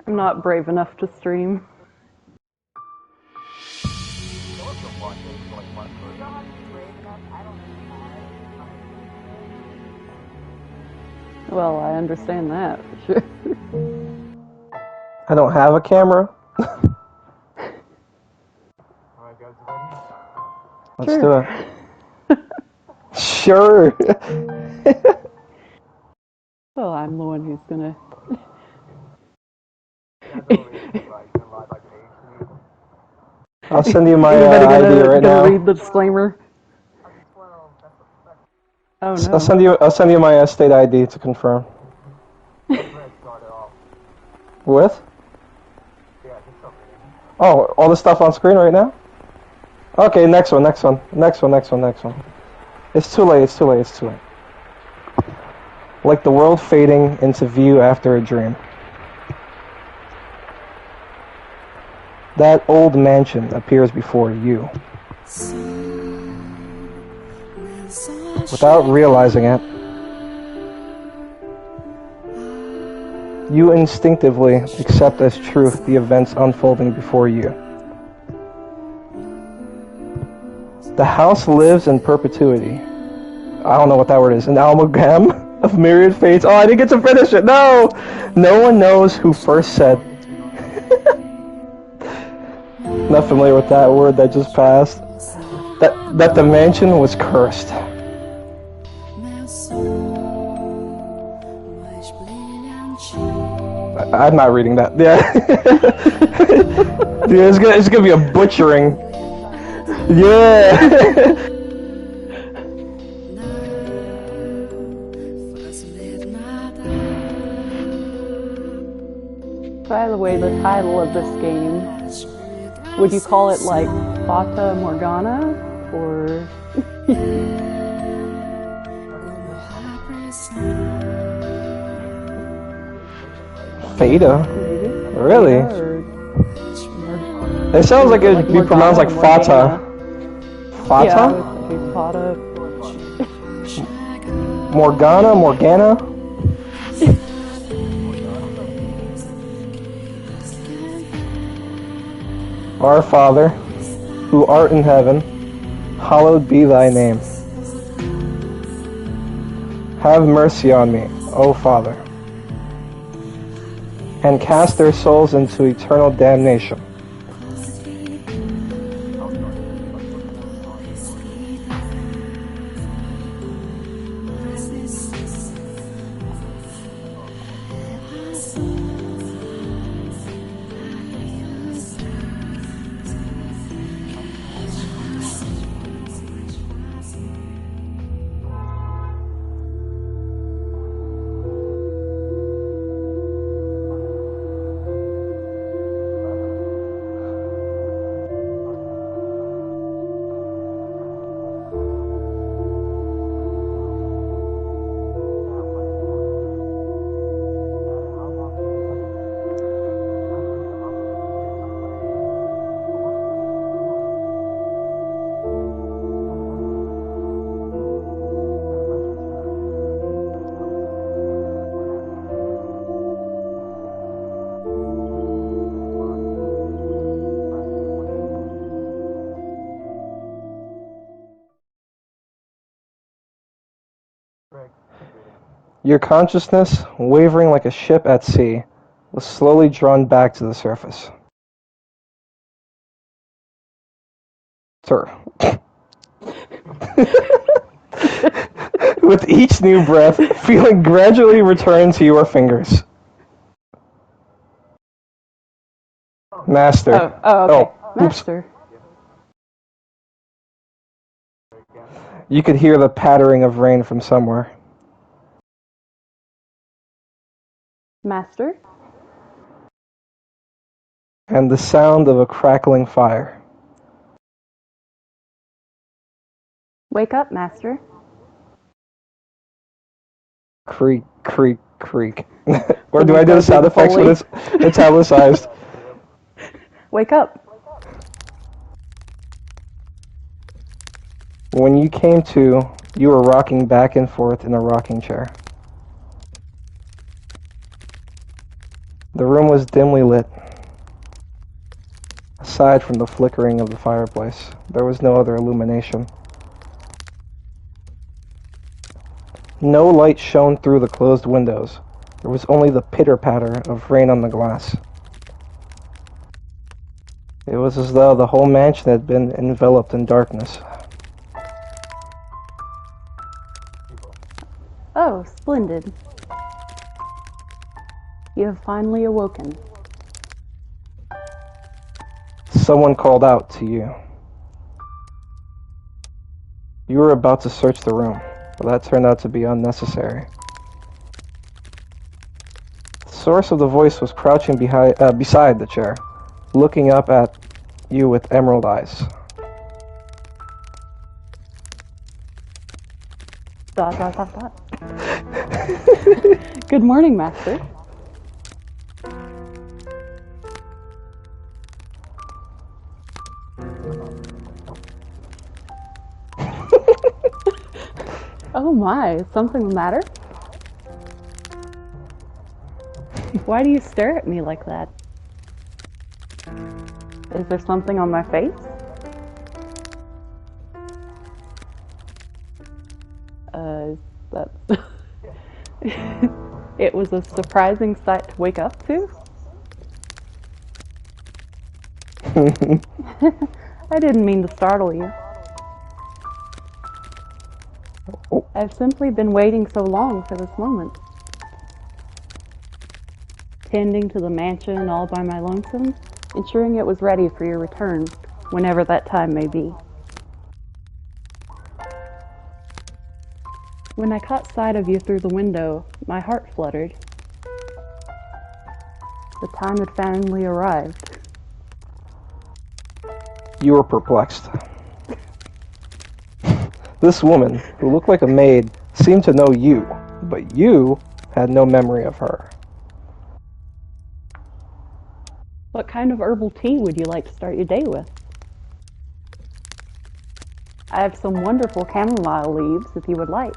I'm not brave enough to stream. Well, I understand that, for sure. I don't have a camera. Let's do it. Sure. Well, I'm the one who's gonna... I'll send you my Anybody ID right now. read the disclaimer? Oh no. I'll send you my state ID to confirm. With? Oh, all the stuff on screen right now? Okay, next one. It's too late. Like the world fading into view after a dream. That old mansion appears before you. Without realizing it, you instinctively accept as truth the events unfolding before you. The house lives in perpetuity. I don't know what that word is. An amalgam of myriad fates. Oh, I didn't get to finish it. No! No one knows who first said. Not familiar with that word that just passed. That the mansion was cursed. I'm not reading that. Yeah. Dude, it's gonna be a butchering. Yeah. By the way, the title of this game, would you call it like Fata Morgana, or... Fata? Really? It sounds like it'd be pronounced like Fata. Fata? Yeah, I was thinking Fata. Morgana? Our Father, who art in heaven, hallowed be thy name. Have mercy on me, O Father, and cast their souls into eternal damnation. Your consciousness, wavering like a ship at sea, was slowly drawn back to the surface. Sir. With each new breath, feeling gradually return to your fingers. Master. Okay. Oh, Master. You could hear the pattering of rain from somewhere. Master. And the sound of a crackling fire. Wake up, Master. Creak, creak, creak. Or do I do the sound effects when it's italicized? Wake up. When you came to, you were rocking back and forth in a rocking chair. The room was dimly lit. Aside from the flickering of the fireplace, there was no other illumination. No light shone through the closed windows. There was only the pitter-patter of rain on the glass. It was as though the whole mansion had been enveloped in darkness. Oh, splendid. You have finally awoken. Someone called out to you. You were about to search the room, but that turned out to be unnecessary. The source of the voice was crouching beside the chair, looking up at you with emerald eyes. Dot, dot, dot, dot. Good morning, Master. Oh my, is something the matter? Why do you stare at me like that? Is there something on my face? That... It was a surprising sight to wake up to? I didn't mean to startle you. I've simply been waiting so long for this moment. Tending to the mansion all by my lonesome, ensuring it was ready for your return, whenever that time may be. When I caught sight of you through the window, my heart fluttered. The time had finally arrived. You were perplexed. This woman, who looked like a maid, seemed to know you, but you had no memory of her. What kind of herbal tea would you like to start your day with? I have some wonderful chamomile leaves if you would like.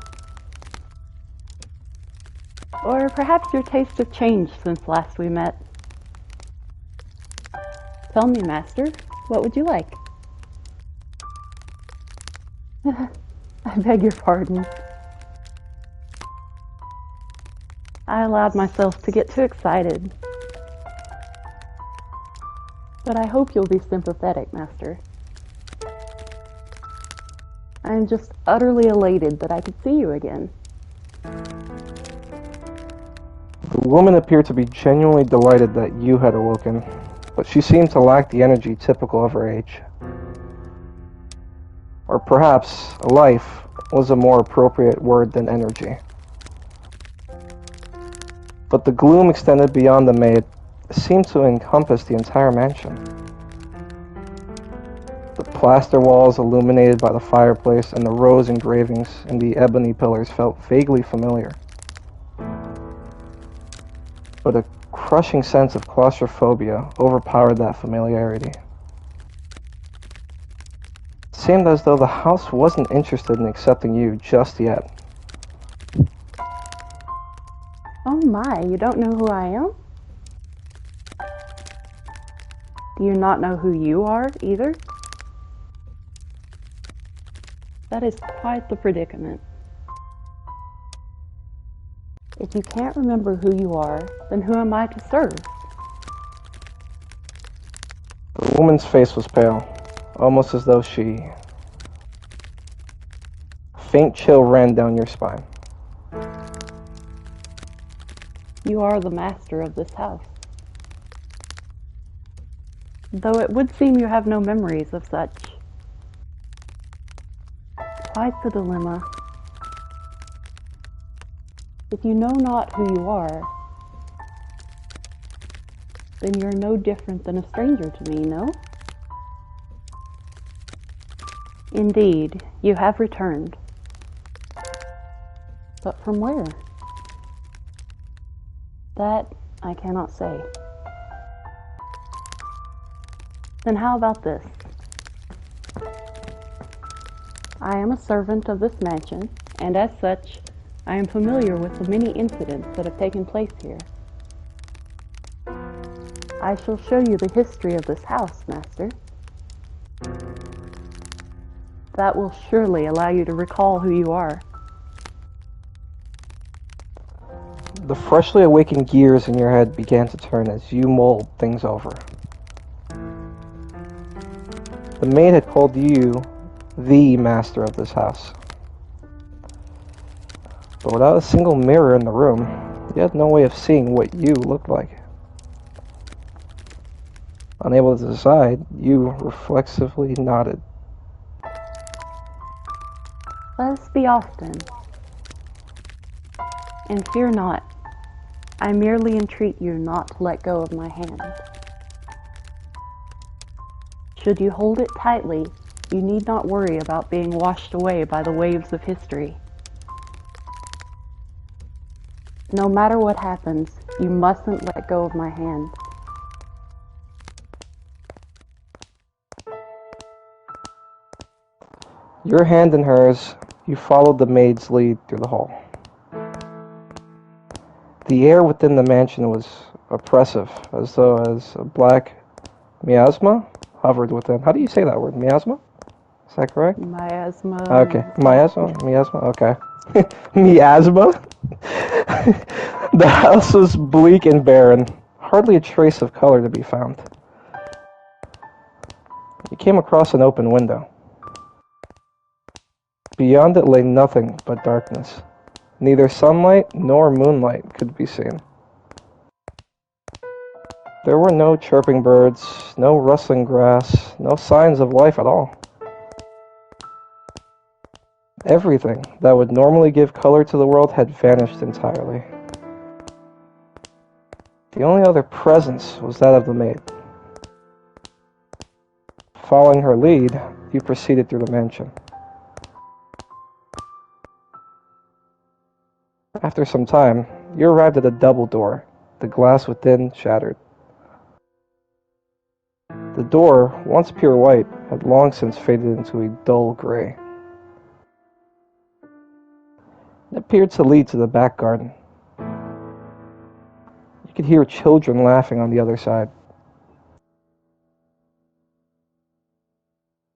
Or perhaps your tastes have changed since last we met. Tell me, Master, what would you like? I beg your pardon. I allowed myself to get too excited. But I hope you'll be sympathetic, Master. I am just utterly elated that I could see you again. The woman appeared to be genuinely delighted that you had awoken, but she seemed to lack the energy typical of her age. Or perhaps life was a more appropriate word than energy. But the gloom extended beyond the maid seemed to encompass the entire mansion. The plaster walls illuminated by the fireplace and the rose engravings in the ebony pillars felt vaguely familiar. But a crushing sense of claustrophobia overpowered that familiarity. It seemed as though the house wasn't interested in accepting you just yet. Oh my, you don't know who I am? Do you not know who you are, either? That is quite the predicament. If you can't remember who you are, then who am I to serve? The woman's face was pale, almost as though she... A faint chill ran down your spine. You are the master of this house. Though it would seem you have no memories of such. Quite the dilemma. If you know not who you are, then you're no different than a stranger to me, no? Indeed, you have returned. But from where? That I cannot say. Then how about this? I am a servant of this mansion, and as such, I am familiar with the many incidents that have taken place here. I shall show you the history of this house, master. That will surely allow you to recall who you are. The freshly awakened gears in your head began to turn as you mulled things over. The maid had called you the master of this house. But without a single mirror in the room, you had no way of seeing what you looked like. Unable to decide, you reflexively nodded. Let us be off then. And fear not. I merely entreat you not to let go of my hand. Should you hold it tightly, you need not worry about being washed away by the waves of history. No matter what happens, you mustn't let go of my hand. Your hand in hers, you followed the maid's lead through the hall. The air within the mansion was oppressive, as though a black miasma hovered within. How do you say that word? Miasma? Is that correct? Miasma. Okay. Miasma? Miasma? Okay. Miasma? The house was bleak and barren. Hardly a trace of color to be found. You came across an open window. Beyond it lay nothing but darkness. Neither sunlight nor moonlight could be seen. There were no chirping birds, no rustling grass, no signs of life at all. Everything that would normally give color to the world had vanished entirely. The only other presence was that of the maid. Following her lead, you proceeded through the mansion. After some time, you arrived at a double door, the glass within shattered. The door, once pure white, had long since faded into a dull gray. It appeared to lead to the back garden. You could hear children laughing on the other side.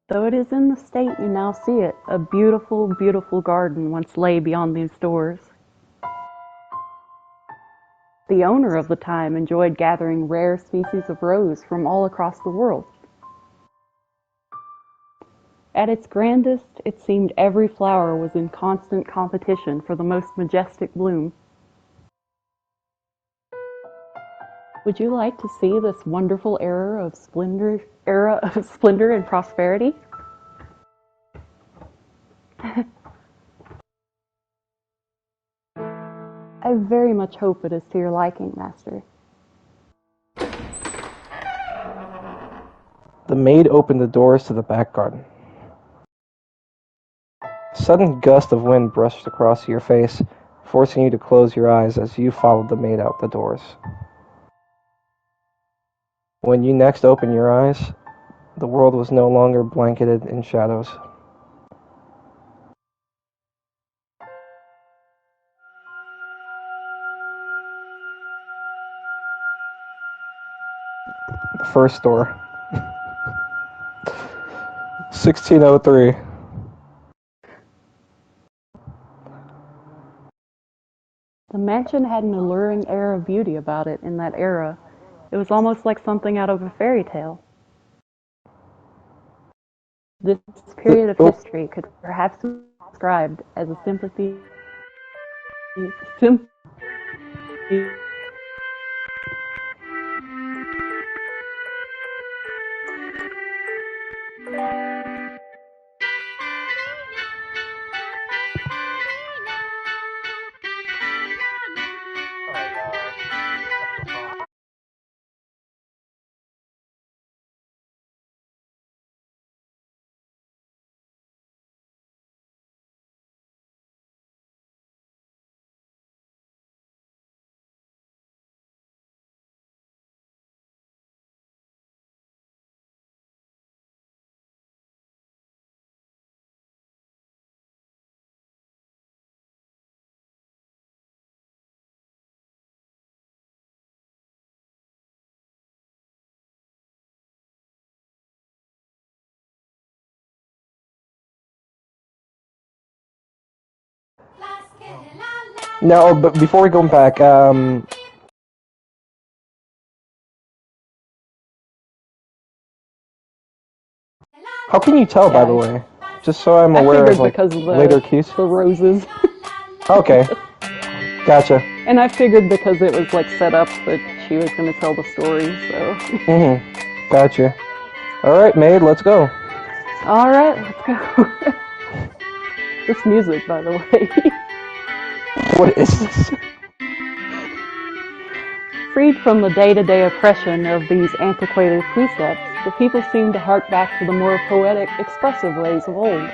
Though it is in the state you now see it, a beautiful, beautiful garden once lay beyond these doors. The owner of the time enjoyed gathering rare species of rose from all across the world. At its grandest, it seemed every flower was in constant competition for the most majestic bloom. Would you like to see this wonderful era of splendor and prosperity? I very much hope it is to your liking, master. The maid opened the doors to the back garden. A sudden gust of wind brushed across your face, forcing you to close your eyes as you followed the maid out the doors. When you next opened your eyes, the world was no longer blanketed in shadows. The first door. 1603. The mansion had an alluring air of beauty about it in that era. It was almost like something out of a fairy tale. This period of history could perhaps be described as a sympathy No, but before we go back, how can you tell, by the Yeah, way? Just so I'm I aware of figured like because of later cues. the roses. Okay, gotcha. And I figured because it was like set up that she was going to tell the story, so. Gotcha. All right, Maid, let's go. Alright, let's go. This music, by the way. What is this? Freed from the day-to-day oppression of these antiquated precepts, the people seem to hark back to the more poetic, expressive ways of old.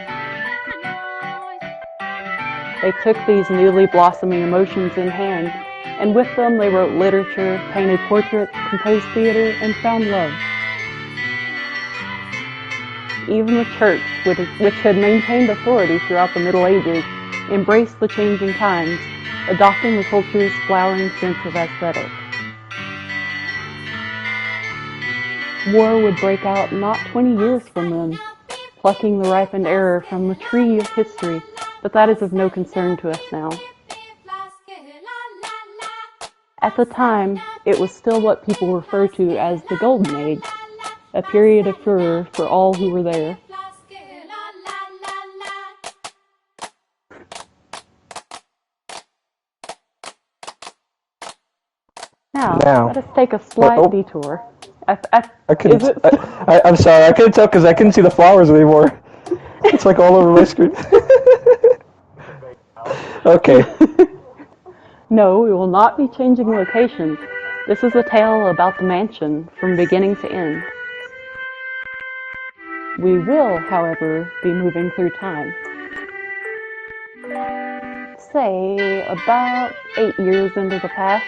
They took these newly blossoming emotions in hand, and with them they wrote literature, painted portraits, composed theater, and found love. Even the church, which had maintained authority throughout the Middle Ages, embraced the changing times, adopting the culture's flowering sense of aesthetic. War would break out not 20 years from then, plucking the ripened error from the tree of history, but that is of no concern to us now. At the time, it was still what people refer to as the Golden Age, a period of furor for all who were there. Now, Now. let us take a What? slight Oh, detour. I Is couldn't. it? I'm sorry, I couldn't tell because I couldn't see the flowers anymore. It's like all over my screen. Okay. No, we will not be changing locations. This is a tale about the mansion from beginning to end. We will, however, be moving through time. Say, about 8 years into the past,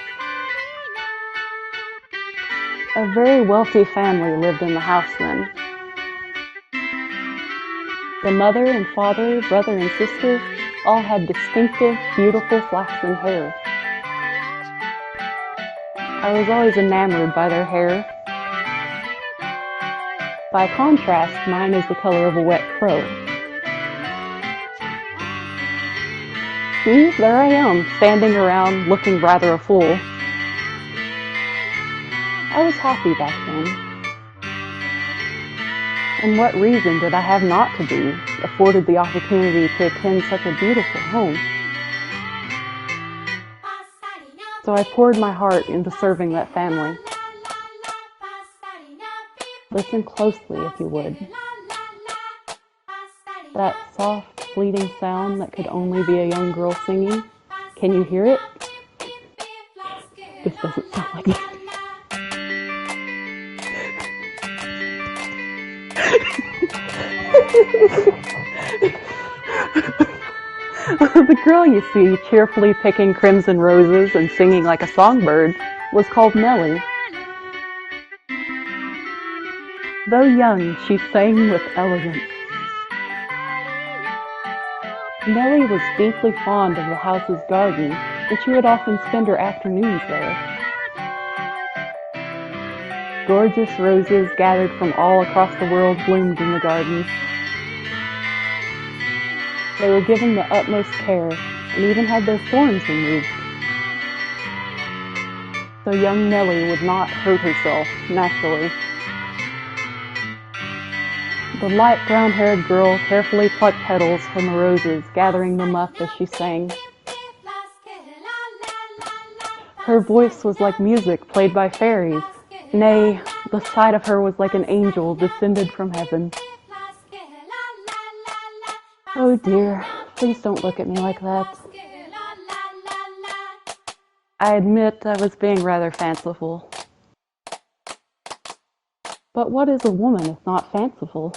a very wealthy family lived in the house then. The mother and father, brother and sister all had distinctive, beautiful flaxen hair. I was always enamored by their hair. By contrast, mine is the color of a wet crow. See, there I am, standing around looking rather a fool. I was happy back then. And what reason did I have not to be, afforded the opportunity to attend such a beautiful home? So I poured my heart into serving that family. Listen closely, if you would. That soft, fleeting sound that could only be a young girl singing. Can you hear it? This doesn't sound like it. The girl you see cheerfully picking crimson roses and singing like a songbird was called Nellie. Though young, she sang with elegance. Nellie was deeply fond of the house's garden, and she would often spend her afternoons there. Gorgeous roses gathered from all across the world bloomed in the garden. They were given the utmost care and even had their thorns removed. So young Nellie would not hurt herself, naturally. The light brown-haired girl carefully plucked petals from the roses, gathering them up as she sang. Her voice was like music played by fairies. Nay, the sight of her was like an angel descended from heaven. Oh dear, please don't look at me like that. I admit I was being rather fanciful. But what is a woman if not fanciful?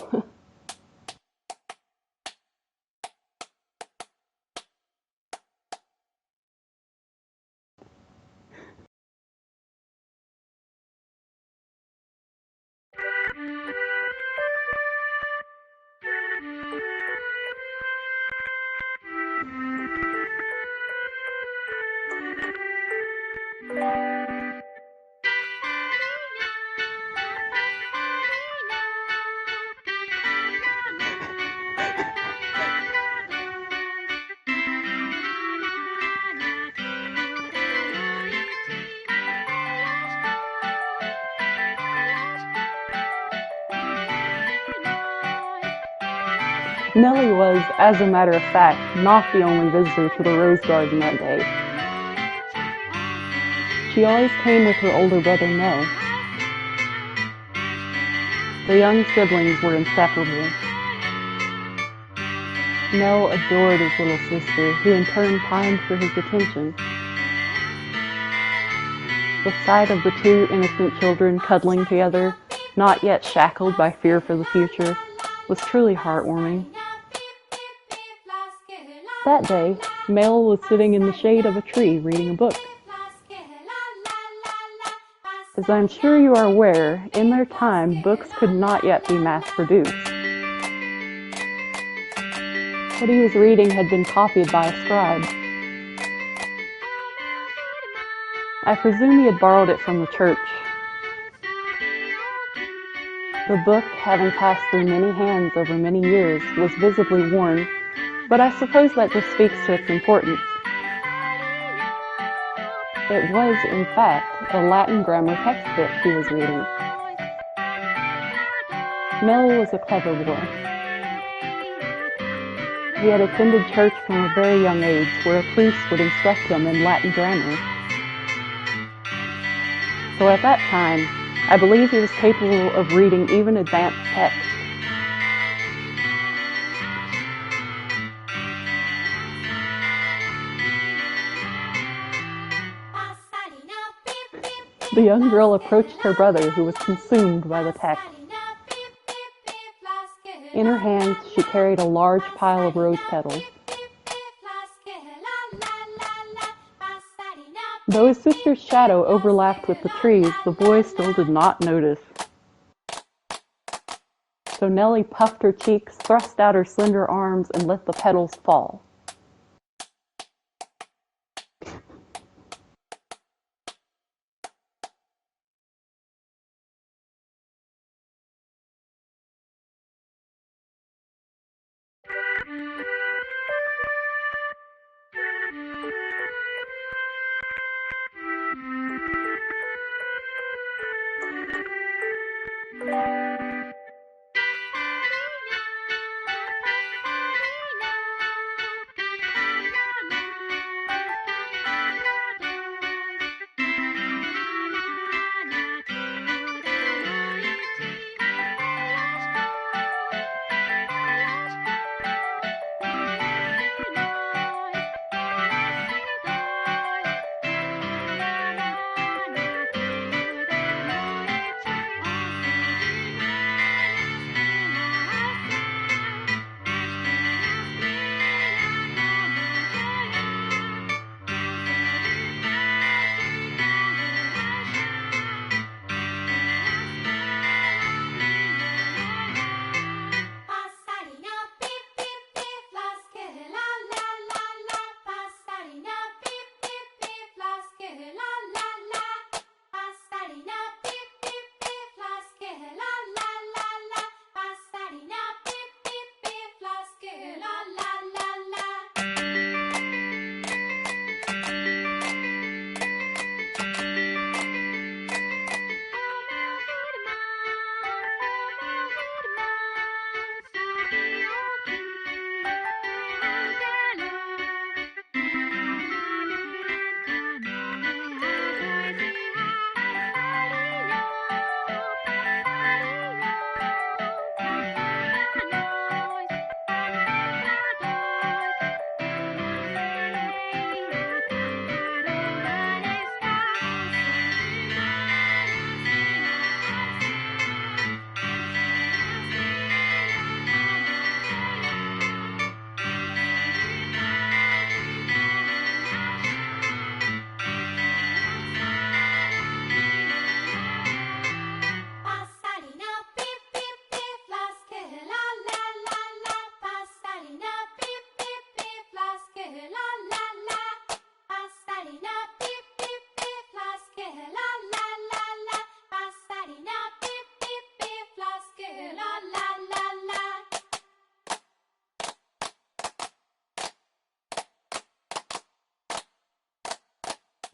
Nellie was, as a matter of fact, not the only visitor to the rose garden that day. She always came with her older brother Mell. The young siblings were inseparable. Mell adored his little sister, who in turn pined for his attention. The sight of the two innocent children cuddling together, not yet shackled by fear for the future, was truly heartwarming. That day, Mell was sitting in the shade of a tree reading a book. As I'm sure you are aware, in their time, books could not yet be mass-produced. What he was reading had been copied by a scribe. I presume he had borrowed it from the church. The book, having passed through many hands over many years, was visibly worn, but I suppose that just speaks to its importance. It was, in fact, a Latin grammar textbook he was reading. Mell was a clever boy. He had attended church from a very young age, where a priest would instruct him in Latin grammar. So at that time, I believe he was capable of reading even advanced text. The young girl approached her brother, who was consumed by the text. In her hands, she carried a large pile of rose petals. Though his sister's shadow overlapped with the trees, the boy still did not notice. So Nellie puffed her cheeks, thrust out her slender arms, and let the petals fall.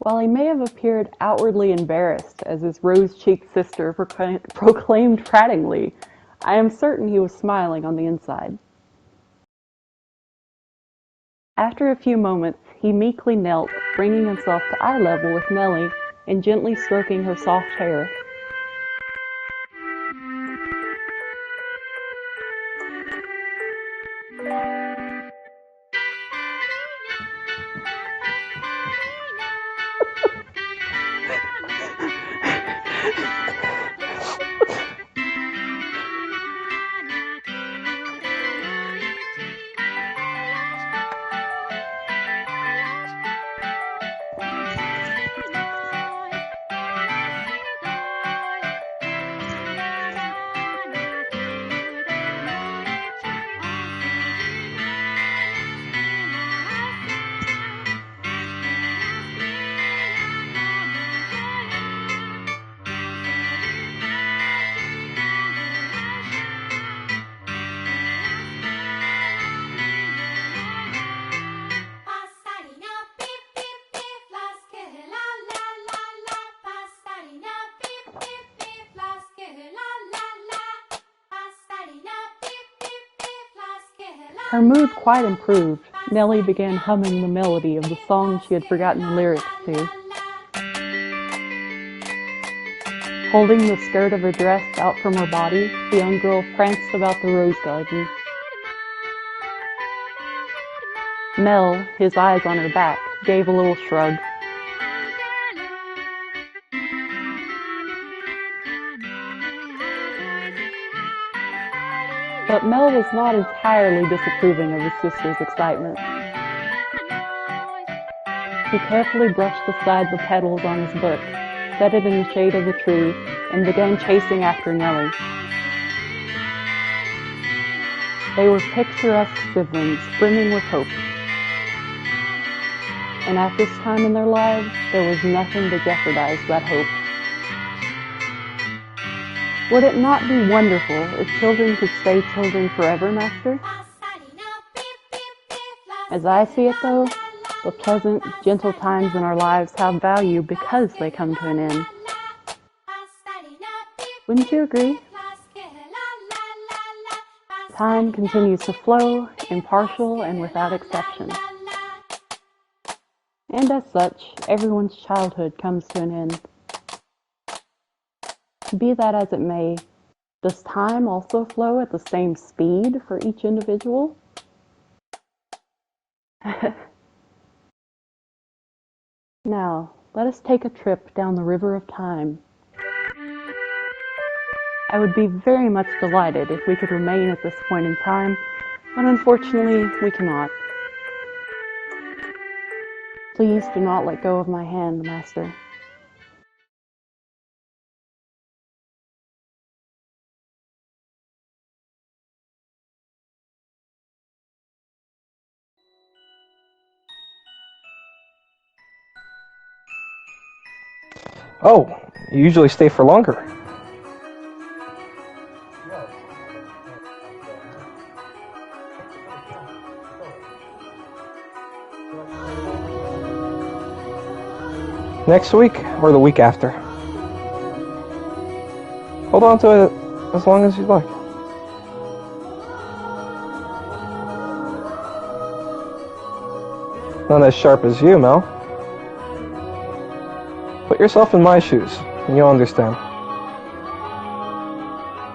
While he may have appeared outwardly embarrassed as his rose-cheeked sister proclaimed prattingly, I am certain he was smiling on the inside. After a few moments, he meekly knelt, bringing himself to eye level with Nellie and gently stroking her soft hair. Her mood quite improved. Nellie began humming the melody of the song she had forgotten the lyrics to. Holding the skirt of her dress out from her body, the young girl pranced about the rose garden. Mell, his eyes on her back, gave a little shrug. But Mell was not entirely disapproving of his sister's excitement. He carefully brushed aside the petals on his book, set it in the shade of the tree, and began chasing after Nellie. They were picturesque siblings, brimming with hope. And at this time in their lives, there was nothing to jeopardize that hope. Would it not be wonderful if children could stay children forever, Master? As I see it, though, the pleasant, gentle times in our lives have value because they come to an end. Wouldn't you agree? Time continues to flow, impartial and without exception. And as such, everyone's childhood comes to an end. Be that as it may, does time also flow at the same speed for each individual? Now, let us take a trip down the river of time. I would be very much delighted if we could remain at this point in time, but unfortunately, we cannot. Please do not let go of my hand, Master. Oh, you usually stay for longer. Next week or the week after. Hold on to it as long as you'd like. Not as sharp as you, Mel. Put yourself in my shoes, and you'll understand.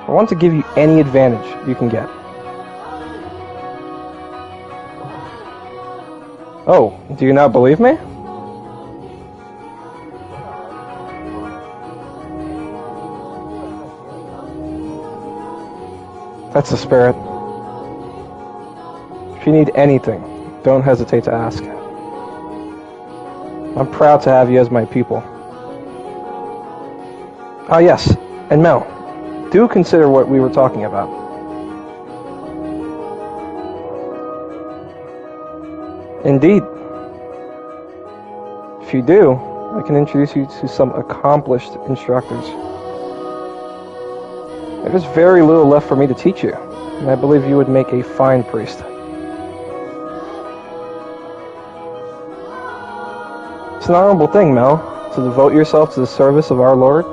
I want to give you any advantage you can get. Oh, do you not believe me? That's the spirit. If you need anything, don't hesitate to ask. I'm proud to have you as my pupil. Ah, yes, and Mel, do consider what we were talking about. Indeed. If you do, I can introduce you to some accomplished instructors. There's very little left for me to teach you, and I believe you would make a fine priest. It's an honorable thing, Mel, to devote yourself to the service of our Lord.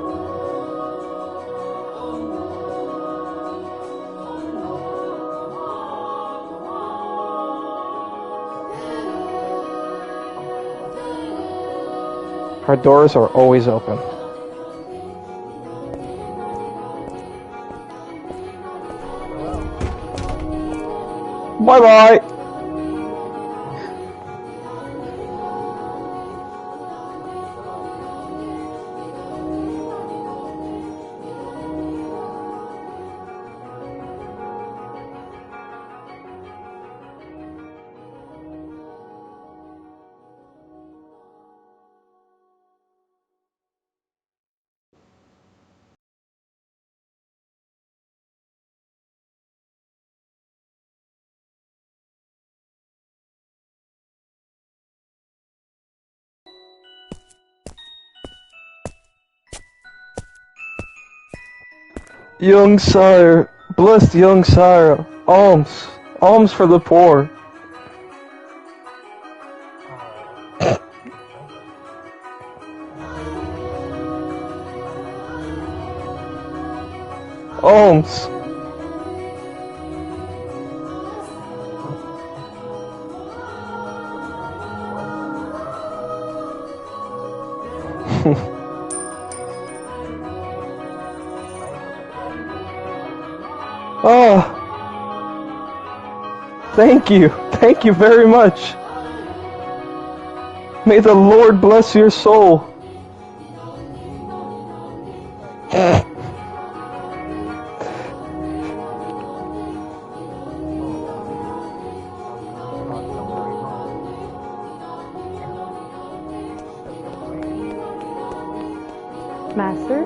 Our doors are always open. Bye-bye! Young sire, blessed young sire, alms, alms for the poor. Alms. Oh, thank you very much. May the Lord bless your soul. Master?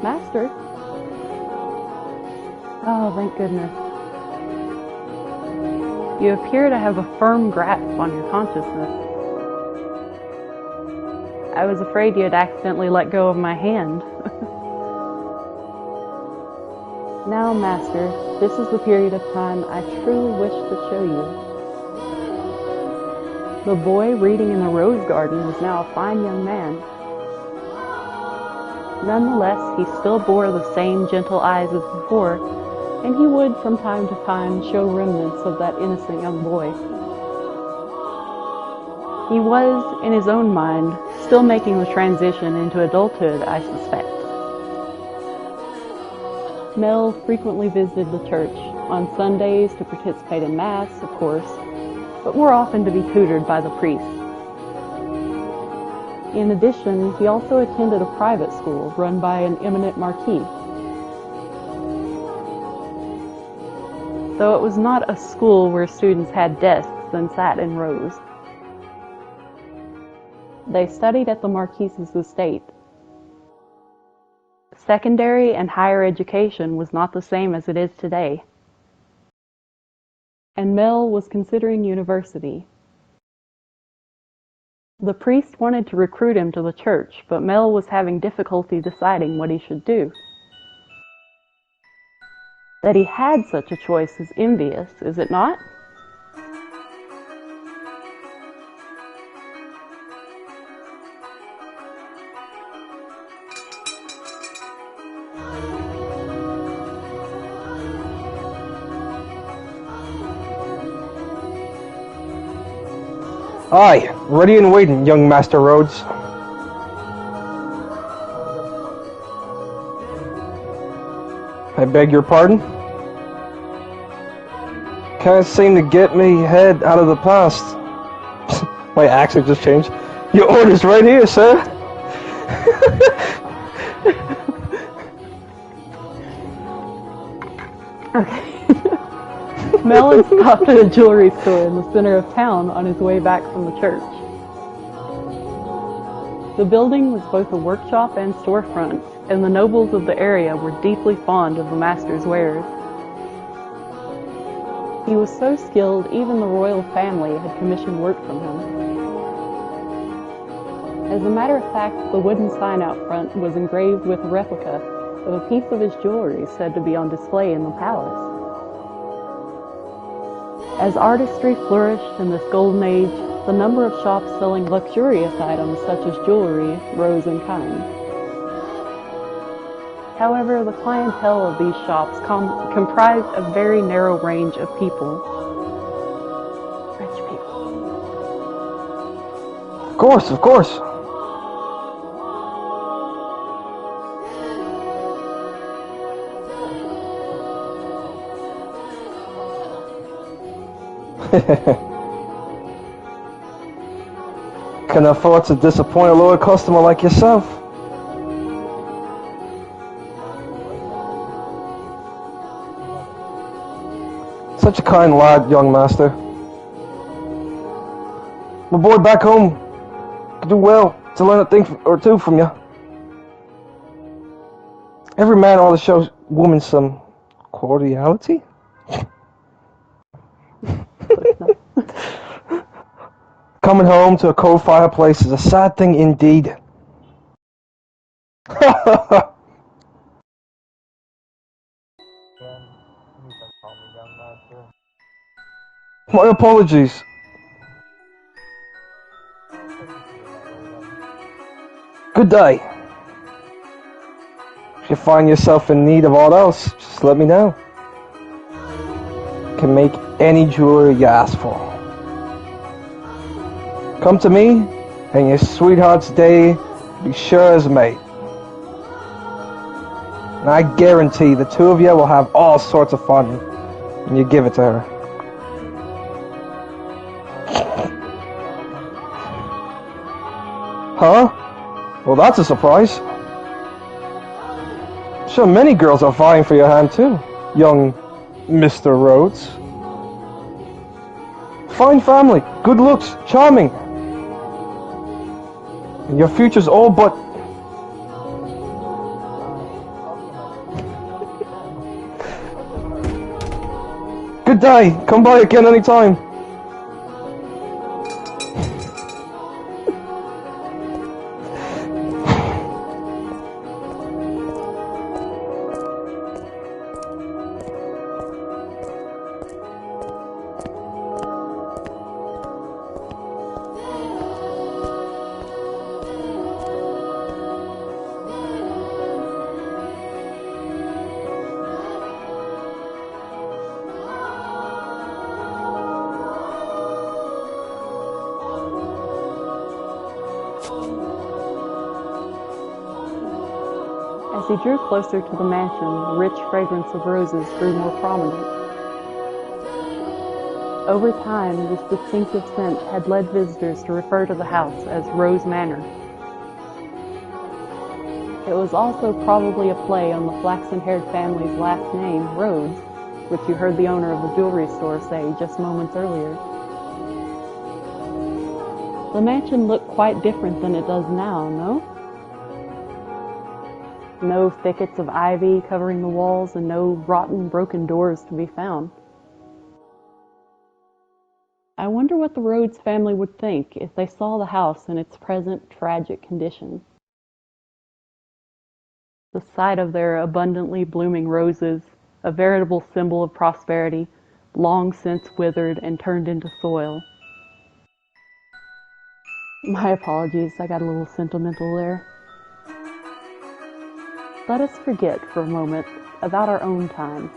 Master? Oh, thank goodness. You appear to have a firm grasp on your consciousness. I was afraid you had accidentally let go of my hand. Now, Master, this is the period of time I truly wish to show you. The boy reading in the rose garden is now a fine young man. Nonetheless, he still bore the same gentle eyes as before, and he would from time to time show remnants of that innocent young boy. He was, in his own mind, still making the transition into adulthood, I suspect. Mell frequently visited the church, on Sundays to participate in Mass, of course, but more often to be tutored by the priest. In addition, he also attended a private school run by an eminent marquis. Though it was not a school where students had desks and sat in rows. They studied at the Marquise's estate. Secondary and higher education was not the same as it is today. And Mell was considering university. The priest wanted to recruit him to the church, but Mell was having difficulty deciding what he should do. That he had such a choice is envious, is it not? Aye, ready and waiting, young Master Rhodes. I beg your pardon? Can't seem to get me head out of the past. My accent just changed. Your order's right here, sir. Okay. Mell had stopped at a jewelry store in the center of town on his way back from the church. The building was both a workshop and storefront, and the nobles of the area were deeply fond of the master's wares. He was so skilled, even the royal family had commissioned work from him. As a matter of fact, the wooden sign out front was engraved with a replica of a piece of his jewelry said to be on display in the palace. As artistry flourished in this golden age, the number of shops selling luxurious items such as jewelry rose in kind. However, the clientele of these shops comprised a very narrow range of people. Rich people. Of course. Can afford to disappoint a loyal customer like yourself. Such a kind lad, young master. My boy back home could do well to learn a thing or two from you. Every man ought to show woman some cordiality. Coming home to a cold fireplace is a sad thing indeed. My apologies. Good day. If you find yourself in need of aught else, just let me know. Can make any jewelry you ask for. Come to me, and your sweetheart's day be sure as Maid. And I guarantee the two of you will have all sorts of fun when you give it to her. Huh? Well, that's a surprise. I'm sure many girls are vying for your hand too, young Mr. Rhodes. Fine family, good looks, charming. And your future's all but... Good day, come by again anytime. As he drew closer to the mansion, the rich fragrance of roses grew more prominent. Over time, this distinctive scent had led visitors to refer to the house as Rose Manor. It was also probably a play on the flaxen-haired family's last name, Rhodes, which you heard the owner of the jewelry store say just moments earlier. The mansion looked quite different than it does now, no? No thickets of ivy covering the walls and no rotten, broken doors to be found. I wonder what the Rhodes family would think if they saw the house in its present tragic condition. The sight of their abundantly blooming roses, a veritable symbol of prosperity, long since withered and turned into soil. My apologies, I got a little sentimental there. Let us forget for a moment about our own time.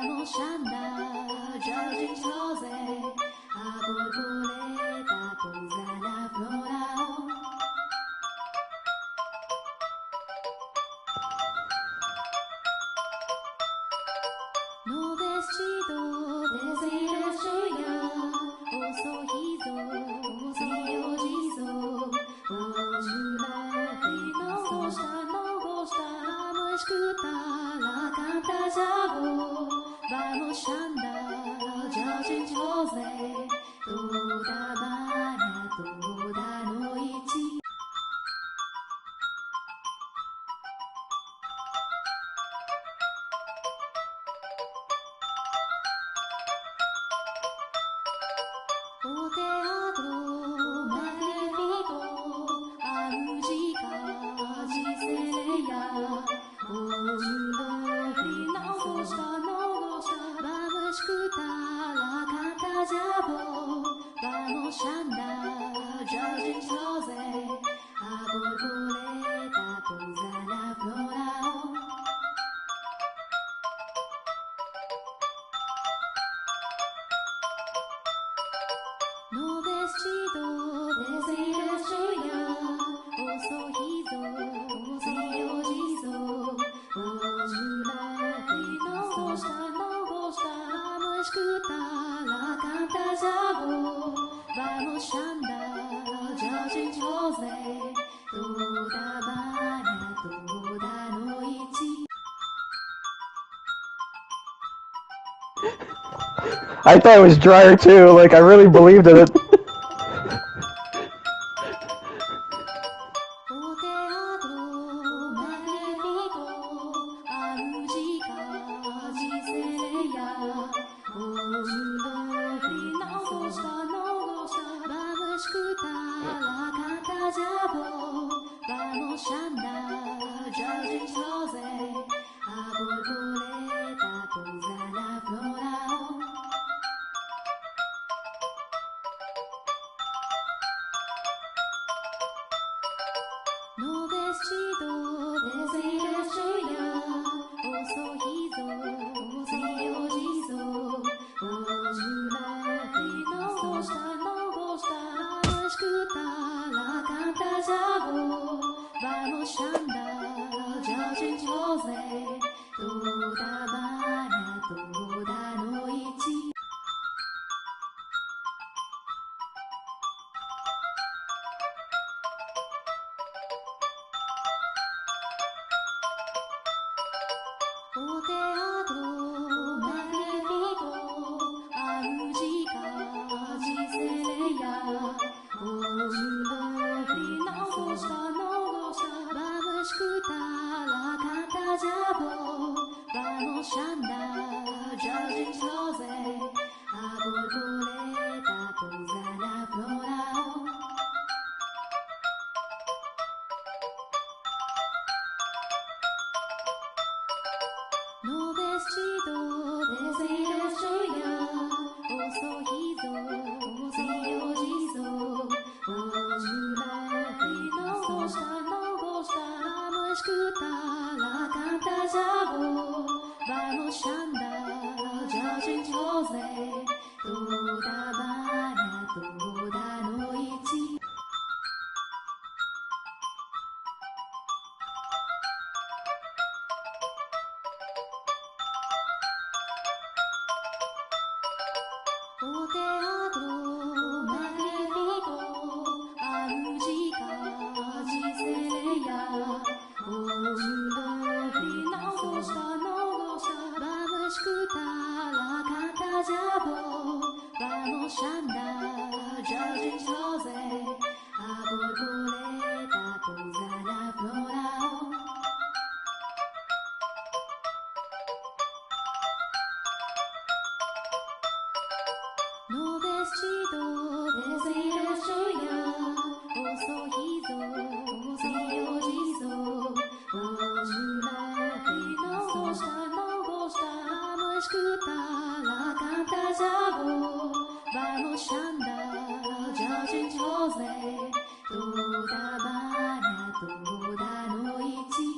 Vamos andar ya sin chose a borboleta posa la flora. No vestido de ya, o sorriso, o sorriso, o jura y no gosta, no escuta la canta ya vos. Vamos andar ya sin chose, toda mañana, toda noche. O teatro magnífico, a música giseleia. O mundo não gosta, vamos escutar a canta já vou. Vamos andar já sem chose, a borboleta pousa na flora. No vestido de ya, o sorriso, o sorriso, o jura y no gosta, no escuta la canta ya vos. Vamos andar ya sin chose, toda mañana, toda noche. I thought it was drier too. Like I really believed in it. O teatro magnífico, a música giseleia. O mundo não gosta, vamos escutar a canta já vou. Vamos andar já sem chose, a borboleta pousa na flora. No vestido de ya, o sorriso, o sorriso, o jura y no gosta, no escuta la canta já vos. Vamos andar já sem chose, toda mañana, toda noite. O teatro magnífico, a música giseleia. O mundo não gosta, vamos escutar a canta já vos. Vamos andar já sem chose, a borboleta pousa na flora. No vestido de ya, o sorriso, o sorriso, o jura y no gosta, no escuta la canta já vos. Vamos andar já sem chose, toda mañana, toda noite. O teatro magnífico, a música giseleia. O mundo não gosta, vamos escutar a canta já vos. Vamos andar já sem chose, a borboleta pousa na flora. No vestido de ya, o sorriso, o sorriso, o jura y no gosta, no escuta la canta já vos. Vamos andar já sem chose, toda mañana, toda noite.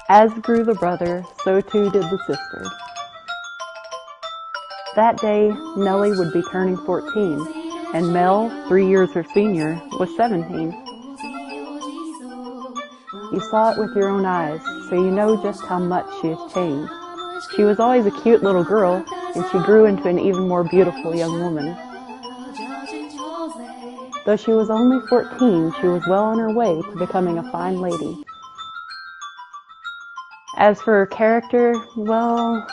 As grew the brother, so too did the sister. That day, Nellie would be turning 14, and Mell, 3 years her senior, was 17. You saw it with your own eyes, so you know just how much she has changed. She was always a cute little girl, and she grew into an even more beautiful young woman. Though she was only 14, she was well on her way to becoming a fine lady. As for her character, well,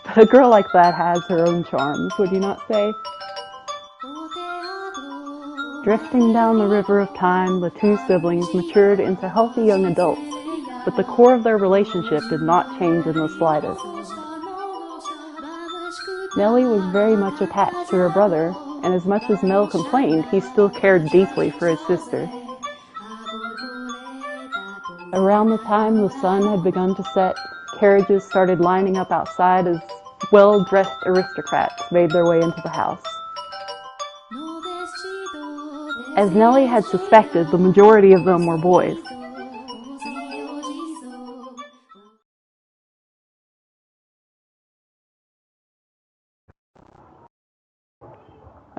but a girl like that has her own charms, would you not say? Drifting down the river of time, the two siblings matured into healthy young adults, but the core of their relationship did not change in the slightest. Nellie was very much attached to her brother, and as much as Mell complained, he still cared deeply for his sister. Around the time the sun had begun to set, carriages started lining up outside as well-dressed aristocrats made their way into the house. As Nellie had suspected, the majority of them were boys.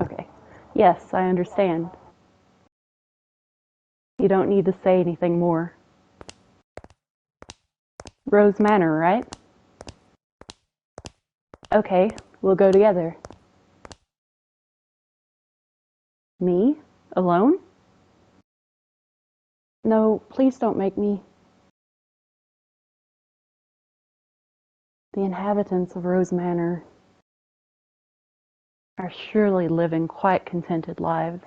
Okay. Yes, I understand. You don't need to say anything more. Rose Manor, right? Okay, we'll go together. Me? Alone? No, please don't make me. The inhabitants of Rose Manor are surely living quite contented lives.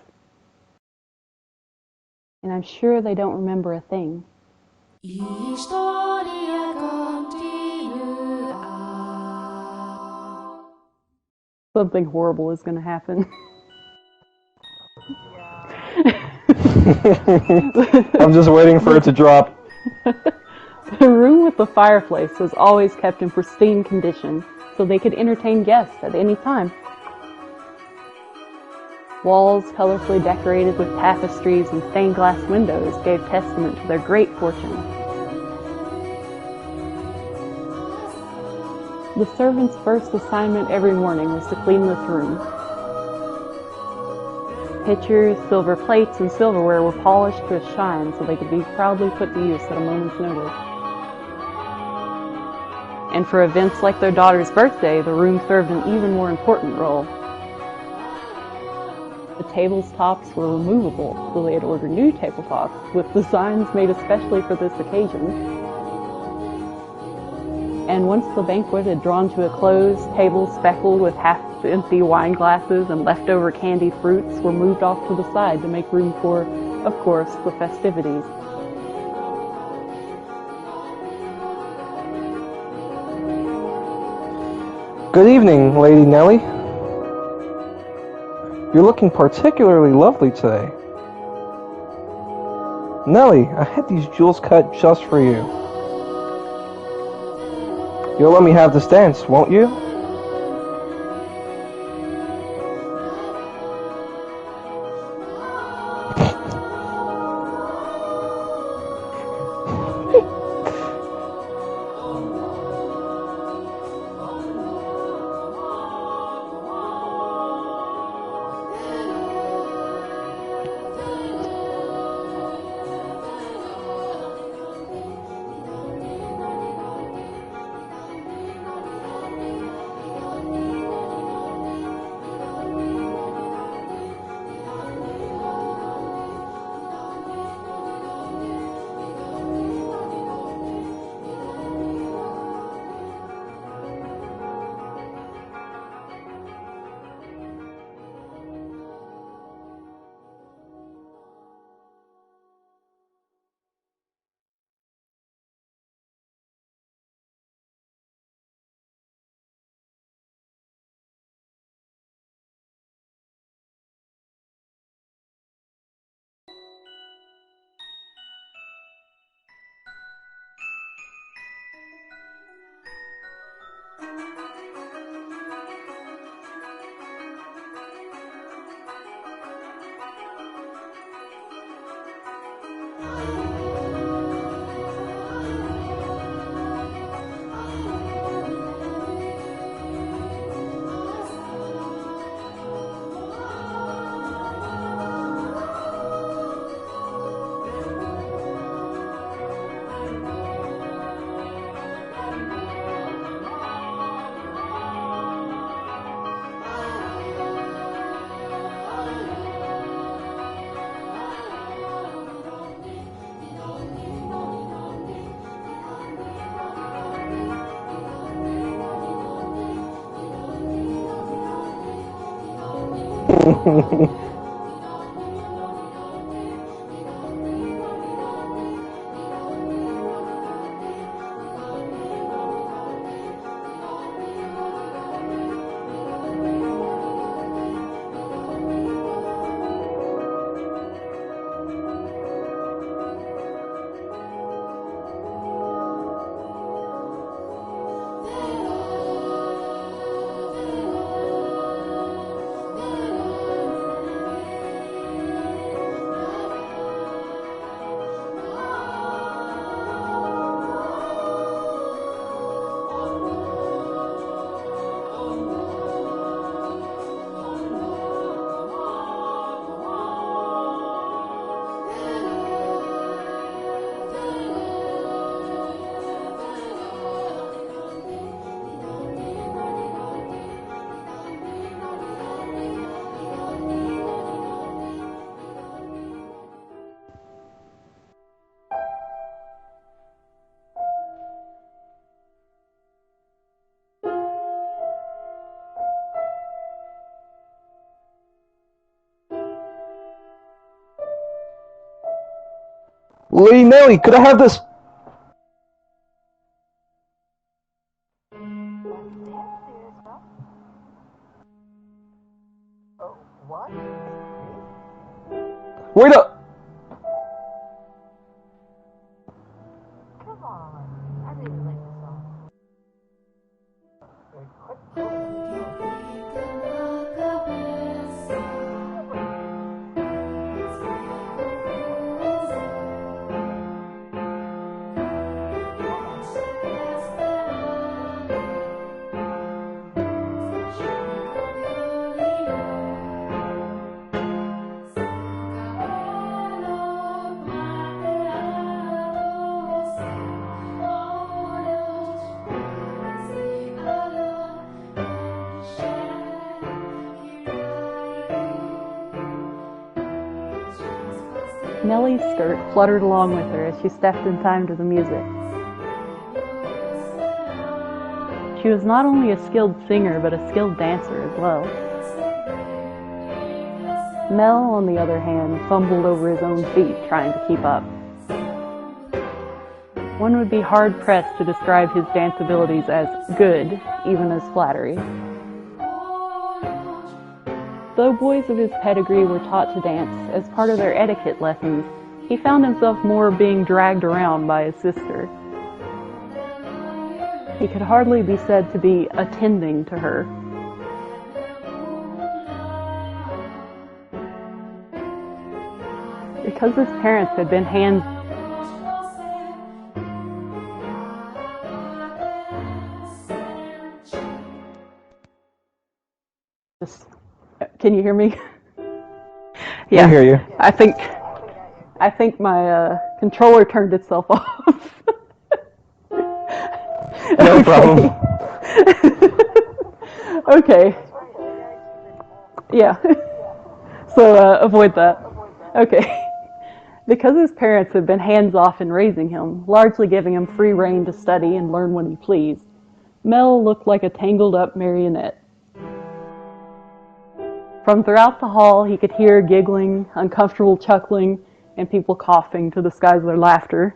And I'm sure they don't remember a thing. Something horrible is going to happen. I'm just waiting for it to drop. The room with the fireplace was always kept in pristine condition, so they could entertain guests at any time. Walls colorfully decorated with tapestries and stained glass windows gave testament to their great fortune. The servant's first assignment every morning was to clean this room. Pitchers, silver plates, and silverware were polished to a shine so they could be proudly put to use at a moment's notice. And for events like their daughter's birthday, the room served an even more important role. The table's tops were removable, so they had ordered new tabletops with designs made especially for this occasion. And once the banquet had drawn to a close, tables speckled with half-empty wine glasses and leftover candied fruits were moved off to the side to make room for, of course, the festivities. Good evening, Lady Nellie. You're looking particularly lovely today. Nellie, I had these jewels cut just for you. You'll let me have this dance, won't you? Lady Nellie, could I have this? Wait up! Nellie's skirt fluttered along with her as she stepped in time to the music. She was not only a skilled singer, but a skilled dancer as well. Mell, on the other hand, fumbled over his own feet trying to keep up. One would be hard-pressed to describe his dance abilities as good, even as flattery. Though boys of his pedigree were taught to dance as part of their etiquette lessons, he found himself more being dragged around by his sister. He could hardly be said to be attending to her. Because his parents had been hands... Can you hear me? Yeah, I hear you. I think my controller turned itself off. No problem. Okay. Yeah. So avoid that. Okay. Because his parents had been hands-off in raising him, largely giving him free rein to study and learn when he pleased, Mell looked like a tangled-up marionette. From throughout the hall, he could hear giggling, uncomfortable chuckling, and people coughing to disguise their laughter.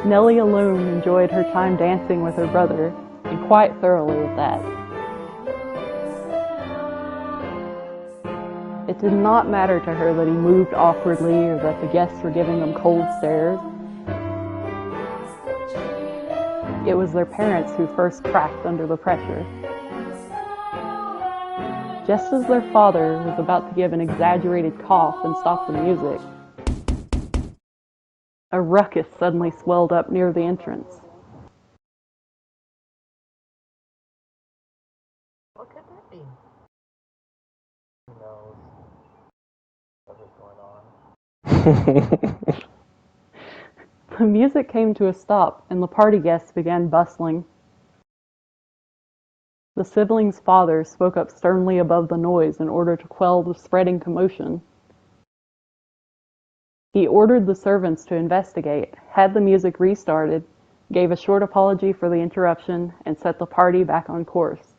Nellie alone enjoyed her time dancing with her brother, and quite thoroughly at that. It did not matter to her that he moved awkwardly or that the guests were giving him cold stares. It was their parents who first cracked under the pressure. Just as their father was about to give an exaggerated cough and stop the music, a ruckus suddenly swelled up near the entrance. What could that be? Who knows what was going on? The music came to a stop, and the party guests began bustling. The siblings' father spoke up sternly above the noise in order to quell the spreading commotion. He ordered the servants to investigate, had the music restarted, gave a short apology for the interruption, and set the party back on course.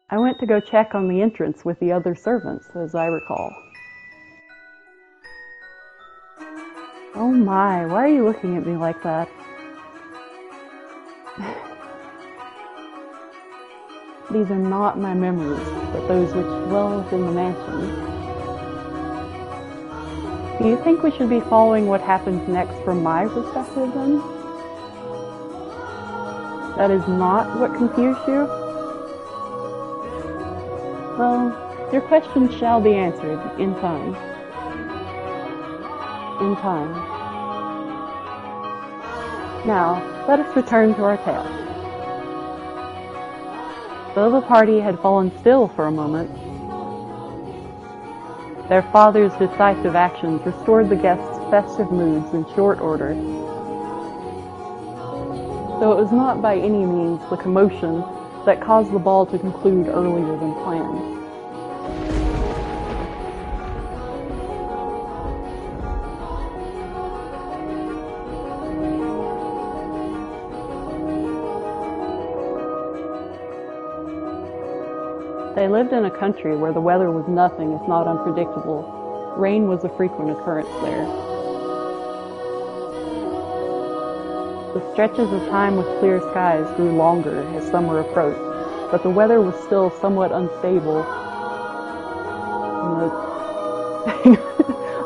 I went to go check on the entrance with the other servants, as I recall. Oh my, why are you looking at me like that? These are not my memories, but those which dwell within the mansion. Do you think we should be following what happens next from my perspective, then? That is not what confused you? Well, your question shall be answered in time. In time. Now, let us return to our tale. Though the party had fallen still for a moment, their father's decisive actions restored the guests' festive moods in short order. Though it was not by any means the commotion that caused the ball to conclude earlier than planned. They lived in a country where the weather was nothing if not unpredictable. Rain was a frequent occurrence there. The stretches of time with clear skies grew longer as summer approached, but the weather was still somewhat unstable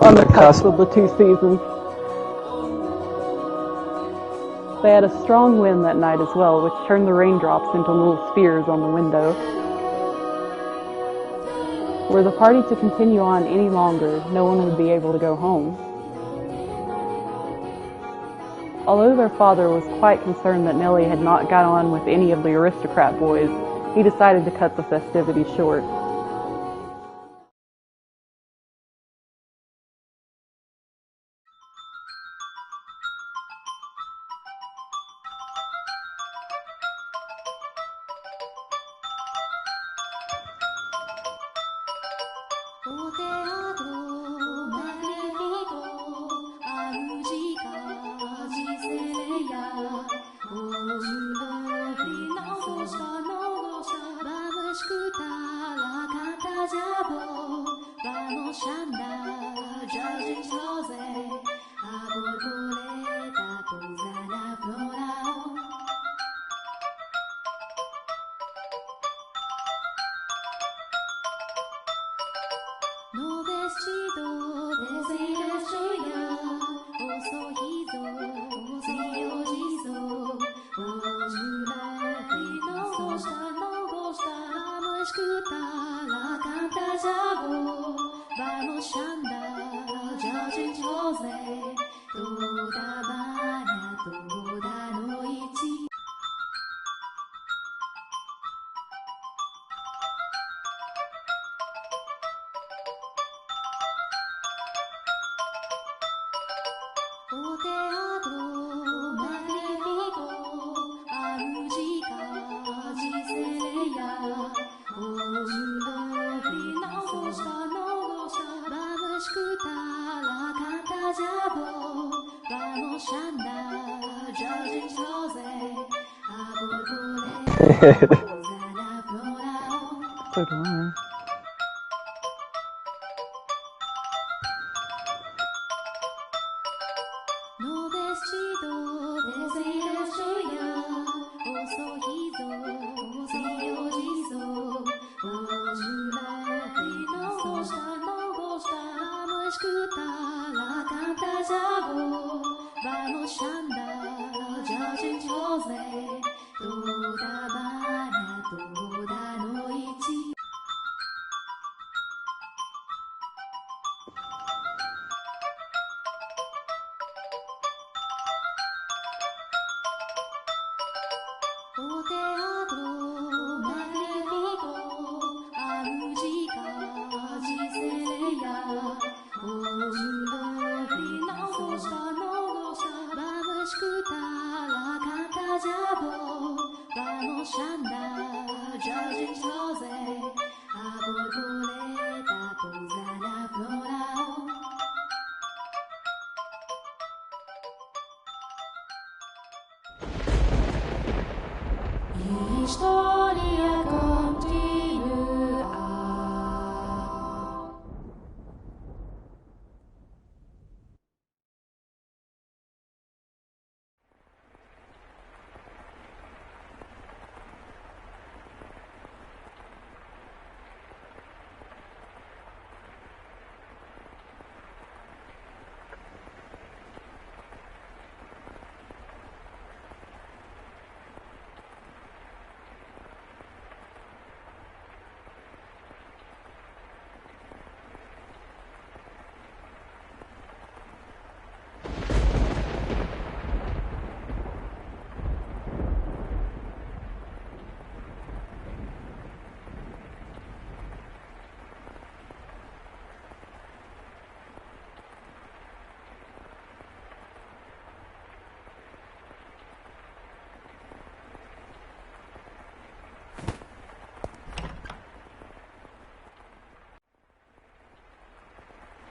on the cusp of the two seasons. They had a strong wind that night as well, which turned the raindrops into little spheres on the window. Were the party to continue on any longer, no one would be able to go home. Although their father was quite concerned that Nellie had not got on with any of the aristocrat boys, he decided to cut the festivities short. So do I.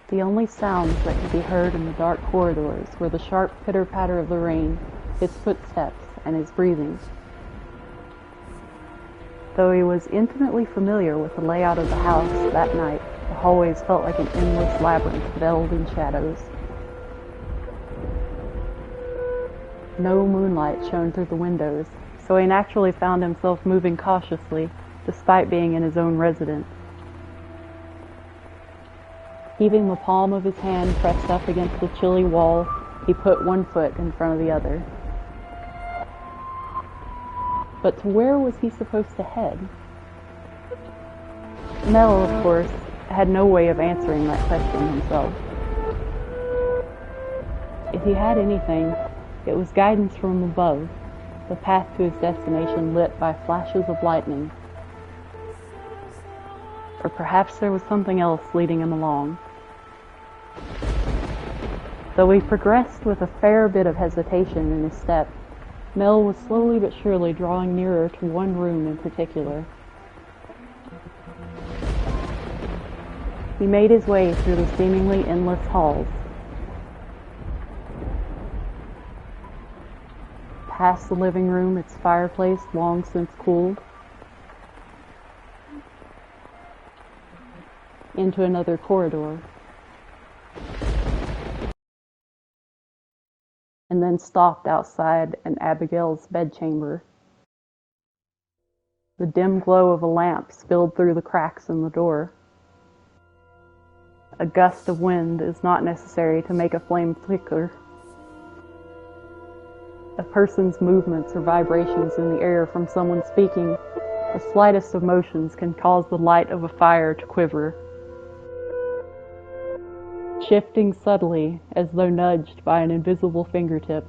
The only sounds that could be heard in the dark corridors were the sharp pitter-patter of the rain, his footsteps, and his breathing. Though he was intimately familiar with the layout of the house that night, the hallways felt like an endless labyrinth veiled in shadows. No moonlight shone through the windows, so he naturally found himself moving cautiously, despite being in his own residence. Keeping the palm of his hand pressed up against the chilly wall, he put one foot in front of the other. But to where was he supposed to head? Mell, of course, had no way of answering that question himself. If he had anything, it was guidance from above, the path to his destination lit by flashes of lightning. Or perhaps there was something else leading him along. Though he progressed with a fair bit of hesitation in his step, Mell was slowly but surely drawing nearer to one room in particular. He made his way through the seemingly endless halls, past the living room, its fireplace long since cooled, into another corridor, and then stopped outside an Abigail's bedchamber. The dim glow of a lamp spilled through the cracks in the door. A gust of wind is not necessary to make a flame flicker. A person's movements or vibrations in the air from someone speaking, the slightest of motions can cause the light of a fire to quiver, shifting subtly as though nudged by an invisible fingertip.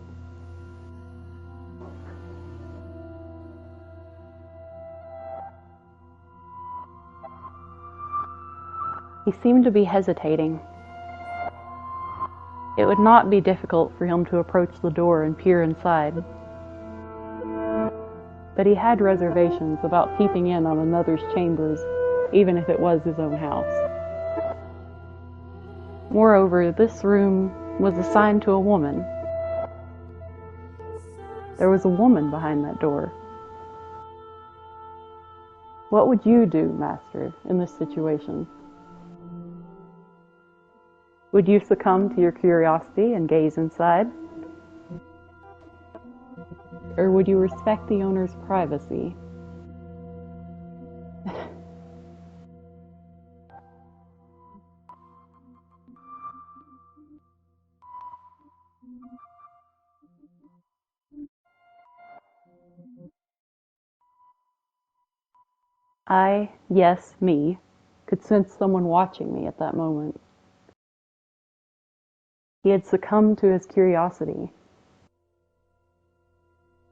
He seemed to be hesitating. It would not be difficult for him to approach the door and peer inside. But he had reservations about peeping in on another's chambers, even if it was his own house. Moreover, this room was assigned to a woman. There was a woman behind that door. What would you do, Master, in this situation? Would you succumb to your curiosity and gaze inside? Or would you respect the owner's privacy? I, yes, me, could sense someone watching me at that moment. He had succumbed to his curiosity.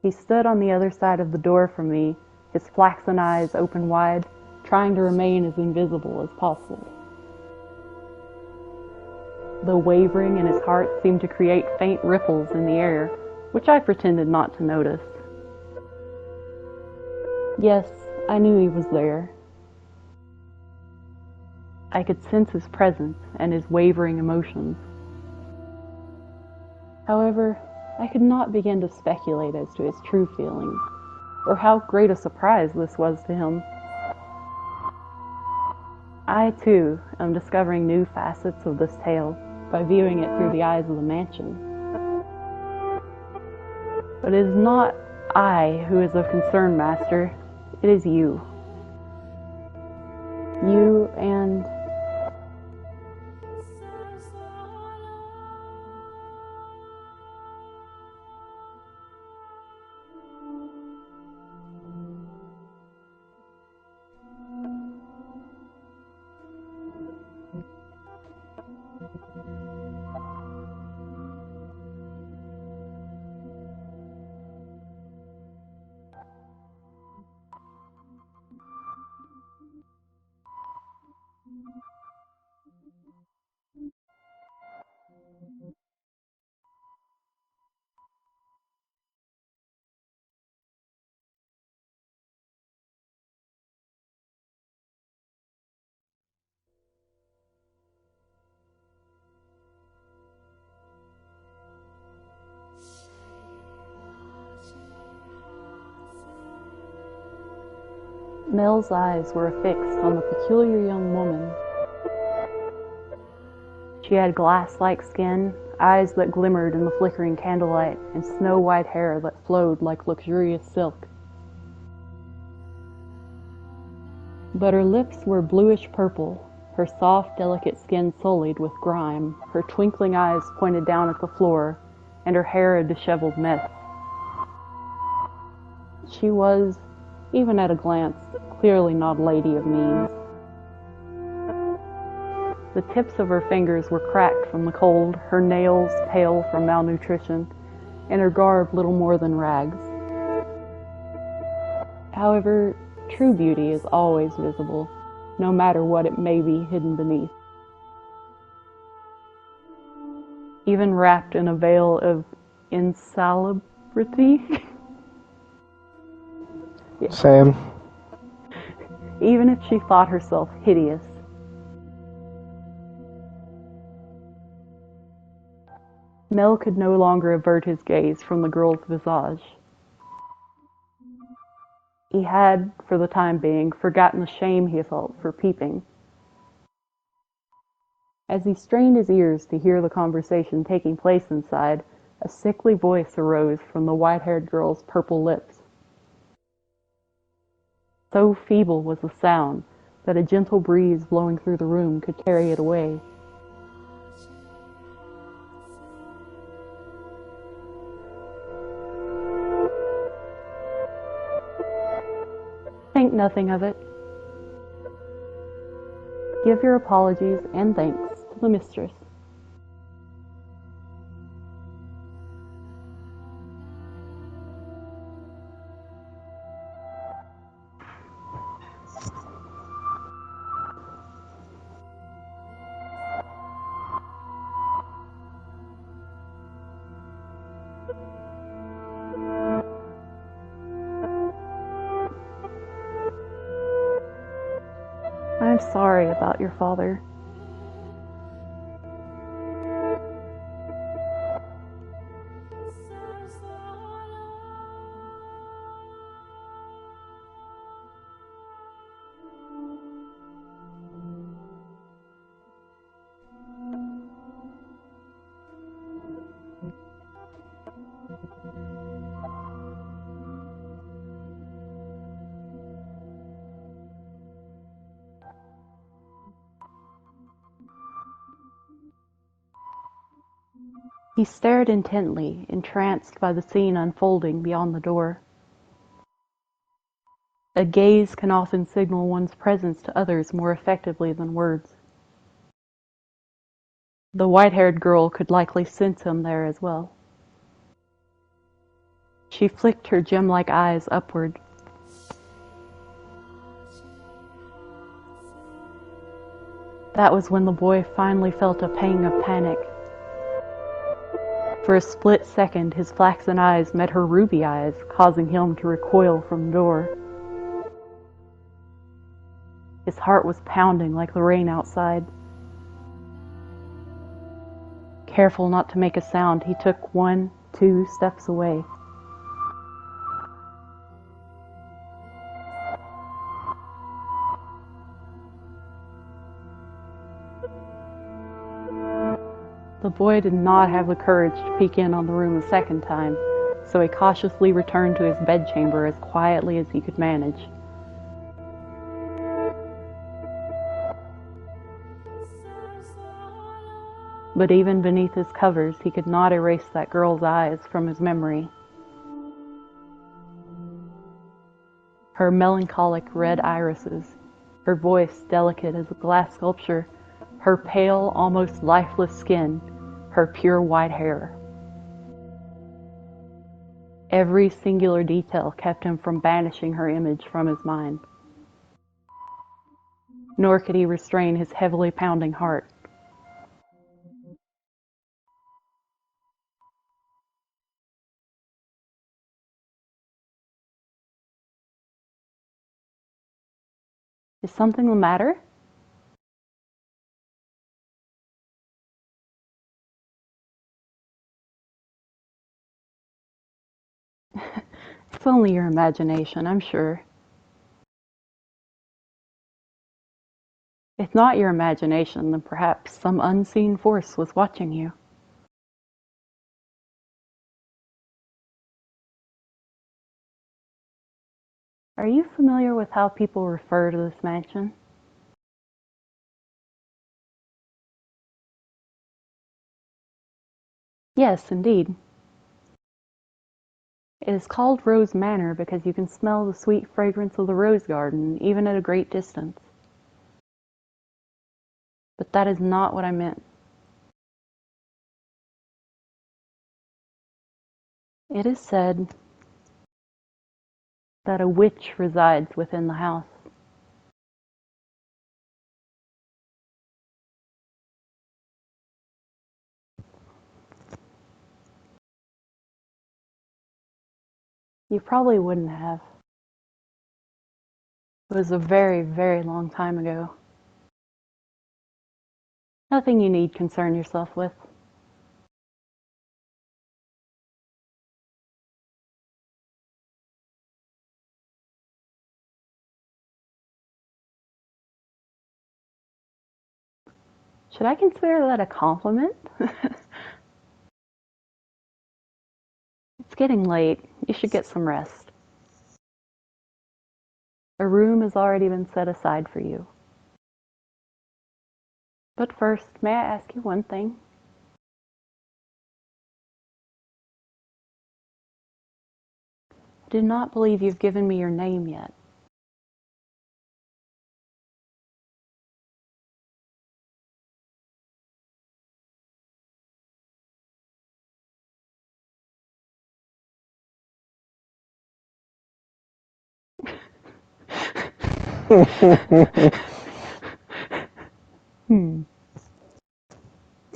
He stood on the other side of the door from me, his flaxen eyes open wide, trying to remain as invisible as possible. The wavering in his heart seemed to create faint ripples in the air, which I pretended not to notice. Yes, I knew he was there. I could sense his presence and his wavering emotions. However, I could not begin to speculate as to his true feelings, or how great a surprise this was to him. I, too, am discovering new facets of this tale by viewing it through the eyes of the mansion. But it is not I who is of concern, Master. It is you. You and... Mell's eyes were affixed on the peculiar young woman. She had glass-like skin, eyes that glimmered in the flickering candlelight, and snow-white hair that flowed like luxurious silk. But her lips were bluish-purple, her soft, delicate skin sullied with grime, her twinkling eyes pointed down at the floor, and her hair a disheveled mess. She was, even at a glance, clearly not a lady of means. The tips of her fingers were cracked from the cold, her nails pale from malnutrition, and her garb little more than rags. However, true beauty is always visible, no matter what it may be hidden beneath. Even wrapped in a veil of insalubrity. Yeah. Same. Even if she thought herself hideous. Mell could no longer avert his gaze from the girl's visage. He had, for the time being, forgotten the shame he felt for peeping. As he strained his ears to hear the conversation taking place inside, a sickly voice arose from the white-haired girl's purple lips. So feeble was the sound that a gentle breeze blowing through the room could carry it away. Think nothing of it. Give your apologies and thanks to the mistress. I'm sorry about your father. He stared intently, entranced by the scene unfolding beyond the door. A gaze can often signal one's presence to others more effectively than words. The white-haired girl could likely sense him there as well. She flicked her gem-like eyes upward. That was when the boy finally felt a pang of panic. For a split second, his flaxen eyes met her ruby eyes, causing him to recoil from the door. His heart was pounding like the rain outside. Careful not to make a sound, he took 1-2 steps away. The boy did not have the courage to peek in on the room a second time, so he cautiously returned to his bedchamber as quietly as he could manage. But even beneath his covers, he could not erase that girl's eyes from his memory. Her melancholic red irises, her voice delicate as a glass sculpture, her pale, almost lifeless skin, her pure white hair. Every singular detail kept him from banishing her image from his mind. Nor could he restrain his heavily pounding heart. Is something the matter? It's only your imagination, I'm sure. If not your imagination, then perhaps some unseen force was watching you. Are you familiar with how people refer to this mansion? Yes, indeed. It is called Rose Manor because you can smell the sweet fragrance of the rose garden even at a great distance. But that is not what I meant. It is said that a witch resides within the house. You probably wouldn't have. It was a very, very long time ago. Nothing you need concern yourself with. Should I consider that a compliment? It's getting late. You should get some rest. A room has already been set aside for you. But first, may I ask you one thing? I do not believe you've given me your name yet.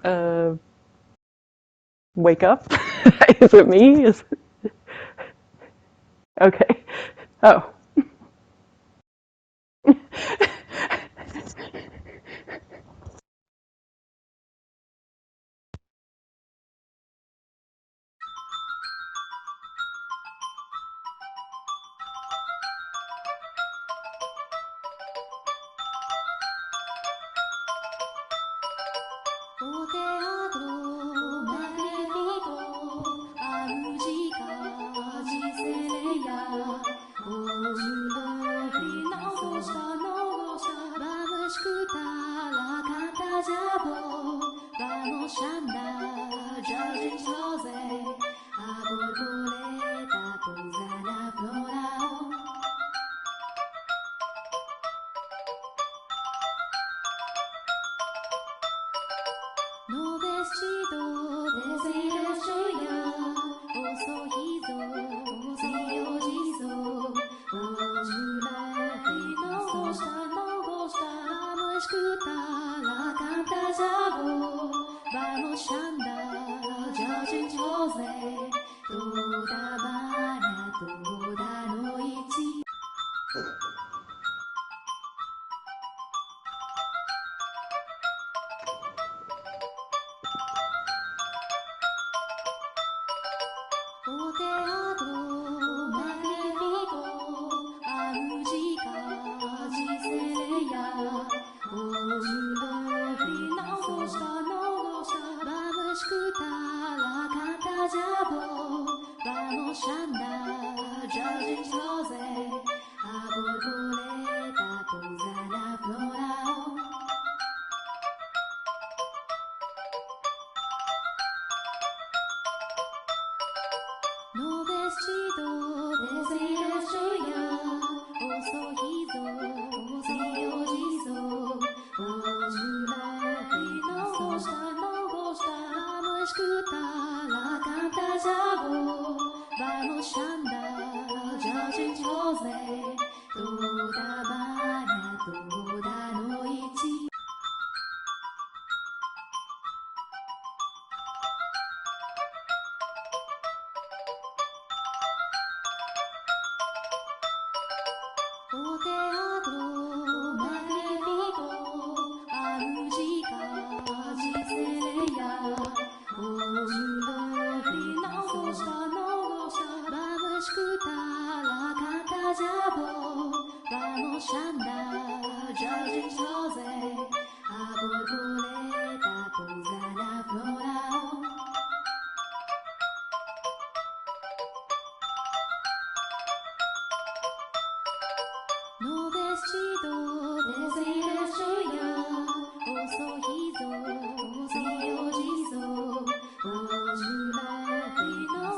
Uh, Wake up? Is it me? Okay. Oh. Au teatro magnifico, a musica giselea, oggi non gosta, vamos escutar la cantazabo, vamos andar, Jorge José, a borboleta pousa na flora. No vestido de joia, o sorriso, o sorriso, hoje leve, não gosta, vamos escutar a cantazabo, vamos andar, Jorge José, toda manhã, toda noite. O teatro magnifico, a musica giselea, oggi não gosta, vamos escutar a cantazabo, vamos andar, Jorge José, a borboleta pousa na flora. No vestido de joia, o sorriso, o sorriso, hoje leve, não gosta, vamos escutar a cantazabo, vamos andar, Jorge José, toda manhã, toda noite. O teatro magnifico, a musica giselea, oggi não gosta, vamos escutar a cantazabo, vamos andar, Jorge José, a borboleta pousa na flora. No vestido de joia, o sorriso, o sorriso, hoje leve, não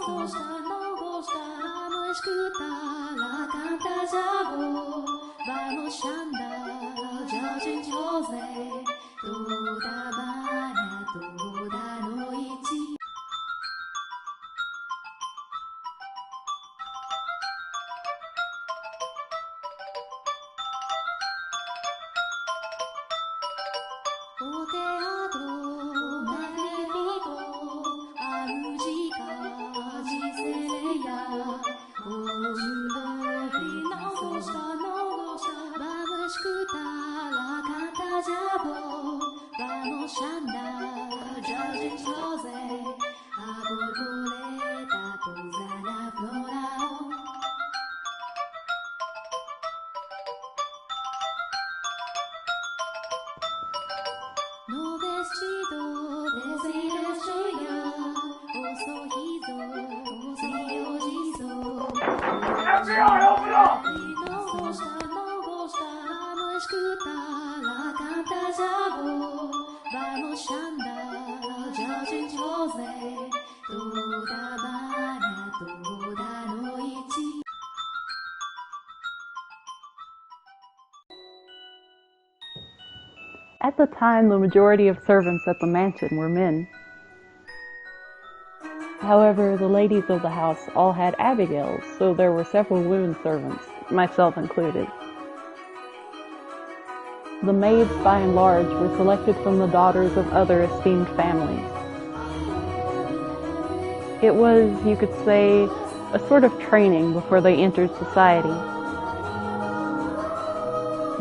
gosta, FBI, open up! At the time, the majority of servants at the mansion were men. However, the ladies of the house all had Abigails, so there were several women servants, myself included. The maids, by and large, were selected from the daughters of other esteemed families. It was, you could say, a sort of training before they entered society.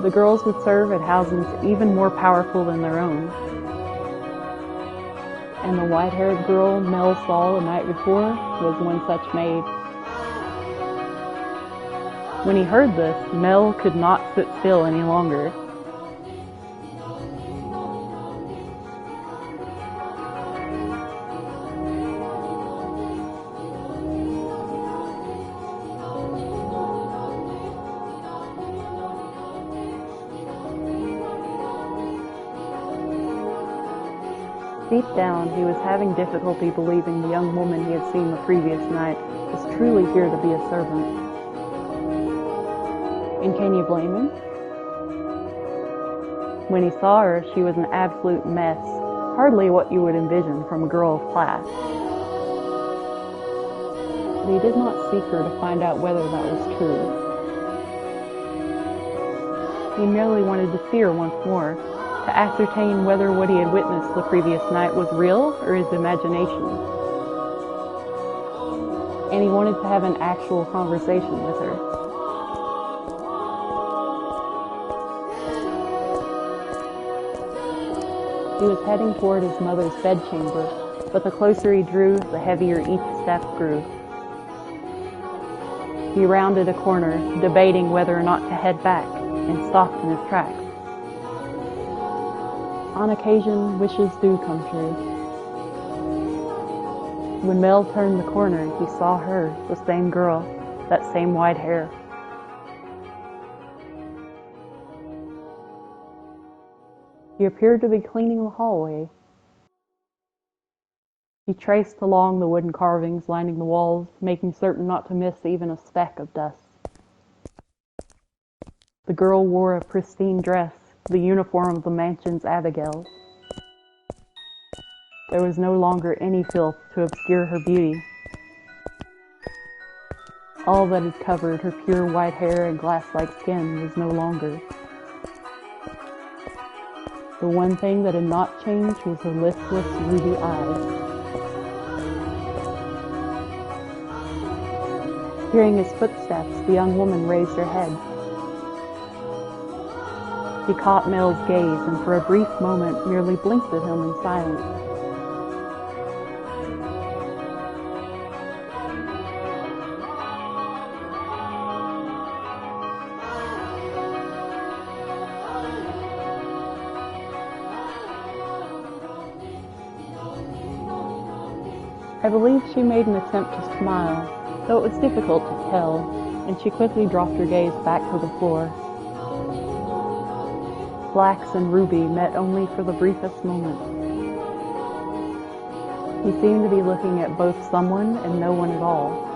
The girls would serve at houses even more powerful than their own. And the white-haired girl Mell saw the night before was one such maid. When he heard this, Mell could not sit still any longer. Deep down, he was having difficulty believing the young woman he had seen the previous night was truly here to be a servant. And can you blame him? When he saw her, she was an absolute mess, hardly what you would envision from a girl of class. But he did not seek her to find out whether that was true. He merely wanted to see her once more, to ascertain whether what he had witnessed the previous night was real or his imagination. And he wanted to have an actual conversation with her. He was heading toward his mother's bedchamber, but the closer he drew, the heavier each step grew. He rounded a corner, debating whether or not to head back, and stopped in his tracks. On occasion, wishes do come true. When Mell turned the corner, he saw her, the same girl, that same white hair. He appeared to be cleaning the hallway. He traced along the wooden carvings lining the walls, making certain not to miss even a speck of dust. The girl wore a pristine dress, the uniform of the mansion's Abigails. There was no longer any filth to obscure her beauty. All that had covered her pure white hair and glass-like skin was no longer. The one thing that had not changed was her listless, ruby eyes. Hearing his footsteps, the young woman raised her head. He caught Mell's gaze and for a brief moment merely blinked at him in silence. I believe she made an attempt to smile, though it was difficult to tell, and she quickly dropped her gaze back to the floor. Flax and Ruby met only for the briefest moment. He seemed to be looking at both someone and no one at all.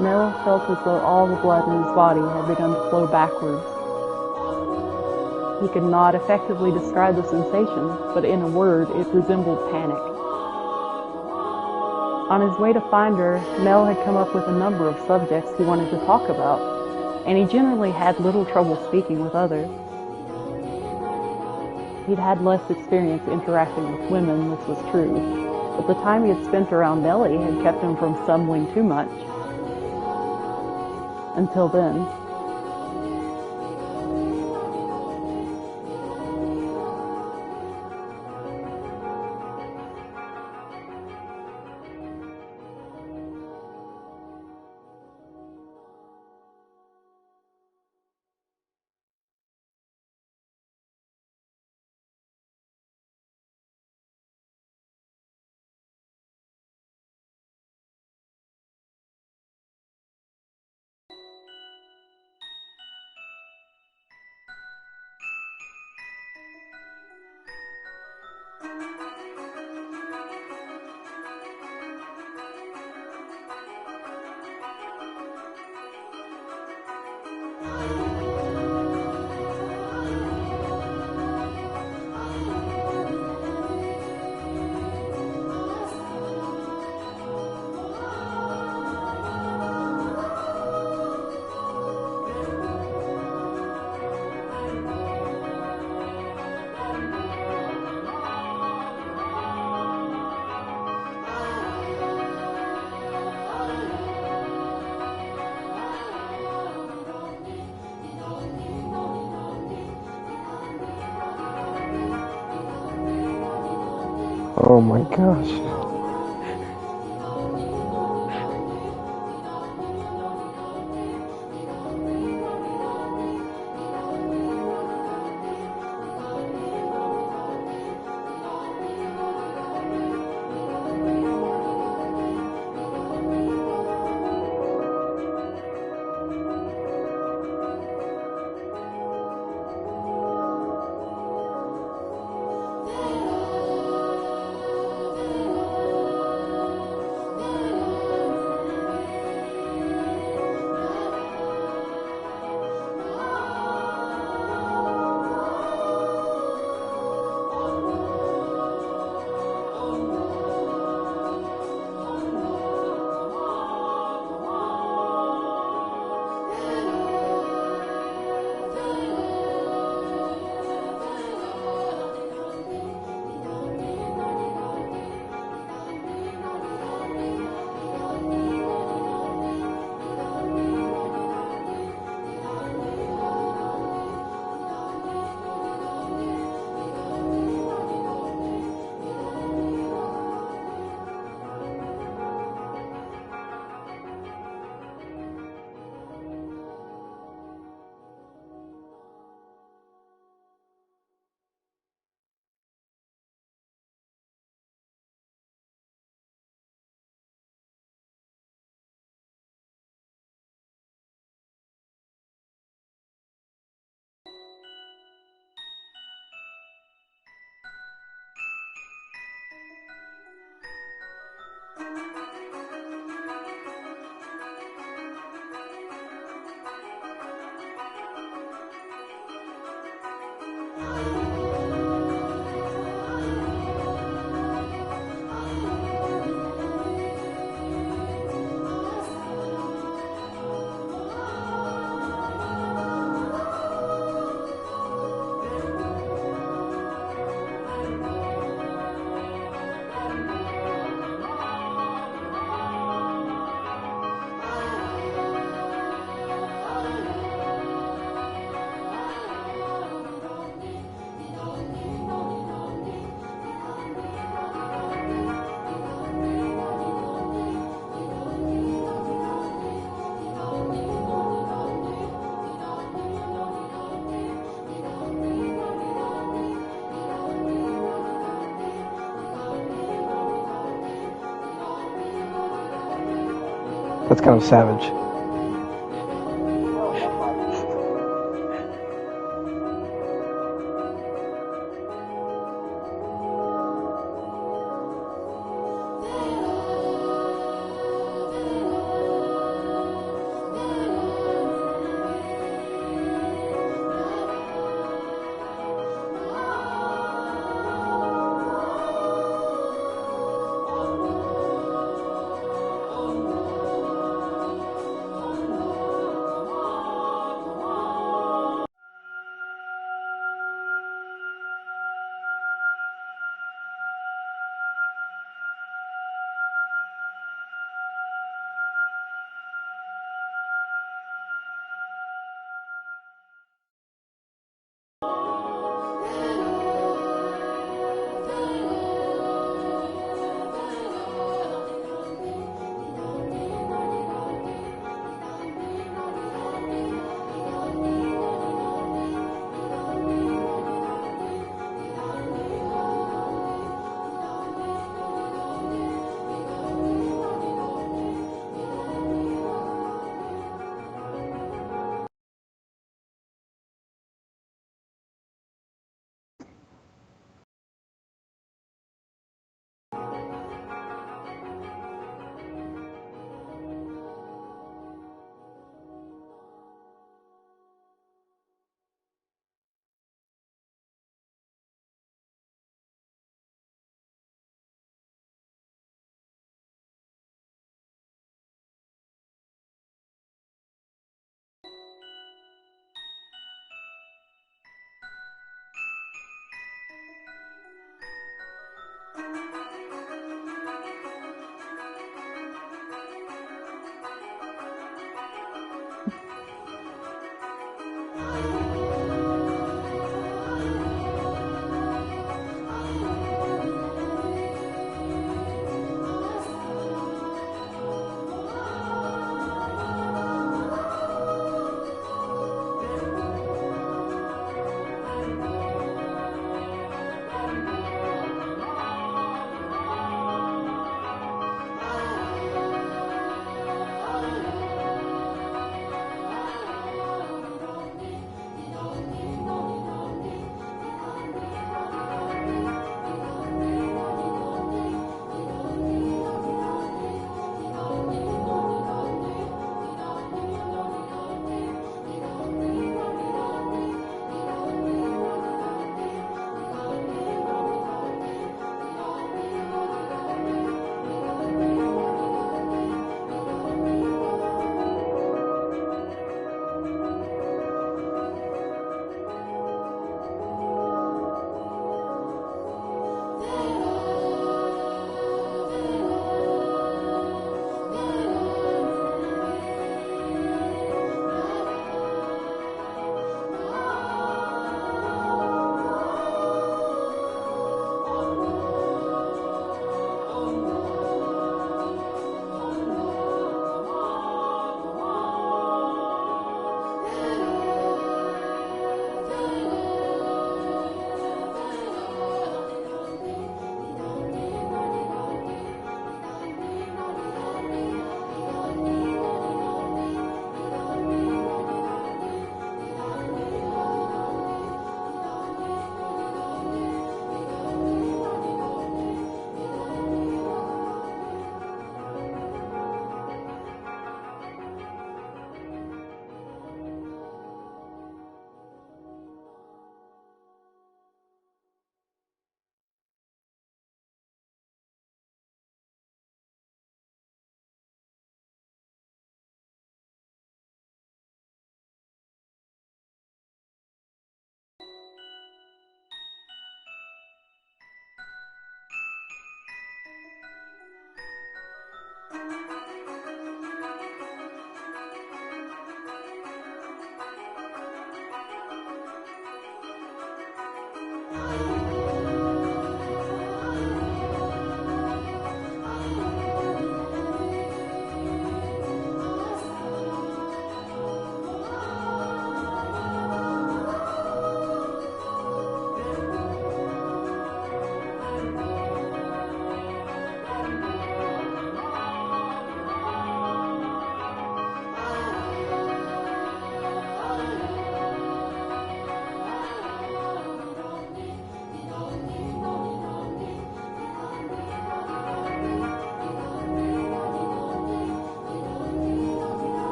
Mell felt as though all the blood in his body had begun to flow backwards. He could not effectively describe the sensation, but in a word, it resembled panic. On his way to find her, Mell had come up with a number of subjects he wanted to talk about, and he generally had little trouble speaking with others. He'd had less experience interacting with women, this was true, but the time he had spent around Nellie had kept him from stumbling too much. Until then. Oh my gosh. That's kind of savage.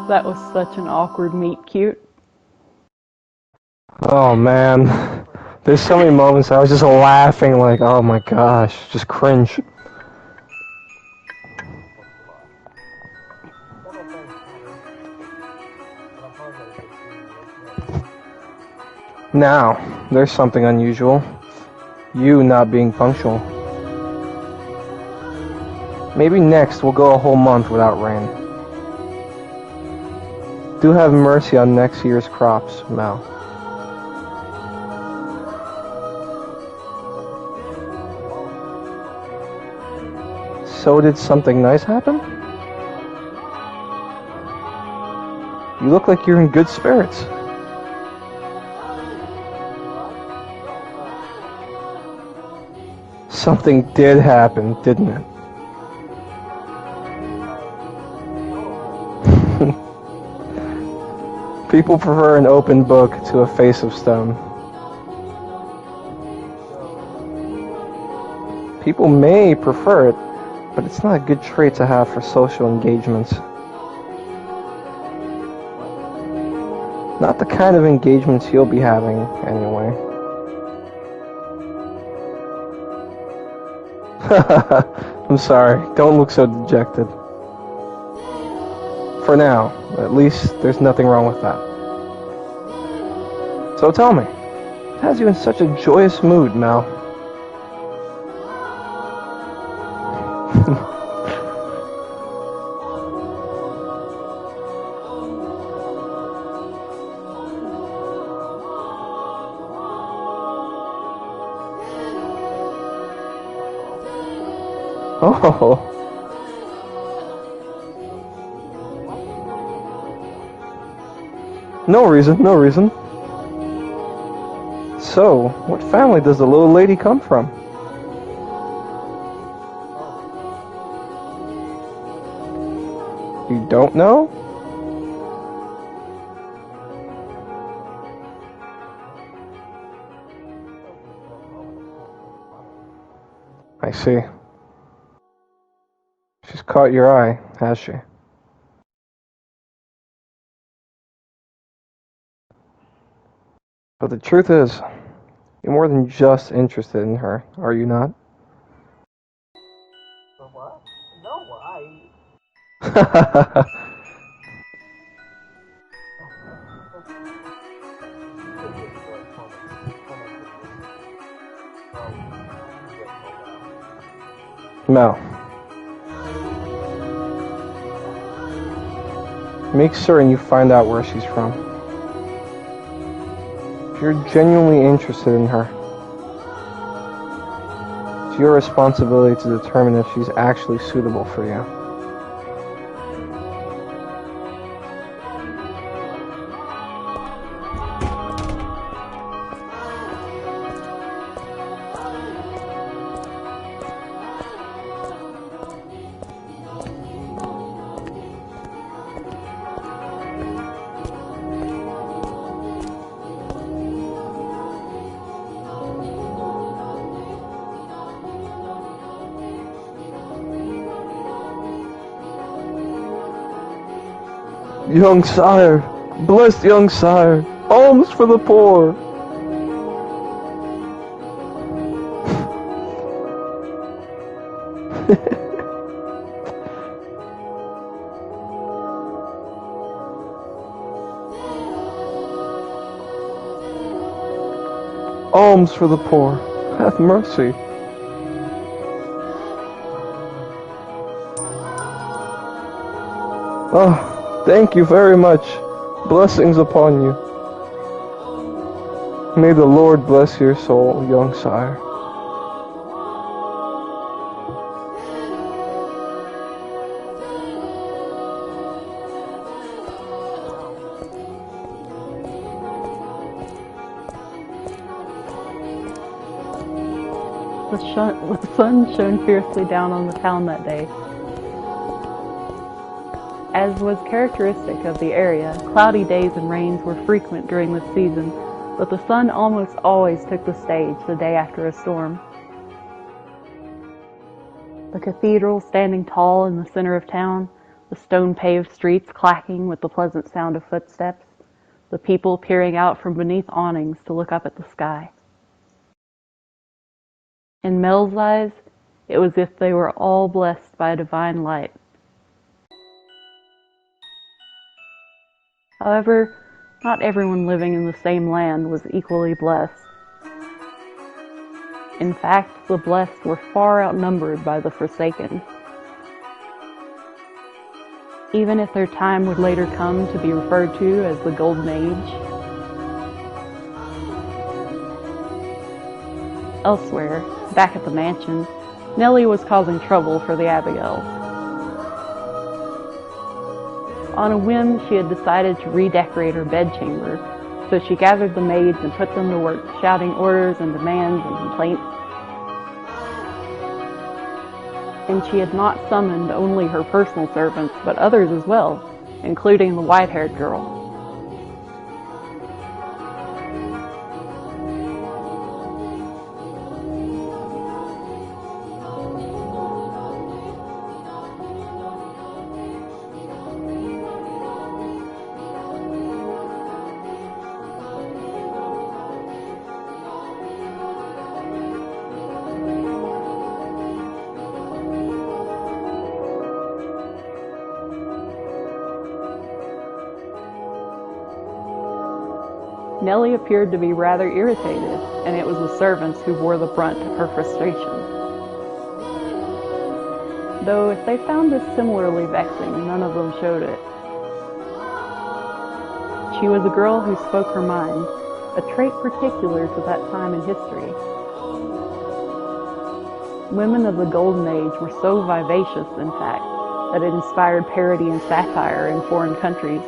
That was such an awkward meet cute. Oh man. There's so many moments I was just laughing like, oh my gosh, just cringe. Now, there's something unusual. You not being punctual. Maybe next we'll go a whole month without rain. Do have mercy on next year's crops, Mell. So did something nice happen? You look like you're in good spirits. Something did happen, didn't it? People prefer an open book to a face of stone. People may prefer it, but it's not a good trait to have for social engagements. Not the kind of engagements you'll be having, anyway. I'm sorry, don't look so dejected. For now, at least there's nothing wrong with that. So tell me, what has you in such a joyous mood, Mell? Oh. No reason, no reason. So, what family does the little lady come from? You don't know? I see. She's caught your eye, has she? But the truth is, you're more than just interested in her, are you not? For what? No, Mel, make certain you find out where she's from. If you're genuinely interested in her, it's your responsibility to determine if she's actually suitable for you. Young sire, blessed young sire, alms for the poor. Alms for the poor, have mercy. Oh, thank you very much. Blessings upon you. May the Lord bless your soul, young sire. The sun shone fiercely down on the town that day. As was characteristic of the area, cloudy days and rains were frequent during this season, but the sun almost always took the stage the day after a storm. The cathedral standing tall in the center of town, the stone-paved streets clacking with the pleasant sound of footsteps, the people peering out from beneath awnings to look up at the sky. In Mell's eyes, it was as if they were all blessed by a divine light. However, not everyone living in the same land was equally blessed. In fact, the blessed were far outnumbered by the forsaken. Even if their time would later come to be referred to as the Golden Age. Elsewhere, back at the mansion, Nellie was causing trouble for the Abigails. On a whim, she had decided to redecorate her bedchamber, so she gathered the maids and put them to work, shouting orders and demands and complaints. And she had not summoned only her personal servants, but others as well, including the white-haired girl. Nellie appeared to be rather irritated, and it was the servants who bore the brunt of her frustration. Though if they found this similarly vexing, none of them showed it. She was a girl who spoke her mind, a trait particular to that time in history. Women of the Golden Age were so vivacious, in fact, that it inspired parody and satire in foreign countries.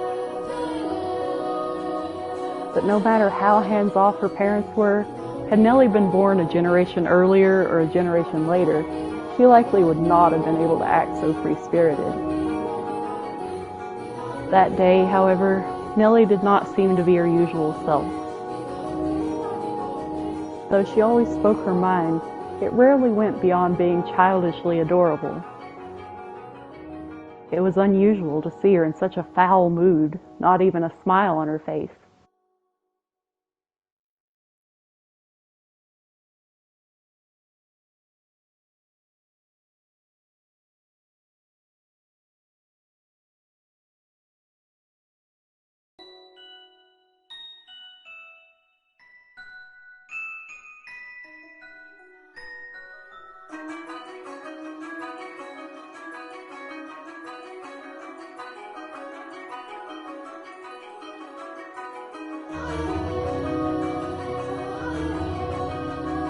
But no matter how hands-off her parents were, had Nellie been born a generation earlier or a generation later, she likely would not have been able to act so free-spirited. That day, however, Nellie did not seem to be her usual self. Though she always spoke her mind, it rarely went beyond being childishly adorable. It was unusual to see her in such a foul mood, not even a smile on her face.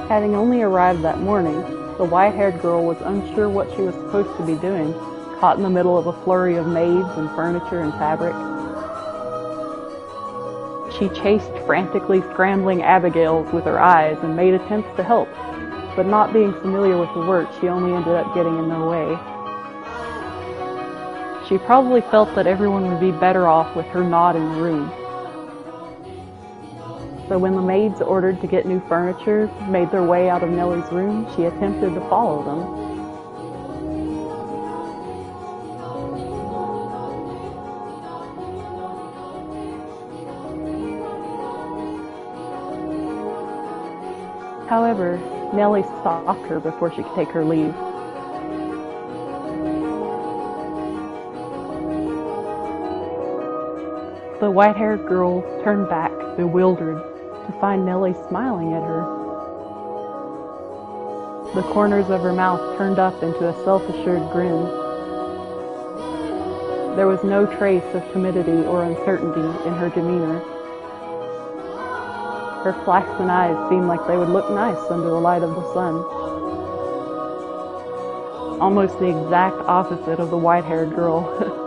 Having only arrived that morning, the white-haired girl was unsure what she was supposed to be doing, caught in the middle of a flurry of maids and furniture and fabric. She chased frantically scrambling Abigails with her eyes and made attempts to help, but not being familiar with the work, she only ended up getting in their way. She probably felt that everyone would be better off with her not in the room. So when the maids ordered to get new furniture made their way out of Nellie's room, she attempted to follow them. However, Nellie stopped her before she could take her leave. The white-haired girl turned back, bewildered, to find Nellie smiling at her. The corners of her mouth turned up into a self-assured grin. There was no trace of timidity or uncertainty in her demeanor. Her flaxen eyes seemed like they would look nice under the light of the sun. Almost the exact opposite of the white-haired girl.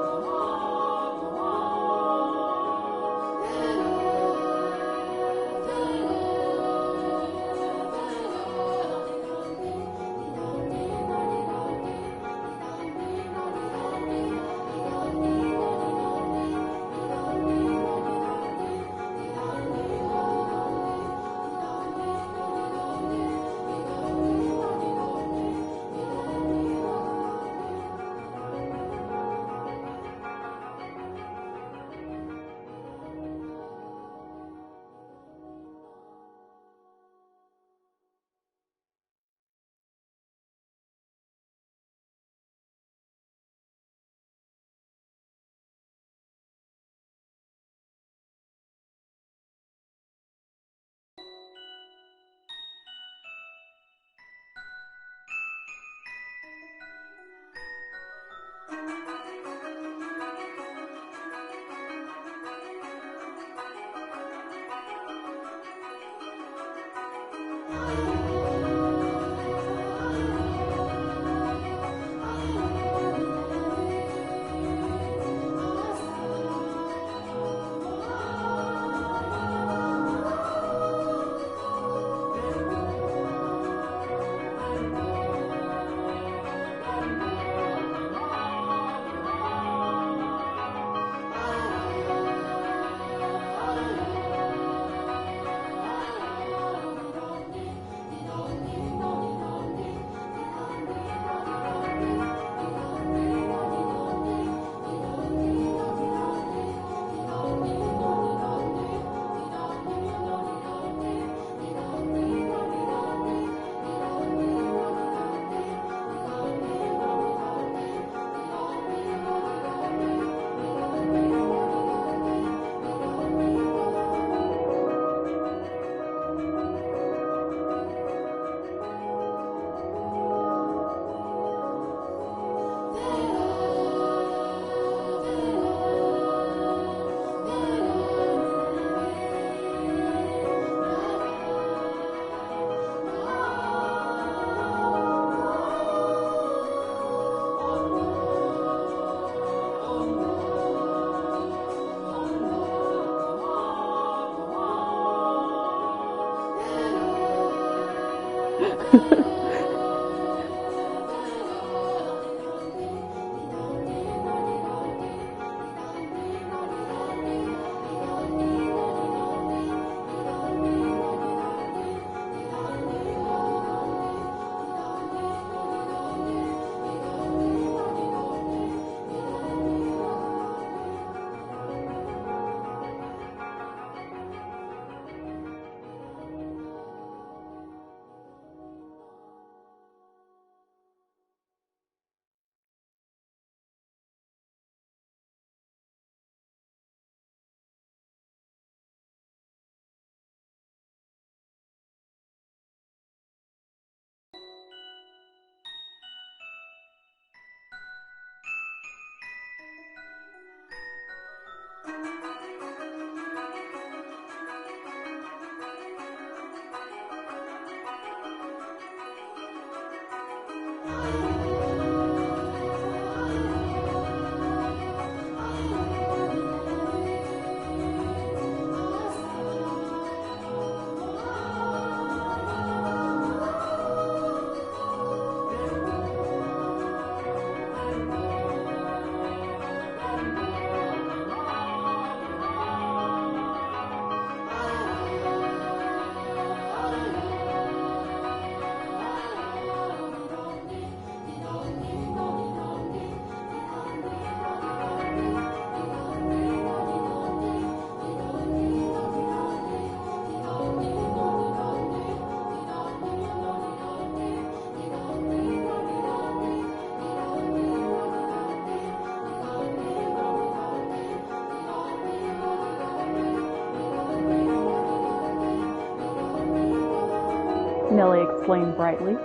Nellie exclaimed brightly.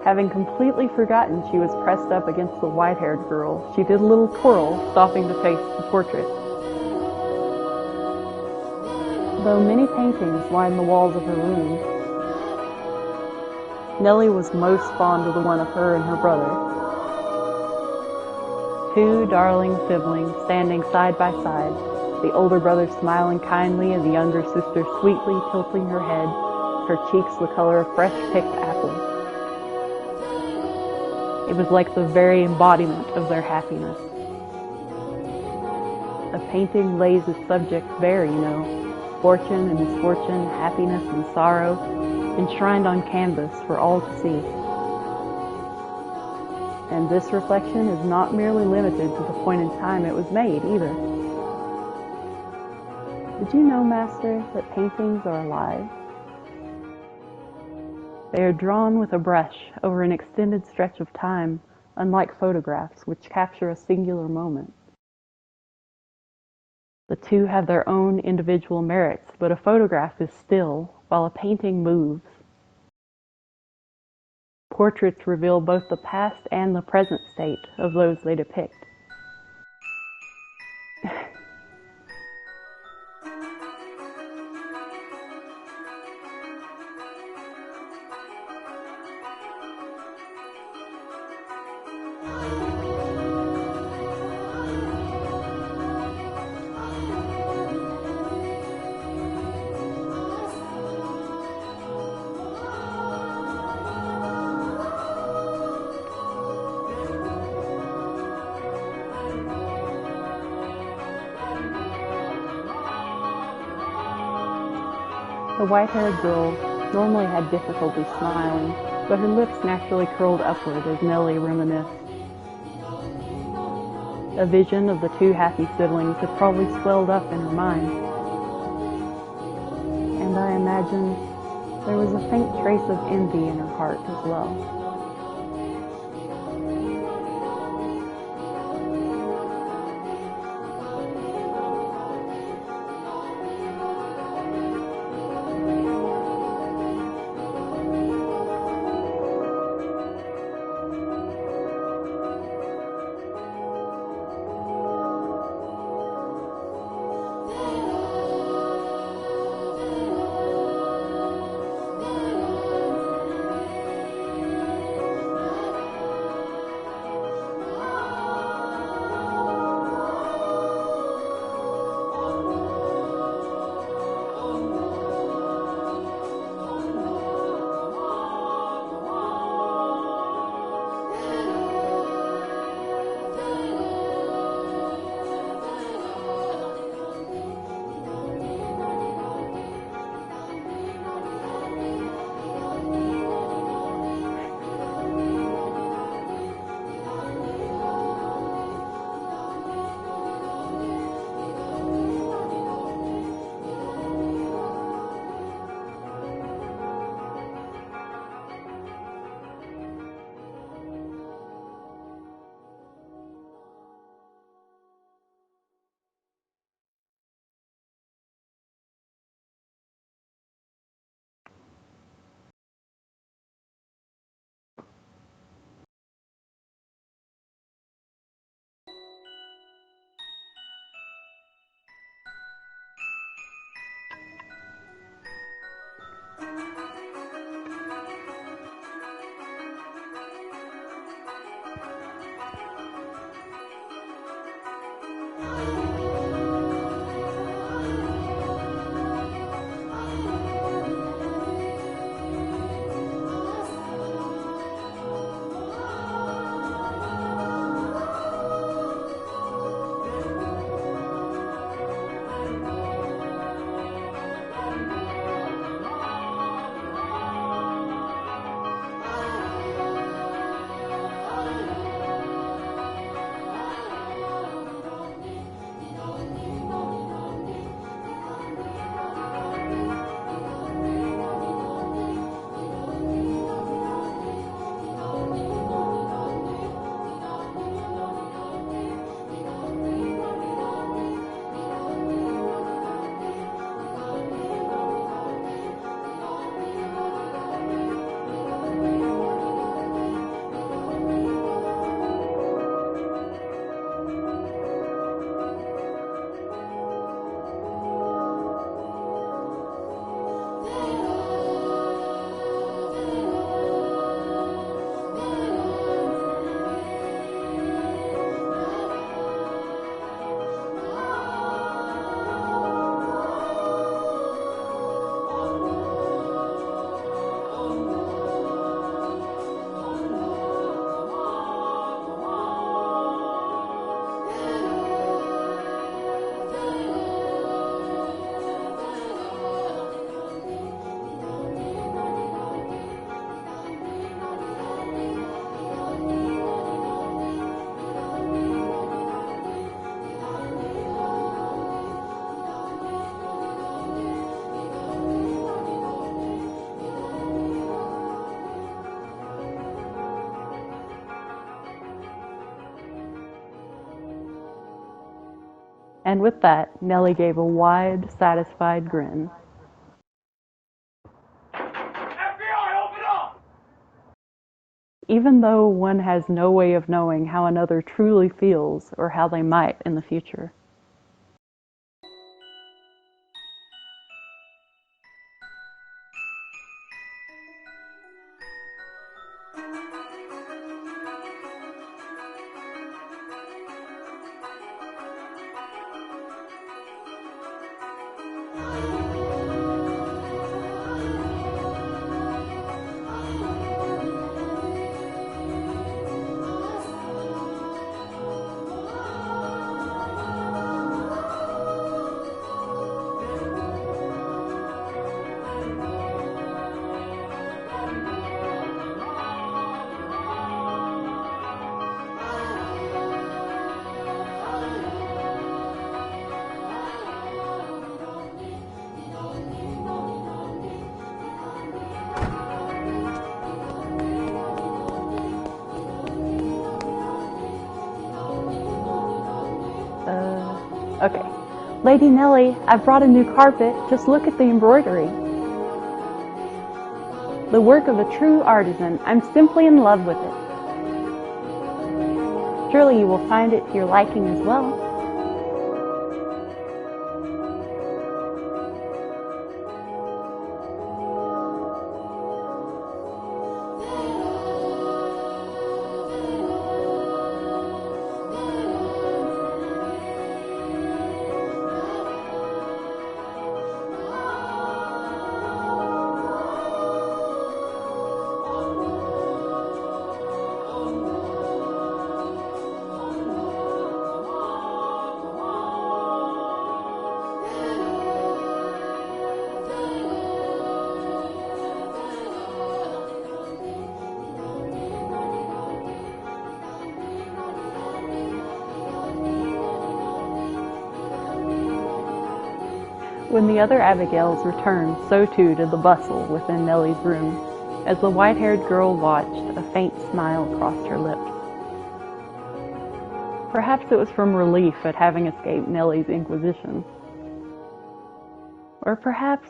Having completely forgotten she was pressed up against the white-haired girl, she did a little twirl, stopping to face the portrait. Though many paintings lined the walls of her room, Nellie was most fond of the one of her and her brother. Two darling siblings standing side by side, the older brother smiling kindly and the younger sister sweetly tilting her head, her cheeks the color of fresh picked apples. It was like the very embodiment of their happiness. A painting lays its subjects bare, fortune and misfortune, happiness and sorrow, enshrined on canvas for all to see. And this reflection is not merely limited to the point in time it was made, either. Did you know, Master, that paintings are alive? They are drawn with a brush over an extended stretch of time, unlike photographs, which capture a singular moment. The two have their own individual merits, but a photograph is still, while a painting moves. Portraits reveal both the past and the present state of those they depict. The white-haired girl normally had difficulty smiling, but her lips naturally curled upward as Nellie reminisced. A vision of the two happy siblings had probably swelled up in her mind. And I imagine there was a faint trace of envy in her heart as well. And with that, Nellie gave a wide, satisfied grin. FBI, open up! Even though one has no way of knowing how another truly feels or how they might in the future. Okay. Lady Nellie, I've brought a new carpet. Just look at the embroidery. The work of a true artisan. I'm simply in love with it. Surely you will find it to your liking as well. When the other Abigails returned, so too did the bustle within Nellie's room. As the white-haired girl watched, a faint smile crossed her lips. Perhaps it was from relief at having escaped Nellie's inquisition. Or perhaps...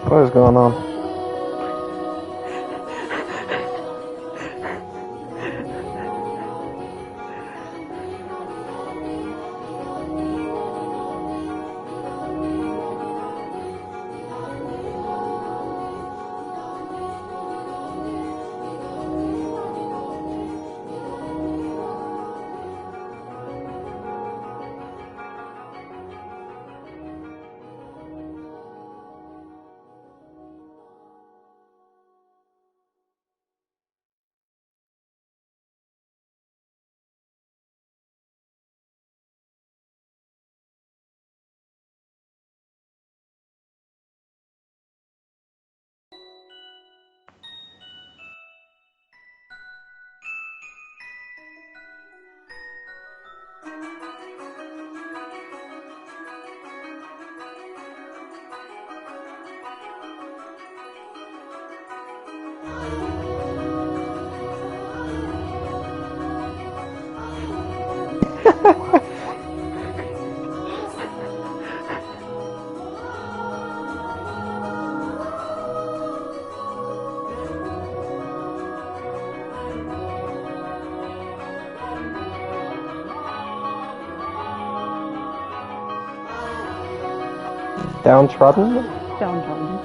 What is going on? Downtrodden? Downtrodden.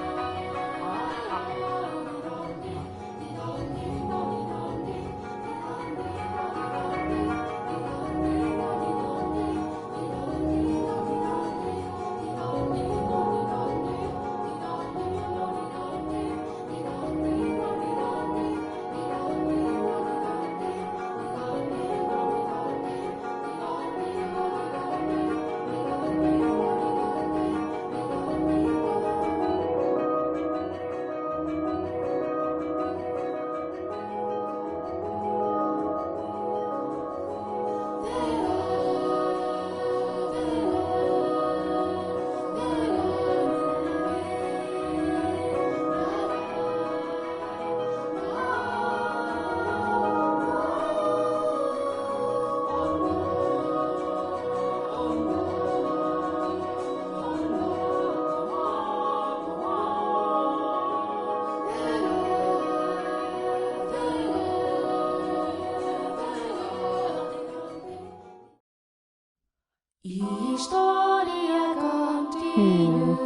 Historia continua.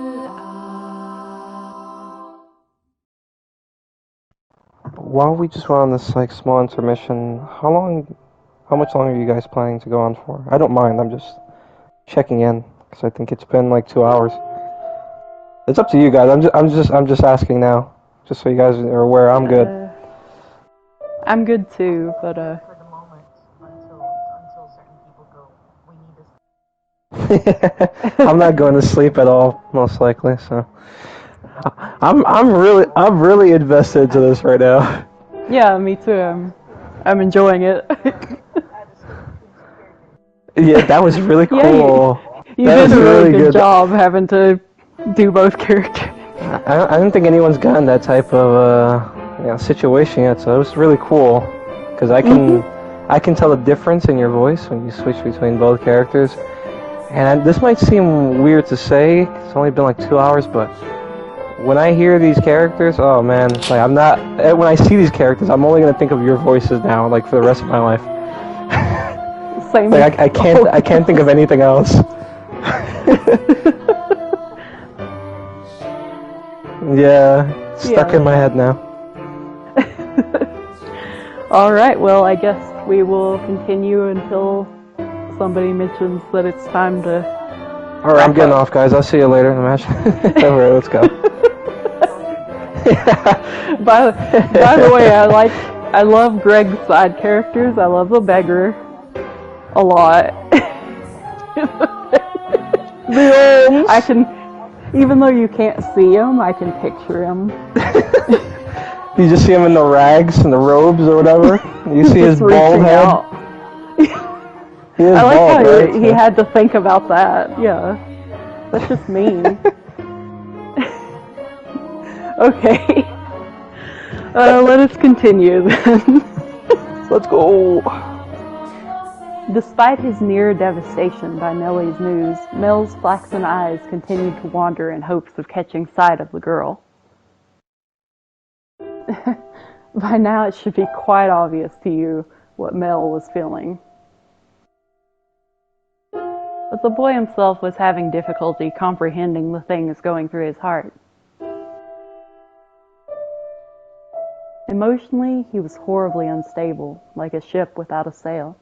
While we just went on this like small intermission, how much longer are you guys planning to go on for? I don't mind, I'm just checking in, because I think it's been like 2 hours. It's up to you guys, I'm just asking now, just so you guys are aware I'm good. I'm good too, but For the moment, until certain people go, we need to. I'm not going to sleep at all, most likely, so. I'm really invested into this right now. yeah, me too. I'm enjoying it. Yeah, that was really cool. Yeah, you That did was a really really good job having to do both characters. I don't think anyone's gotten that type of situation yet, so it was really cool because I can tell the difference in your voice when you switch between both characters. And this might seem weird to say, it's only been like 2 hours, but when I hear these characters, oh man, like when I see these characters, I'm only gonna think of your voices now, like for the rest of my life. Same. Like I can't think of anything else. Yeah, stuck in my head now. Alright, well, I guess we will continue until somebody mentions that it's time to... Alright, I'm getting off, guys. I'll see you later in the match. Alright, let's go. By the way, I love Greg's side characters. I love the beggar a lot. I can, even though you can't see him, I can picture him. You just see him in the rags and the robes or whatever. You see his bald head. Out. He is I like bald, how right? he had to think about that. Yeah, that's just mean. Okay. Let us continue then. Let's go. Despite his near devastation by Nellie's news, Mell's flaxen eyes continued to wander in hopes of catching sight of the girl. By now it should be quite obvious to you what Mell was feeling. But the boy himself was having difficulty comprehending the things going through his heart. Emotionally, he was horribly unstable, like a ship without a sail.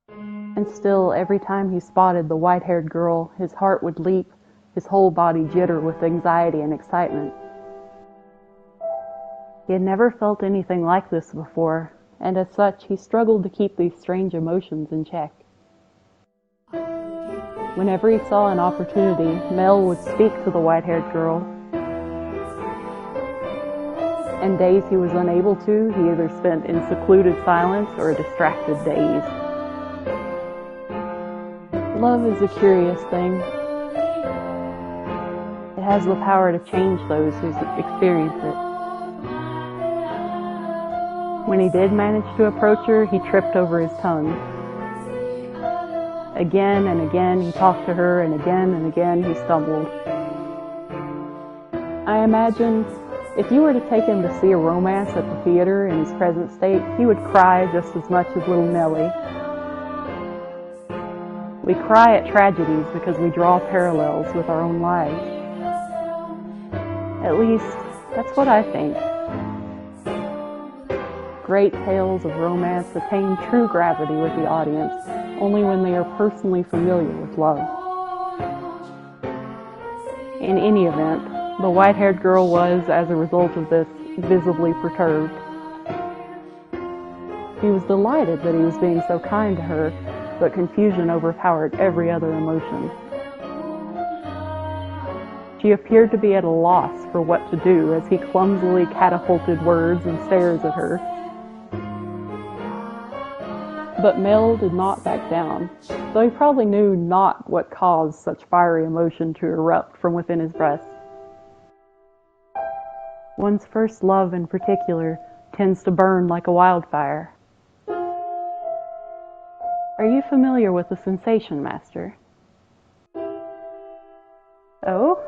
And still, every time he spotted the white-haired girl, his heart would leap, his whole body jitter with anxiety and excitement. He had never felt anything like this before, and as such, he struggled to keep these strange emotions in check. Whenever he saw an opportunity, Mell would speak to the white-haired girl. And days he was unable to, he either spent in secluded silence or a distracted daze. Love is a curious thing. It has the power to change those who experience it. When he did manage to approach her, he tripped over his tongue. Again and again he talked to her, and again he stumbled. I imagine if you were to take him to see a romance at the theater in his present state, he would cry just as much as little Nellie. We cry at tragedies because we draw parallels with our own lives. At least, that's what I think. Great tales of romance attain true gravity with the audience only when they are personally familiar with love. In any event, the white-haired girl was, as a result of this, visibly perturbed. She was delighted that he was being so kind to her, but confusion overpowered every other emotion. She appeared to be at a loss for what to do as he clumsily catapulted words and stares at her. But Mell did not back down, though he probably knew not what caused such fiery emotion to erupt from within his breast. One's first love in particular tends to burn like a wildfire. Are you familiar with the sensation, Master? Oh?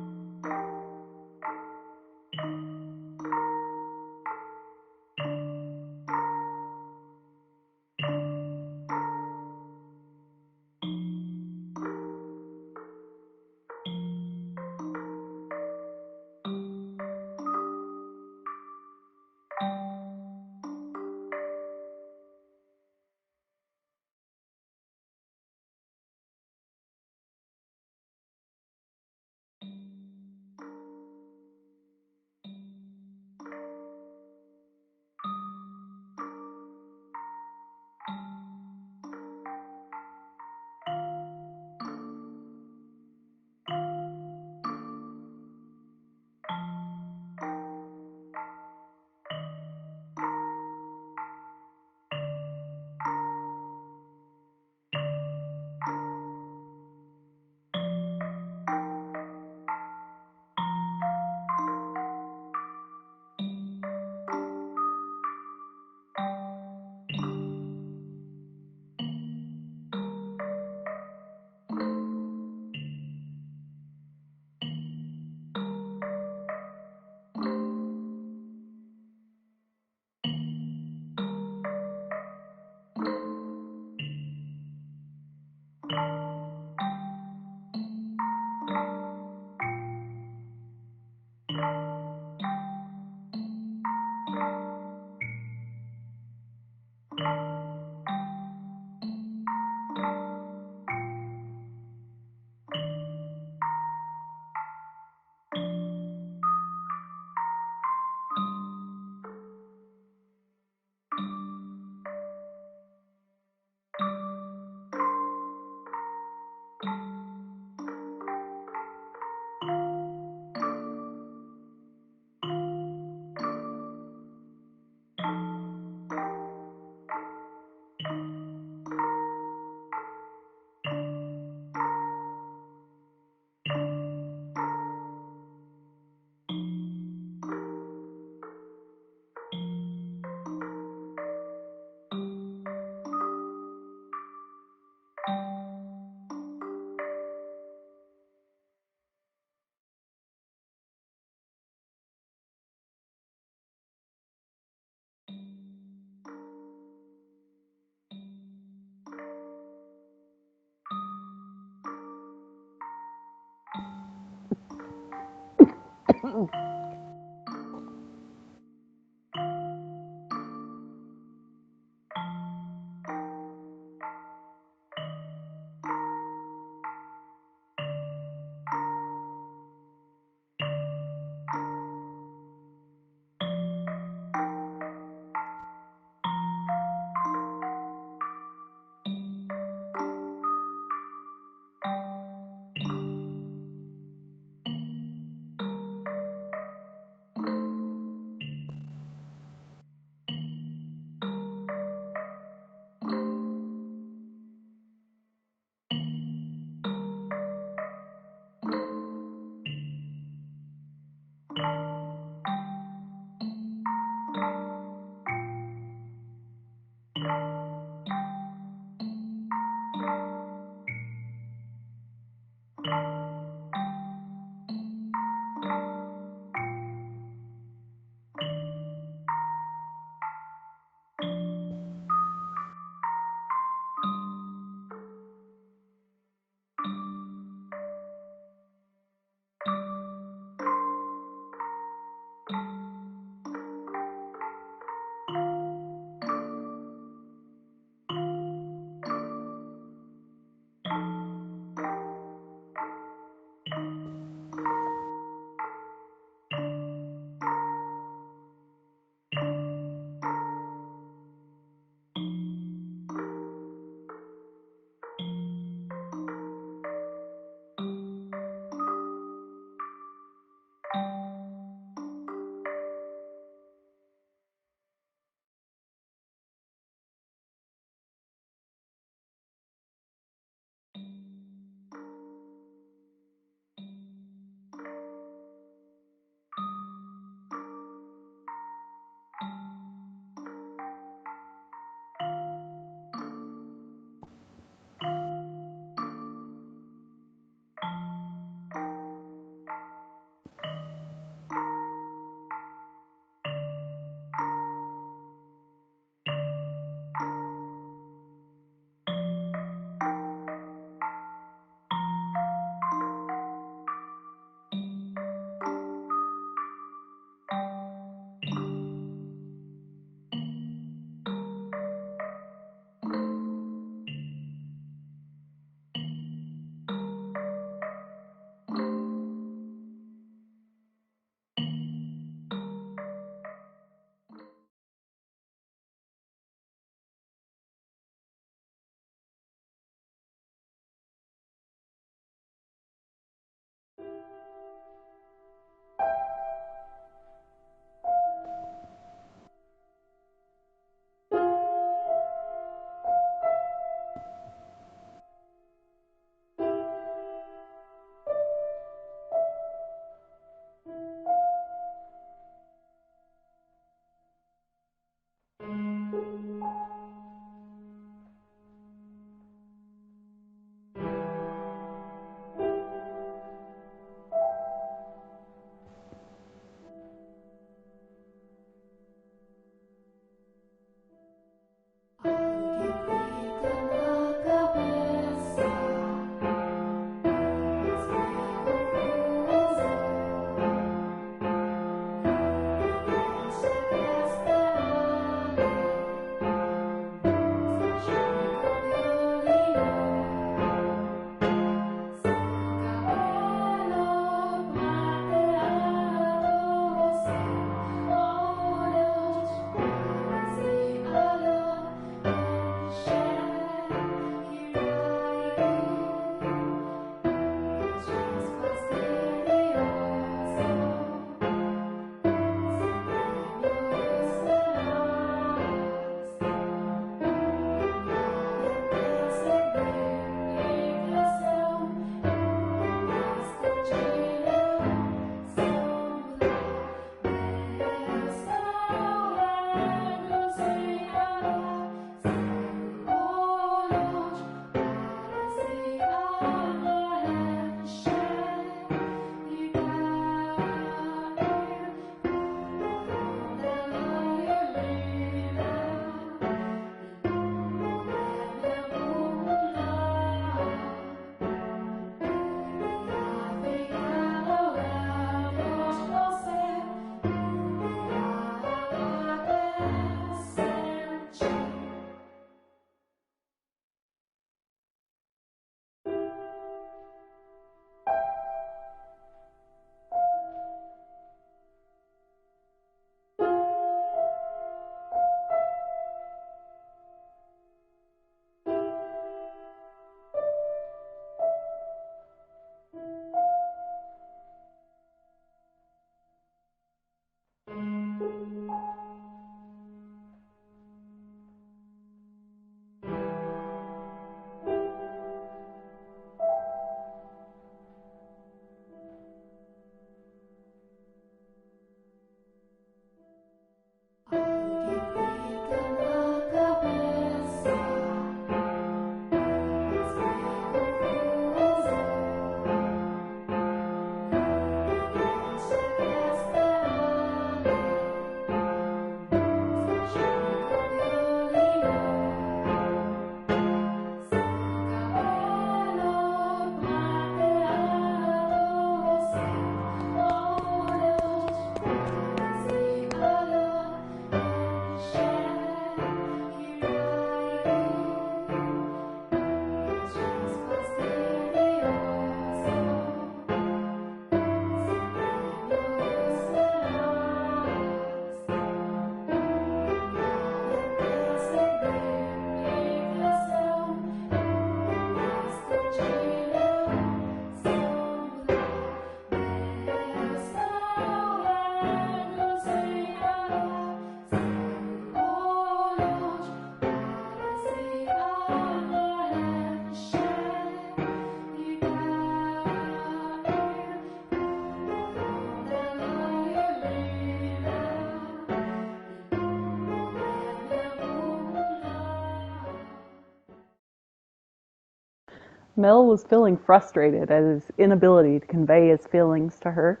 Mell was feeling frustrated at his inability to convey his feelings to her.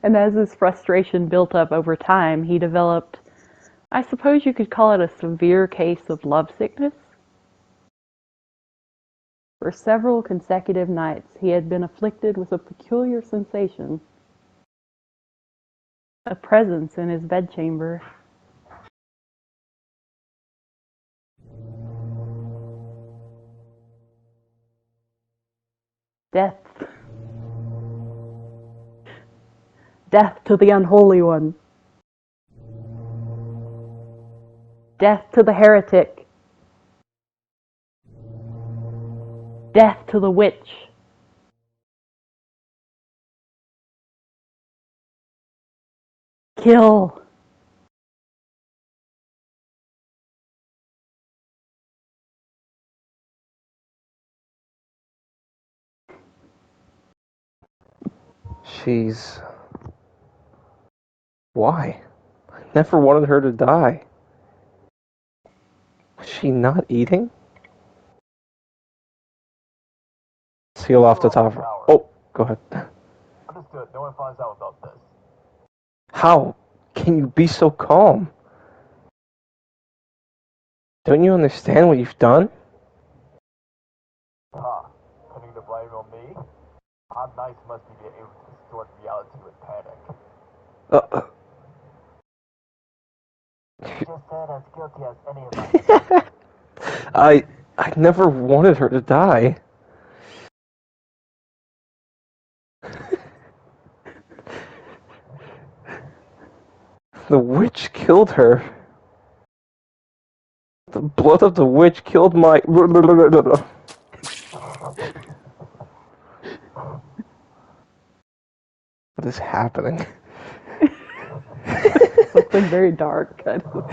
And as his frustration built up over time, he developed, I suppose you could call it a severe case of lovesickness. For several consecutive nights, he had been afflicted with a peculiar sensation, a presence in his bedchamber. Death. Death to the unholy one. Death to the heretic. Death to the witch. Kill. She's... Why? I never wanted her to die. Was she not eating? Seal off the top. Oh, go ahead. Understood. No one finds out about this. How can you be so calm? Don't you understand what you've done? Putting the blame on me? How nice must be be able to distort reality with panic. You just said as guilty as any of us. I never wanted her to die. The witch killed her. The blood of the witch killed my... What is happening? Something very dark, kind of.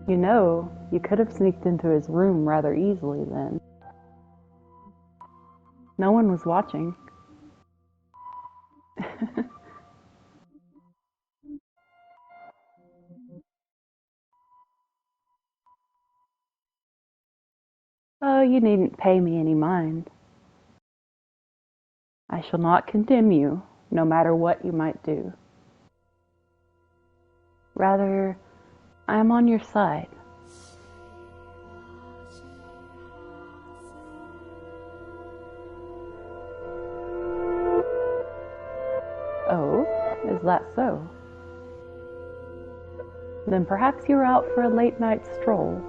You know, you could have sneaked into his room rather easily then. No one was watching. Oh, you needn't pay me any mind. I shall not condemn you, no matter what you might do. Rather, I am on your side. Oh, is that so? Then perhaps you're out for a late night stroll.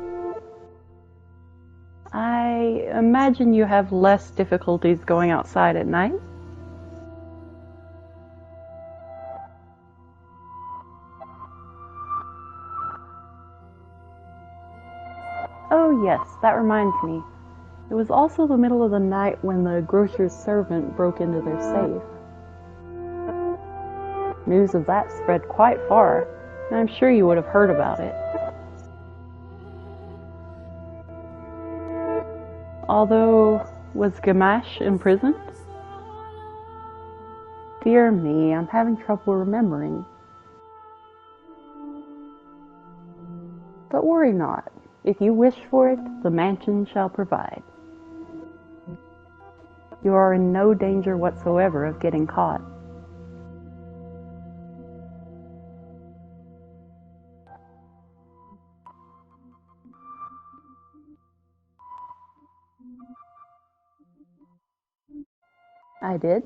I imagine you have less difficulties going outside at night. Oh yes, that reminds me. It was also the middle of the night when the grocer's servant broke into their safe. News of that spread quite far, and I'm sure you would have heard about it. Although, was Gamache imprisoned? Dear me, I'm having trouble remembering. But worry not. If you wish for it, the mansion shall provide. You are in no danger whatsoever of getting caught. I did.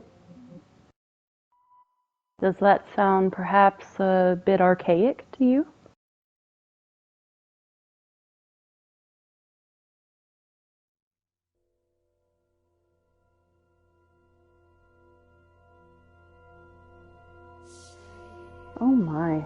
Does that sound perhaps a bit archaic to you? Oh my.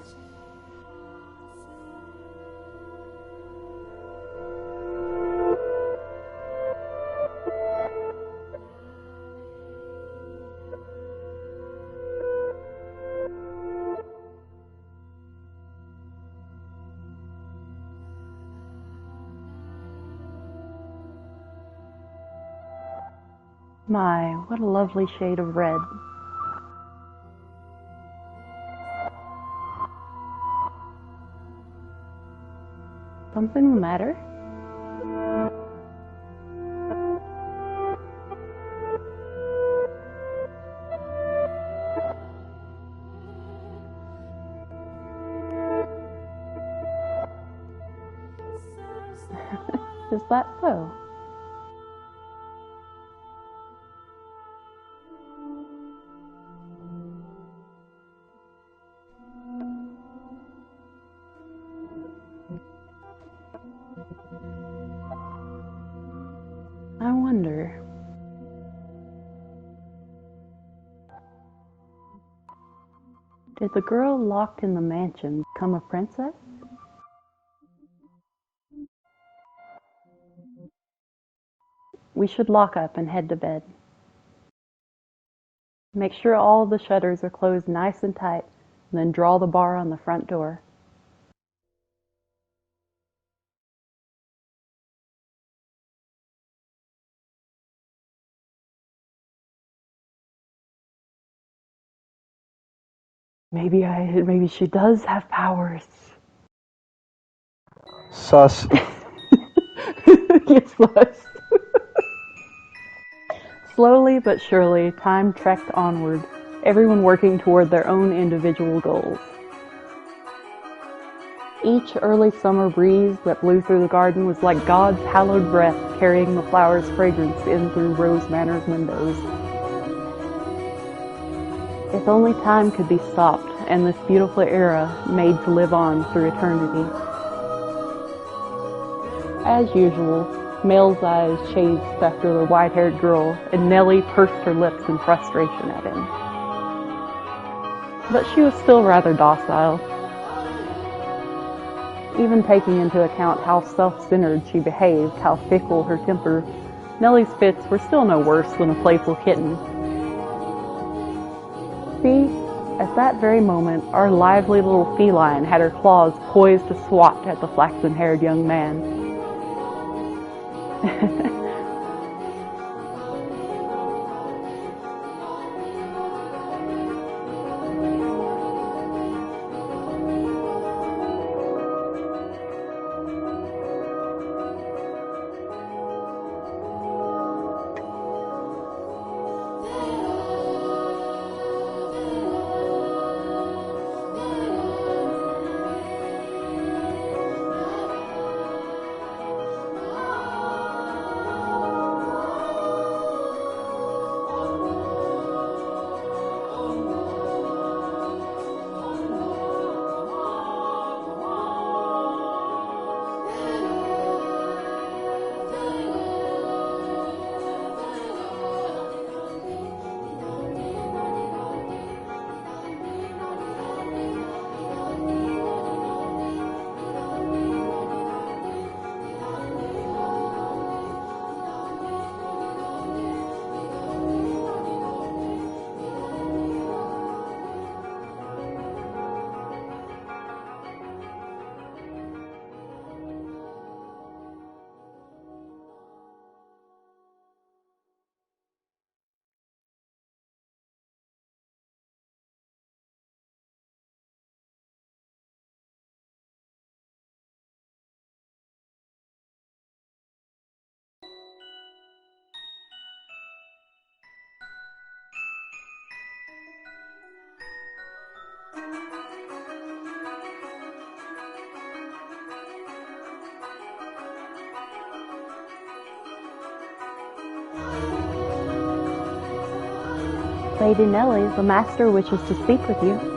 My, what a lovely shade of red. Something the matter? Is that so? I wonder. Did the girl locked in the mansion become a princess? We should lock up and head to bed. Make sure all the shutters are closed nice and tight, and then draw the bar on the front door. Maybe she does have powers. Sus. Yes, sus. Slowly but surely, time trekked onward, everyone working toward their own individual goals. Each early summer breeze that blew through the garden was like God's hallowed breath carrying the flower's fragrance in through Rose Manor's windows. If only time could be stopped and this beautiful era made to live on through eternity. As usual, Mell's eyes chased after the white-haired girl, and Nellie pursed her lips in frustration at him. But she was still rather docile. Even taking into account how self-centered she behaved, how fickle her temper, Nellie's fits were still no worse than a playful kitten. See, at that very moment, our lively little feline had her claws poised to swat at the flaxen-haired young man. Lady Nellie, the master wishes to speak with you.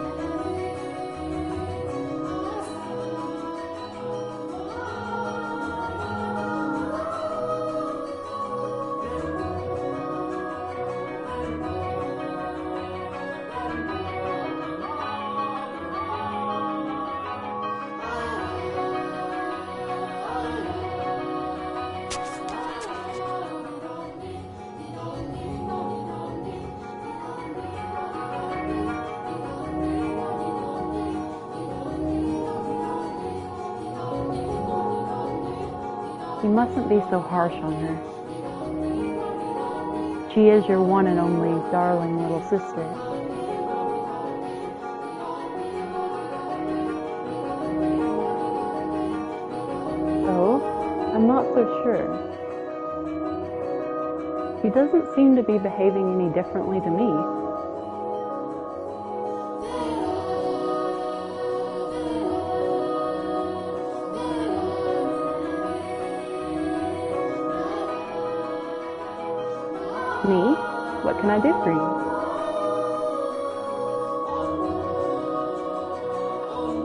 You mustn't be so harsh on her. She is your one and only darling little sister. Oh, I'm not so sure. She doesn't seem to be behaving any differently to me. Me? What can I do for you?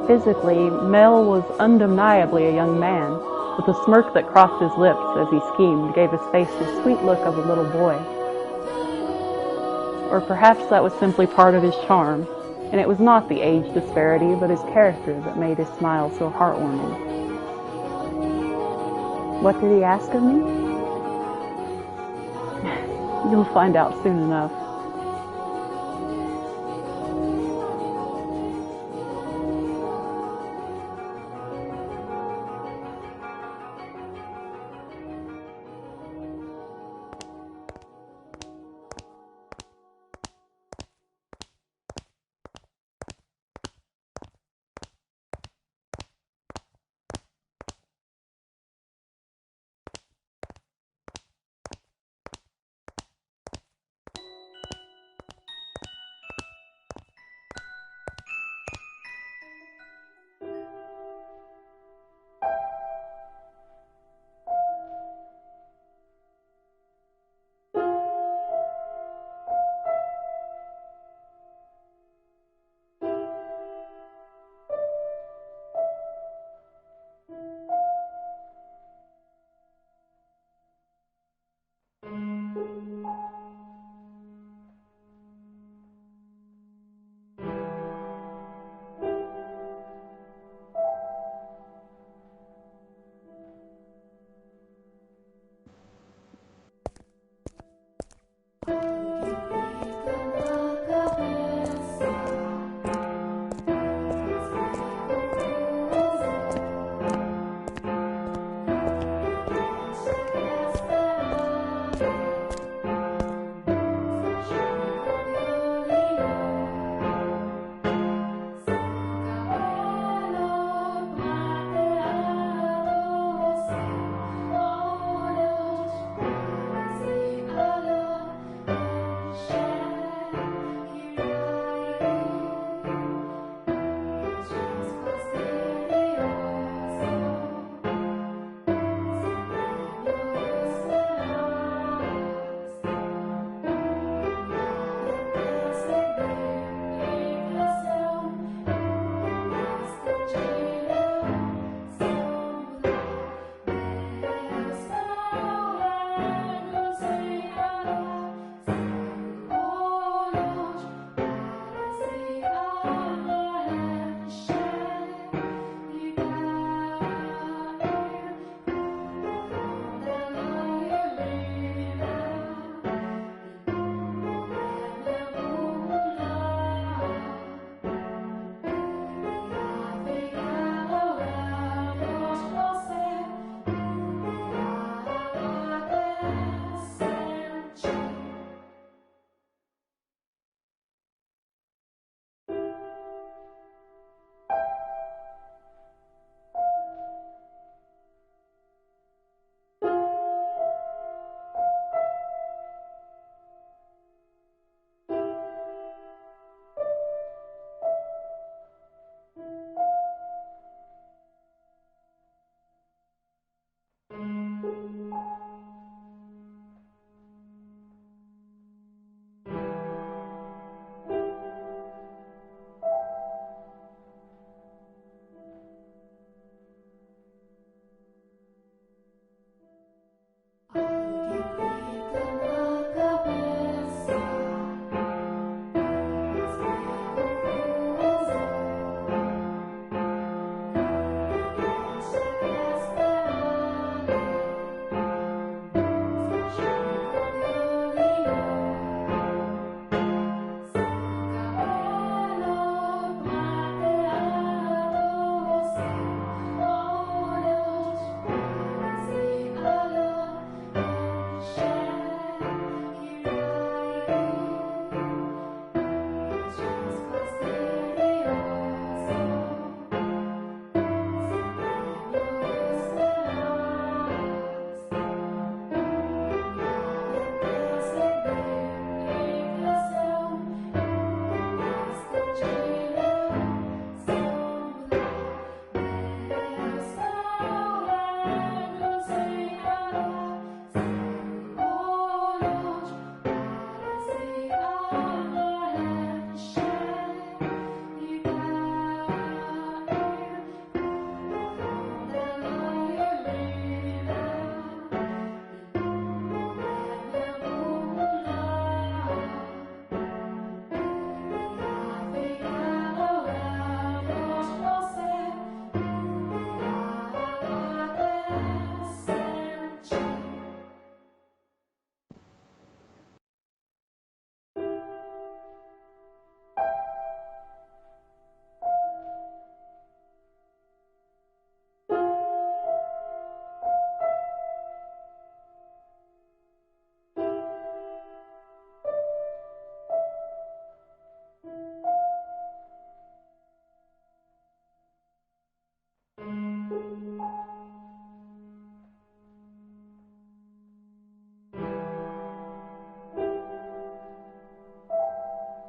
Physically, Mell was undeniably a young man, with a smirk that crossed his lips as he schemed gave his face the sweet look of a little boy. Or perhaps that was simply part of his charm, and it was not the age disparity but his character that made his smile so heartwarming. What did he ask of me? You'll find out soon enough.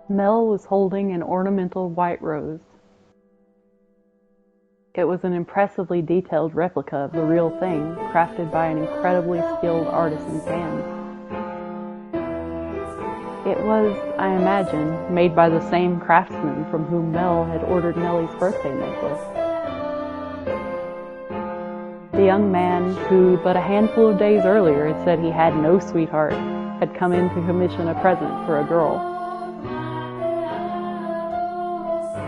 Mell was holding an ornamental white rose. It was an impressively detailed replica of the real thing, crafted by an incredibly skilled artisan's hand. It was, I imagine, made by the same craftsman from whom Mell had ordered Nellie's birthday necklace. The young man who, but a handful of days earlier, had said he had no sweetheart, had come in to commission a present for a girl.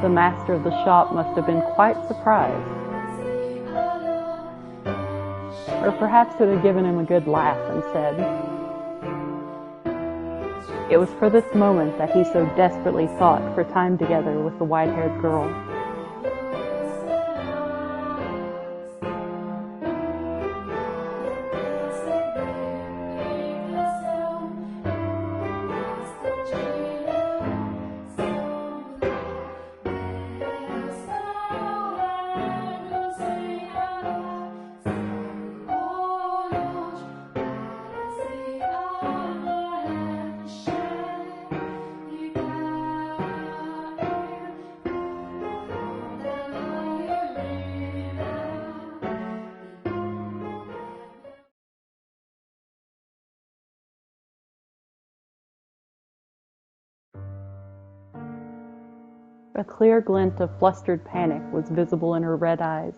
The master of the shop must have been quite surprised. Or perhaps it had given him a good laugh and said, it was for this moment that he so desperately sought for time together with the white-haired girl. A clear glint of flustered panic was visible in her red eyes.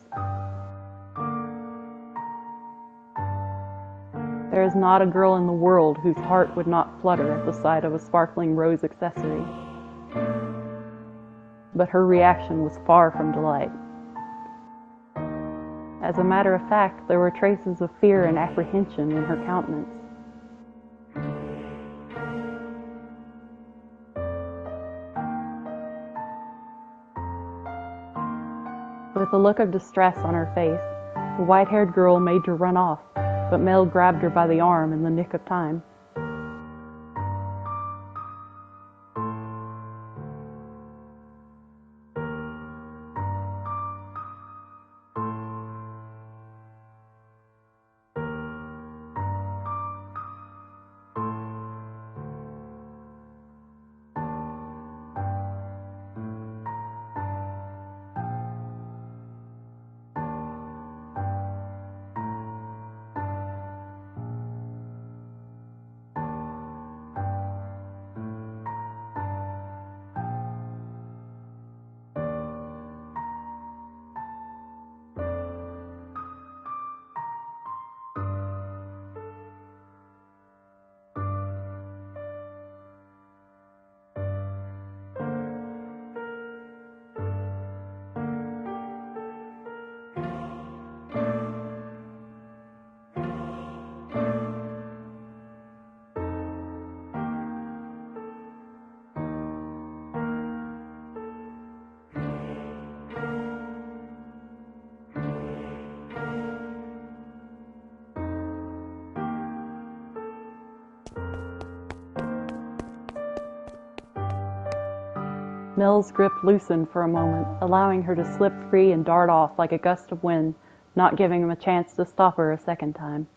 There is not a girl in the world whose heart would not flutter at the sight of a sparkling rose accessory. But her reaction was far from delight. As a matter of fact, there were traces of fear and apprehension in her countenance. With a look of distress on her face, the white-haired girl made to run off, but Mell grabbed her by the arm in the nick of time. Mell's grip loosened for a moment, allowing her to slip free and dart off like a gust of wind, not giving him a chance to stop her a second time.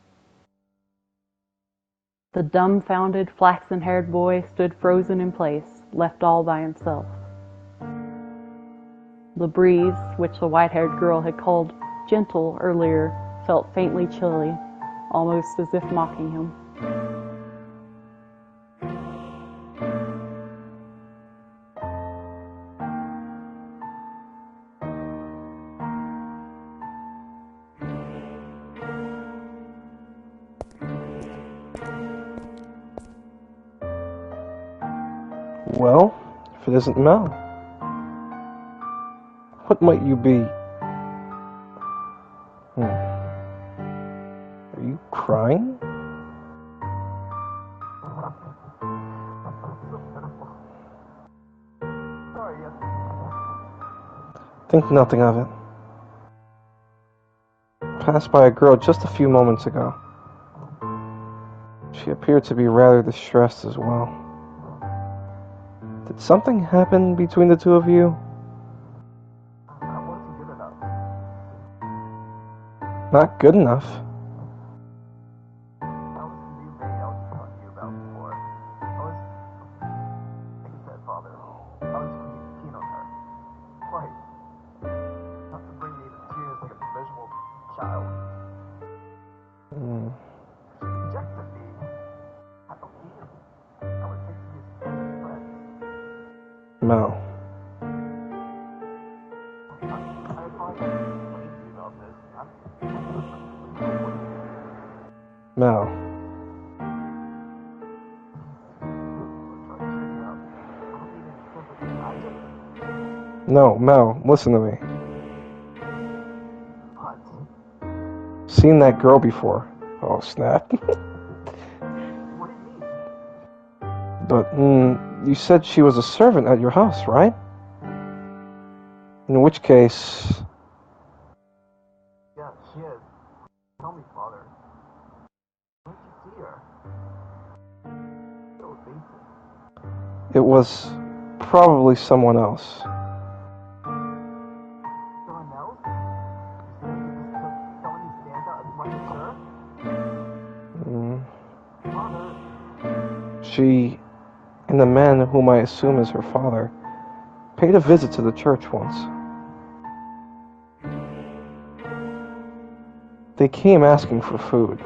The dumbfounded, flaxen-haired boy stood frozen in place, left all by himself. The breeze, which the white-haired girl had called gentle earlier, felt faintly chilly, almost as if mocking him. Well, if it isn't Mell, what might you be? Are you crying? Sorry, yes. Think nothing of it. Passed by a girl just a few moments ago. She appeared to be rather distressed as well. Did something happen between the two of you? I wasn't good enough. Not good enough. I was the new Maid I was talking to you about before. I was, like I said, Father. Mm. Rejected me. I don't need him. I would take me as best friends. Mel. I apologize for explaining to you about this. Mel. No, Mel, listen to me. What? Seen that girl before. Oh, snap. What do you mean? But, you said she was a servant at your house, right? In which case... Yeah, she is. Tell me, Father. Where did you see her? So basic. It was probably someone else. Someone else? You saying you just took someone who stands out as much as her? Mm. Father. She, and the man whom I assume is her father, paid a visit to the church once. They came asking for food,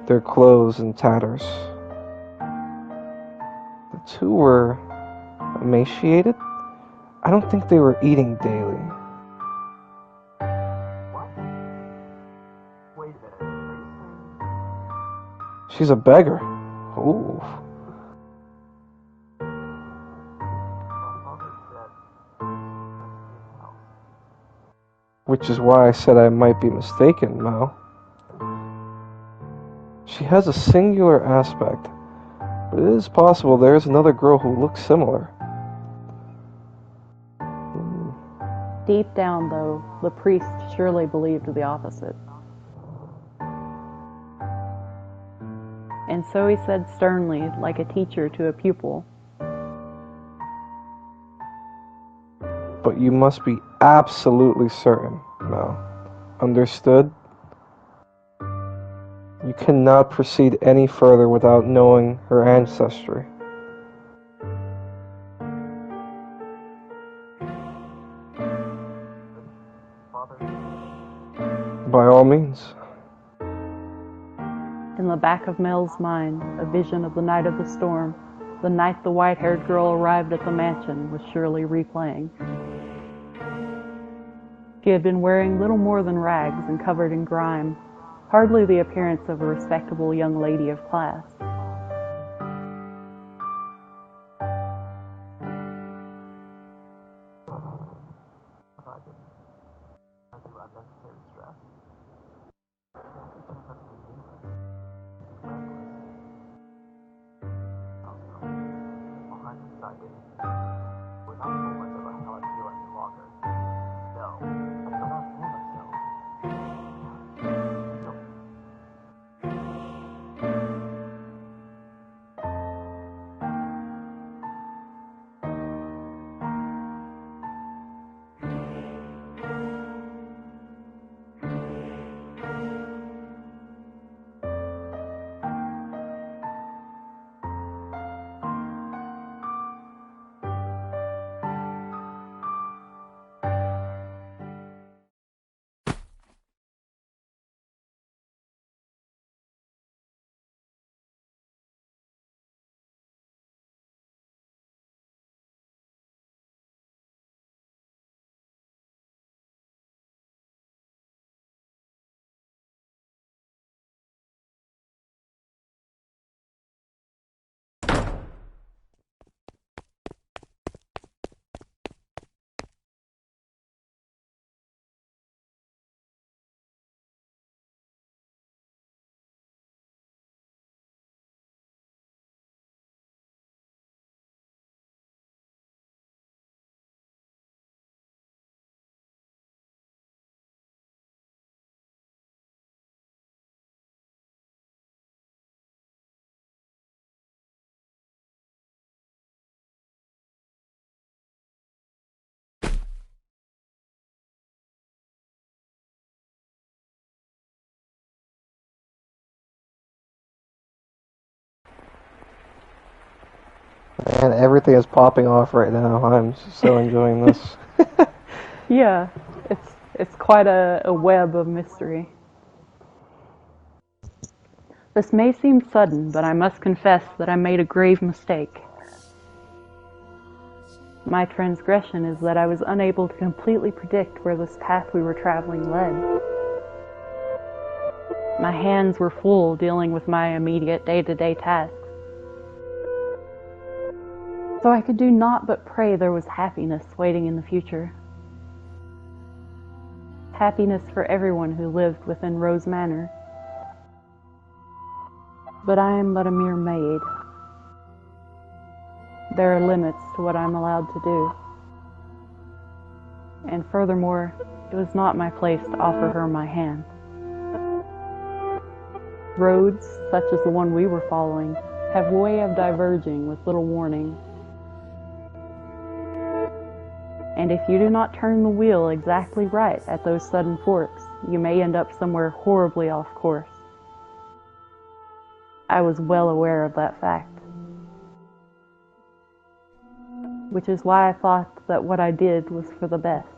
their clothes in tatters. The two were emaciated. I don't think they were eating daily. What? Wait a minute. Are you saying... She's a beggar. Ooh. My father said... That's his house. Which is why I said I might be mistaken, Mel. She has a singular aspect, but it is possible there is another girl who looks similar. Deep down, though, the priest surely believed the opposite. And so he said sternly, like a teacher to a pupil, But you must be absolutely certain, Mel. Understood? You cannot proceed any further without knowing her ancestry. Father. By all means. in the back of Mell's mind, a vision of the night of the storm, the night the white-haired girl arrived at the mansion, was surely replaying. She had been wearing little more than rags and covered in grime, hardly the appearance of a respectable young lady of class. Man, everything is popping off right now. I'm so enjoying this. Yeah, it's quite a web of mystery. This may seem sudden, but I must confess that I made a grave mistake. My transgression is that I was unable to completely predict where this path we were traveling led. My hands were full dealing with my immediate day-to-day tasks. So I could do naught but pray there was happiness waiting in the future. Happiness for everyone who lived within Rose Manor. But I am but a mere maid. There are limits to what I'm allowed to do. And furthermore, it was not my place to offer her my hand. Roads, such as the one we were following, have a way of diverging with little warning. And if you do not turn the wheel exactly right at those sudden forks, you may end up somewhere horribly off course. I was well aware of that fact. Which is why I thought that what I did was for the best.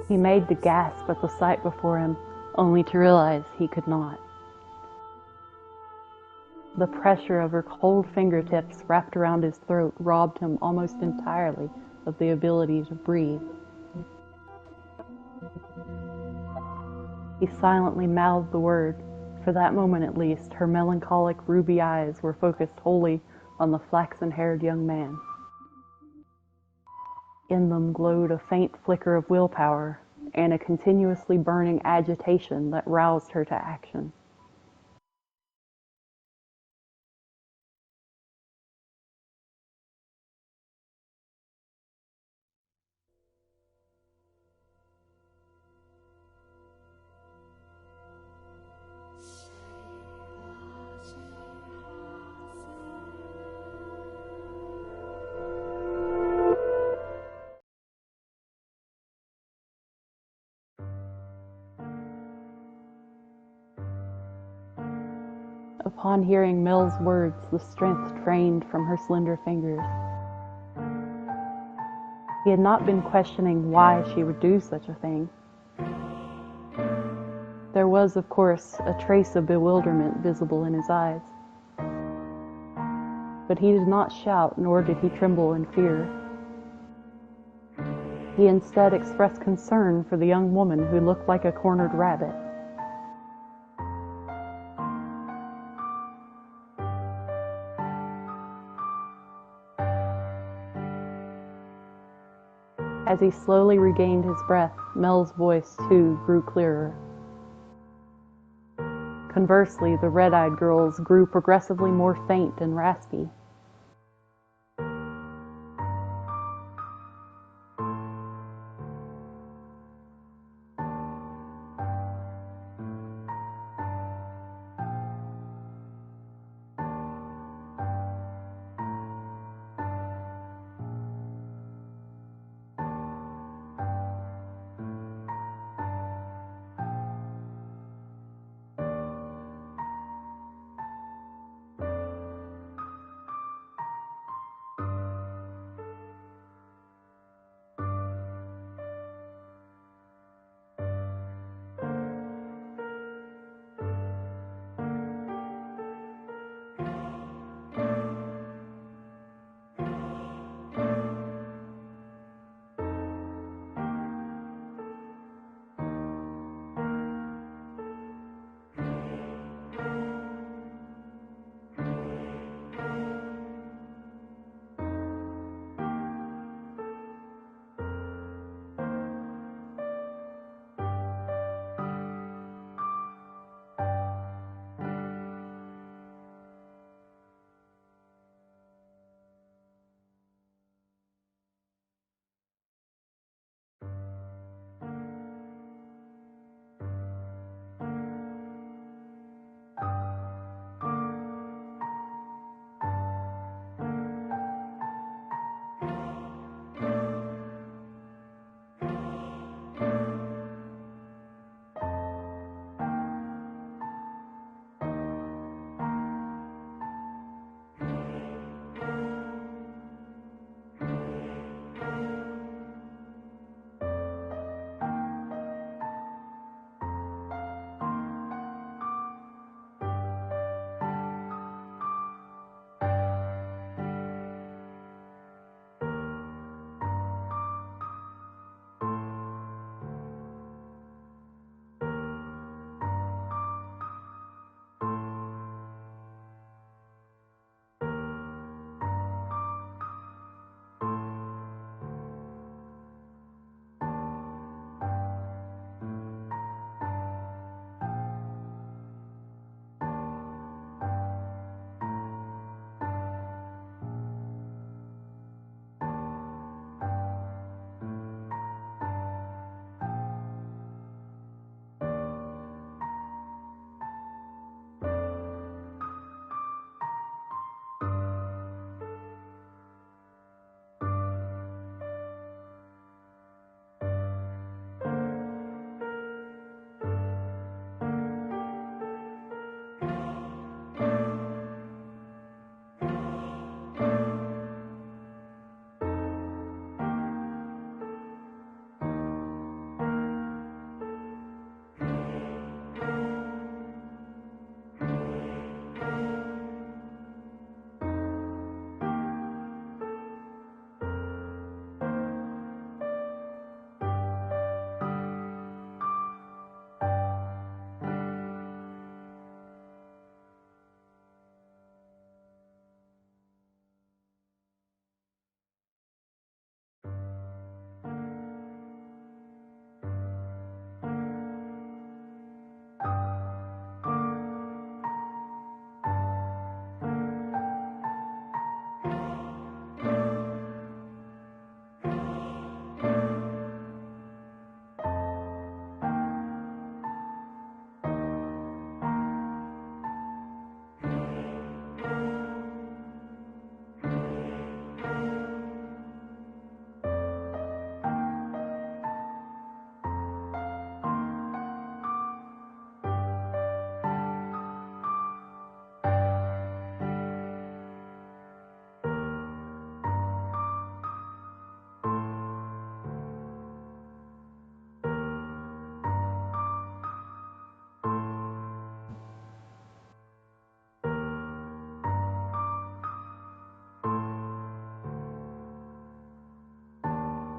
He made to gasp at the sight before him, only to realize he could not. The pressure of her cold fingertips wrapped around his throat robbed him almost entirely of the ability to breathe. He silently mouthed the word. For that moment at least, her melancholic ruby eyes were focused wholly on the flaxen-haired young man. In them glowed a faint flicker of willpower and a continuously burning agitation that roused her to action. Upon hearing Mell's words, the strength drained from her slender fingers. He had not been questioning why she would do such a thing. There was, of course, a trace of bewilderment visible in his eyes. But he did not shout, nor did he tremble in fear. He instead expressed concern for the young woman who looked like a cornered rabbit. As he slowly regained his breath, Mell's voice, too, grew clearer. Conversely, the red-eyed girl's grew progressively more faint and raspy.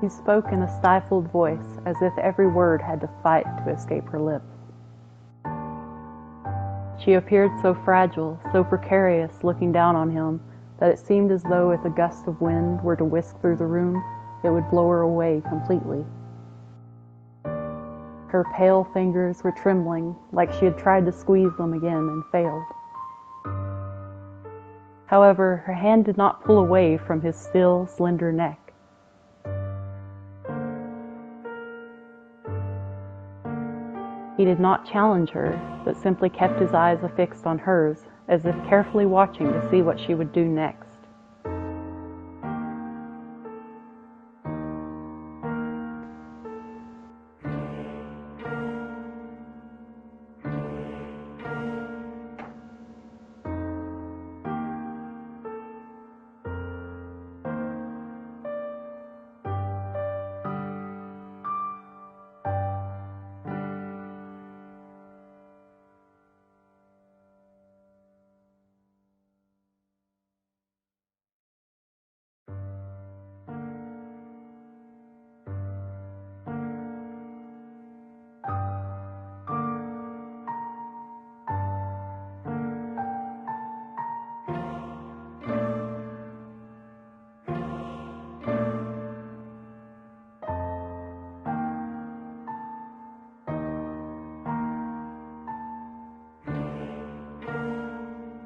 He spoke in a stifled voice, as if every word had to fight to escape her lips. She appeared so fragile, so precarious looking down on him, that it seemed as though if a gust of wind were to whisk through the room, it would blow her away completely. Her pale fingers were trembling, like she had tried to squeeze them again and failed. However, her hand did not pull away from his still, slender neck. He did not challenge her, but simply kept his eyes affixed on hers, as if carefully watching to see what she would do next.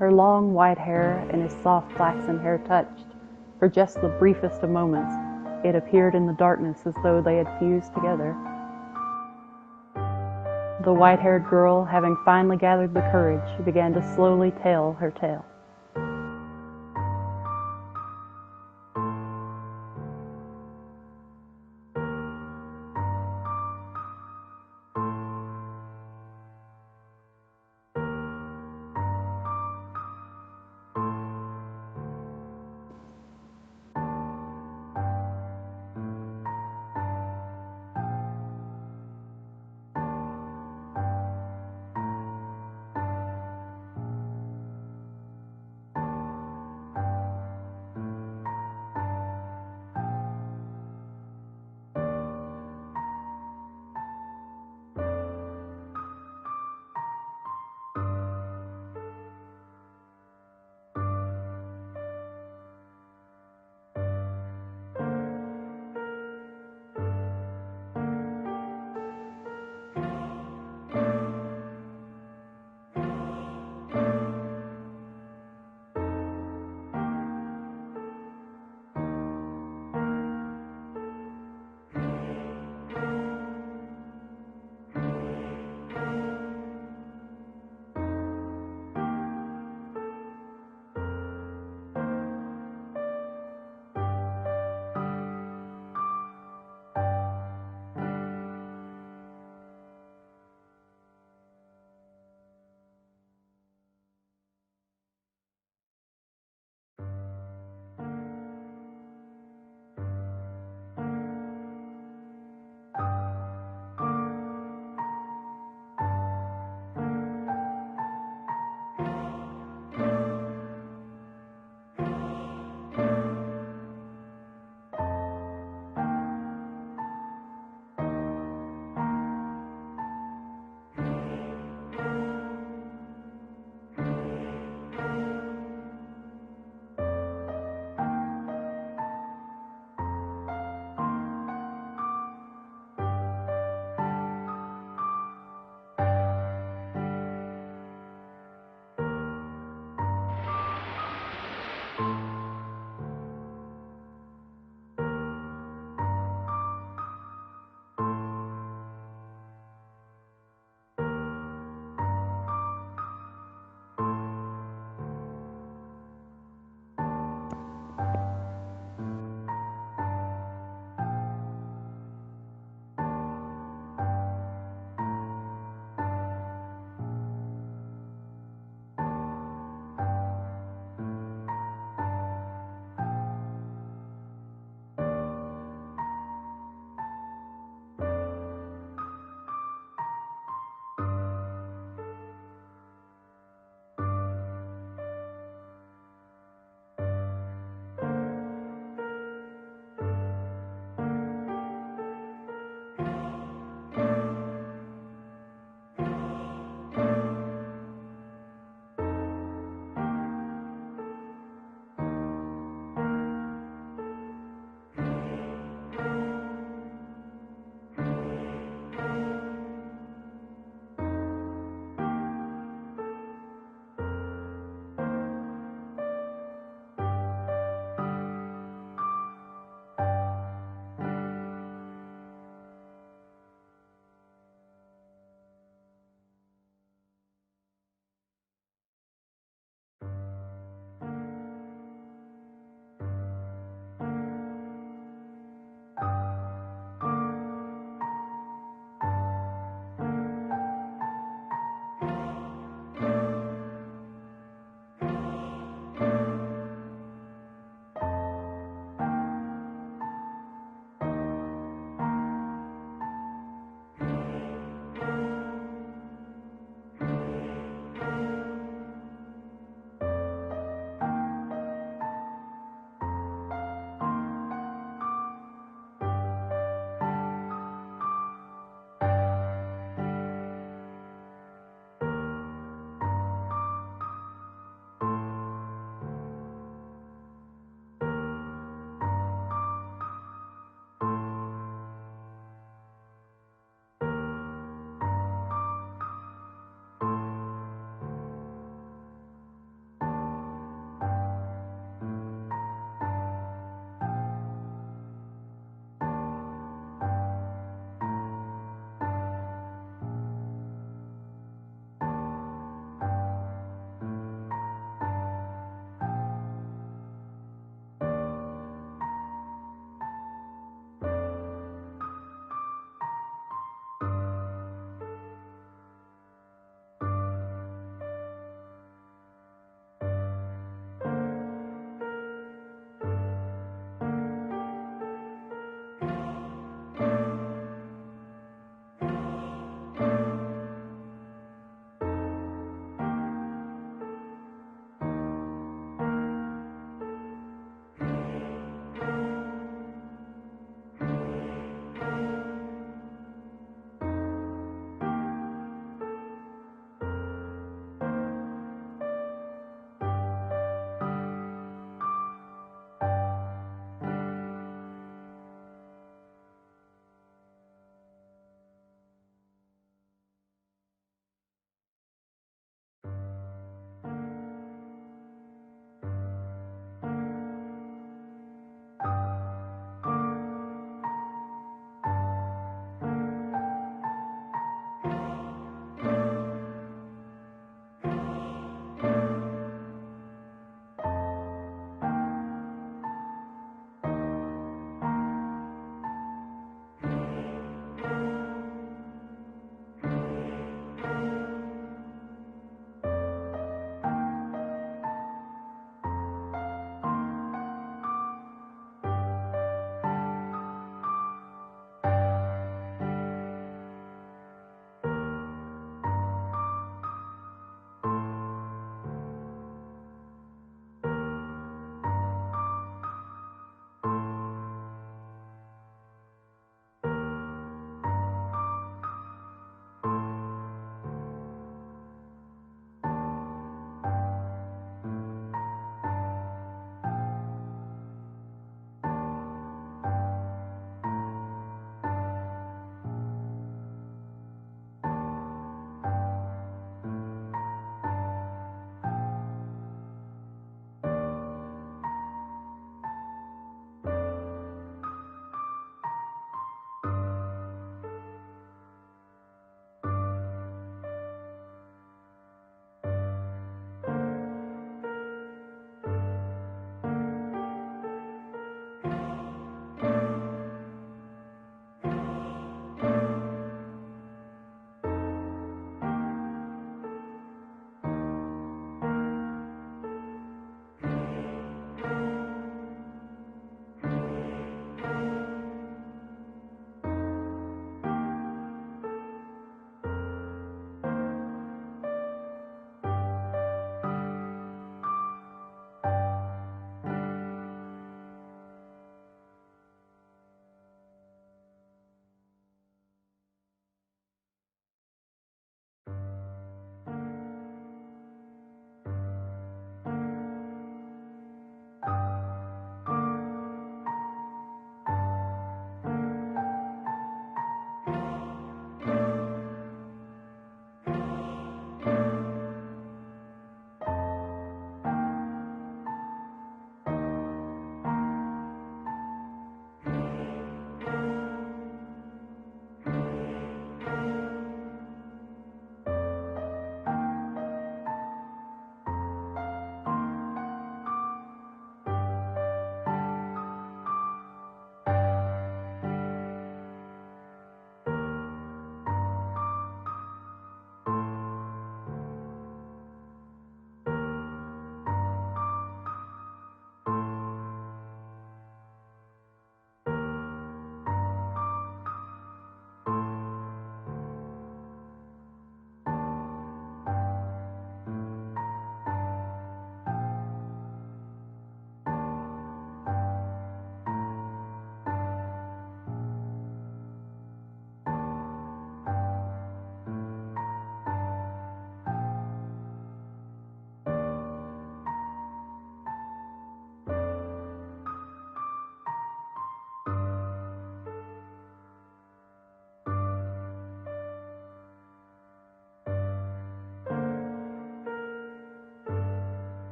Her long white hair and his soft flaxen hair touched. For just the briefest of moments, it appeared in the darkness as though they had fused together. The white-haired girl, having finally gathered the courage, began to slowly tell her tale.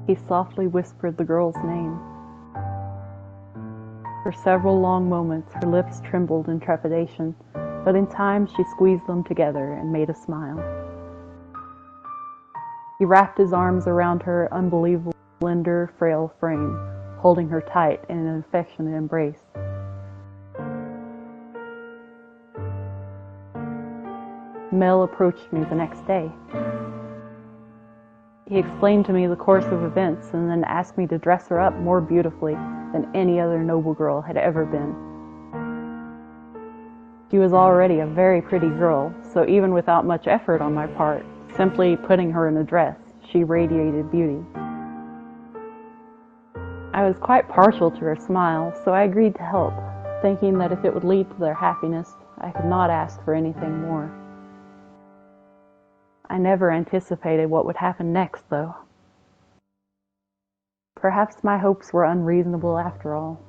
He softly whispered the girl's name. For several long moments, her lips trembled in trepidation, but in time she squeezed them together and made a smile. He wrapped his arms around her unbelievable, slender, frail frame, holding her tight in an affectionate embrace. Mell approached me the next day. He explained to me the course of events and then asked me to dress her up more beautifully than any other noble girl had ever been. She was already a very pretty girl, so even without much effort on my part, simply putting her in a dress, she radiated beauty. I was quite partial to her smile, so I agreed to help, thinking that if it would lead to their happiness, I could not ask for anything more. I never anticipated what would happen next, though. Perhaps my hopes were unreasonable after all.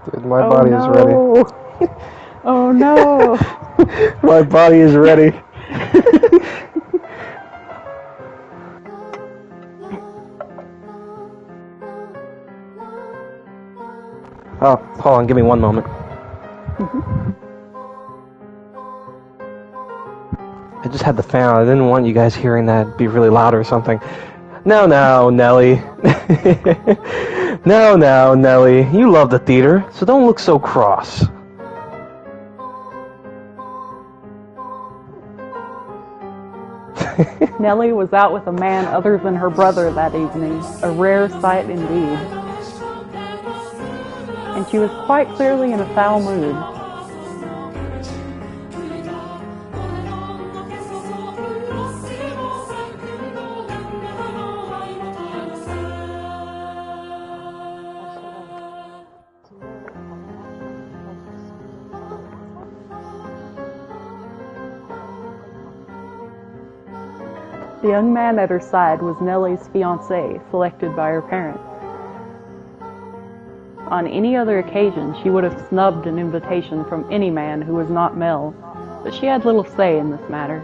Dude, my body is ready. Oh no! My body is ready. Oh, hold on, give me one moment. I just had the fan on. I didn't want you guys hearing that be really loud or something. Now, Nelly. Now, Nelly. You love the theater, so don't look so cross. Nellie was out with a man other than her brother that evening, a rare sight indeed. And she was quite clearly in a foul mood. The young man at her side was Nellie's fiancé, selected by her parents. On any other occasion, she would have snubbed an invitation from any man who was not Mell, but she had little say in this matter.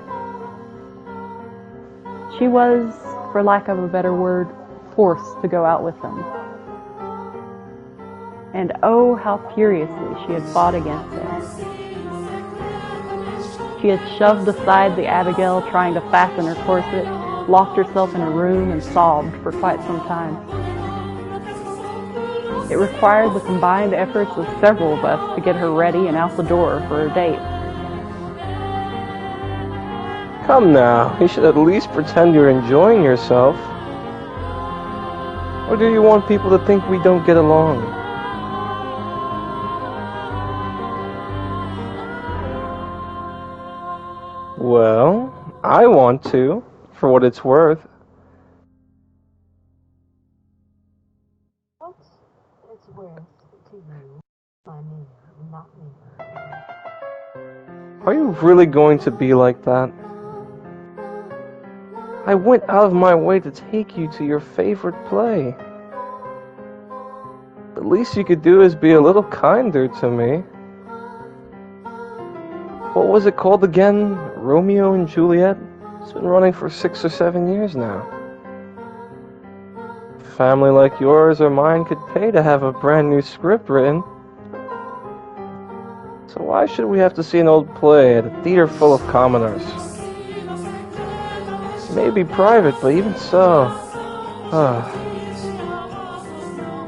She was, for lack of a better word, forced to go out with them. And oh, how furiously she had fought against it. She had shoved aside the Abigail trying to fasten her corset, locked herself in a room, and sobbed for quite some time. It required the combined efforts of several of us to get her ready and out the door for her date. Come now, you should at least pretend you're enjoying yourself. Or do you want people to think we don't get along? Well, I want to, for what it's worth. What it's worth to you, my mirror, not me. Are you really going to be like that? I went out of my way to take you to your favorite play. The least you could do is be a little kinder to me. What was it called again? Romeo and Juliet? It's been running for 6 or 7 years now. A family like yours or mine could pay to have a brand new script written. So why should we have to see an old play at a theater full of commoners? It may be private, but even so,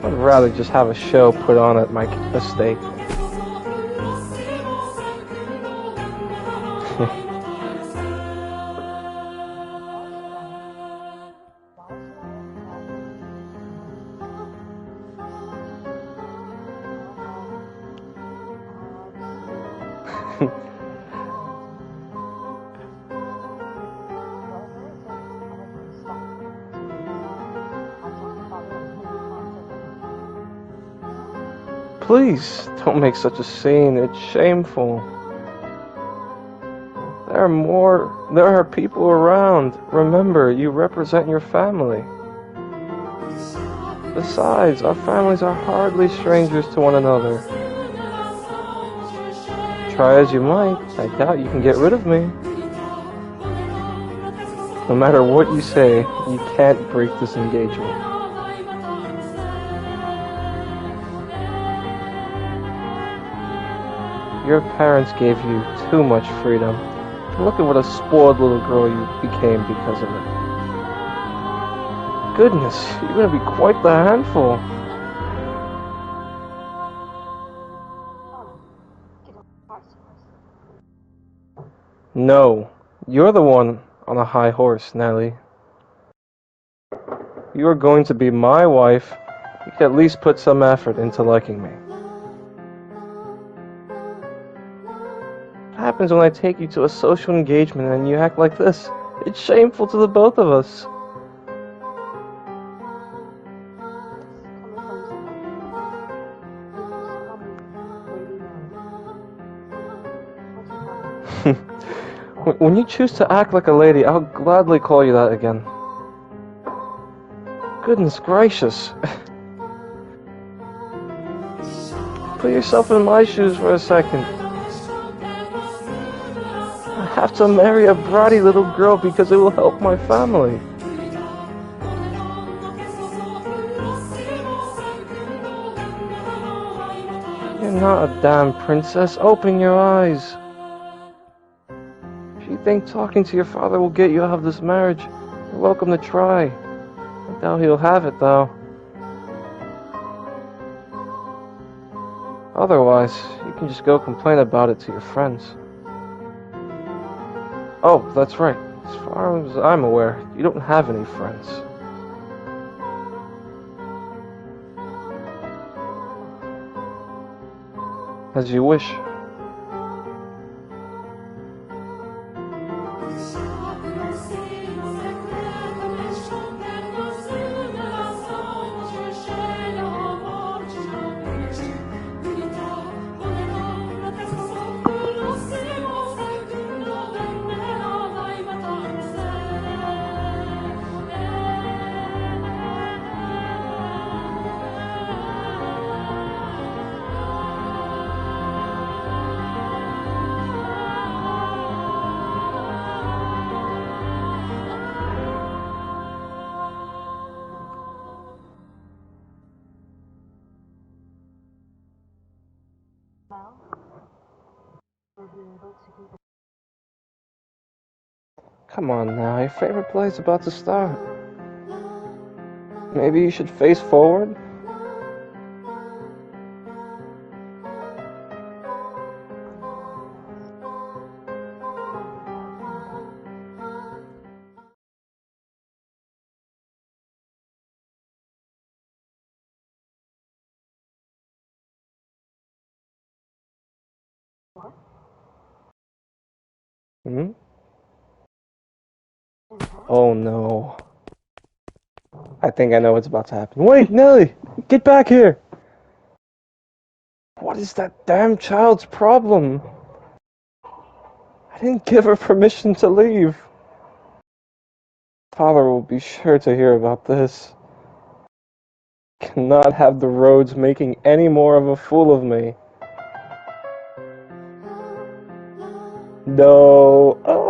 I'd rather just have a show put on at my estate. Please, don't make such a scene. It's shameful. There are people around. Remember, you represent your family. Besides, our families are hardly strangers to one another. try as you might, I doubt you can get rid of me. No matter what you say, you can't break this engagement. Your parents gave you too much freedom. Look at what a spoiled little girl you became because of it. Goodness, you're gonna be quite the handful. No, you're the one on a high horse, Nellie. You are going to be my wife. You can at least put some effort into liking me. What happens when I take you to a social engagement and you act like this? It's shameful to the both of us. When you choose to act like a lady, I'll gladly call you that again. Goodness gracious. Put yourself in my shoes for a second. I have to marry a bratty little girl because it will help my family. You're not a damn princess. Open your eyes. If you think talking to your father will get you out of this marriage, you're welcome to try. I doubt he'll have it, though. Otherwise, you can just go complain about it to your friends. Oh, that's right. As far as I'm aware, you don't have any friends. As you wish. Mell, will be able to keep it. Come on now, your favorite play is about to start. Maybe you should face forward? What? Hmm? Oh no. I think I know what's about to happen. Wait, Nellie! Get back here! What is that damn child's problem? I didn't give her permission to leave. Father will be sure to hear about this. Cannot have the roads making any more of a fool of me. No. Oh.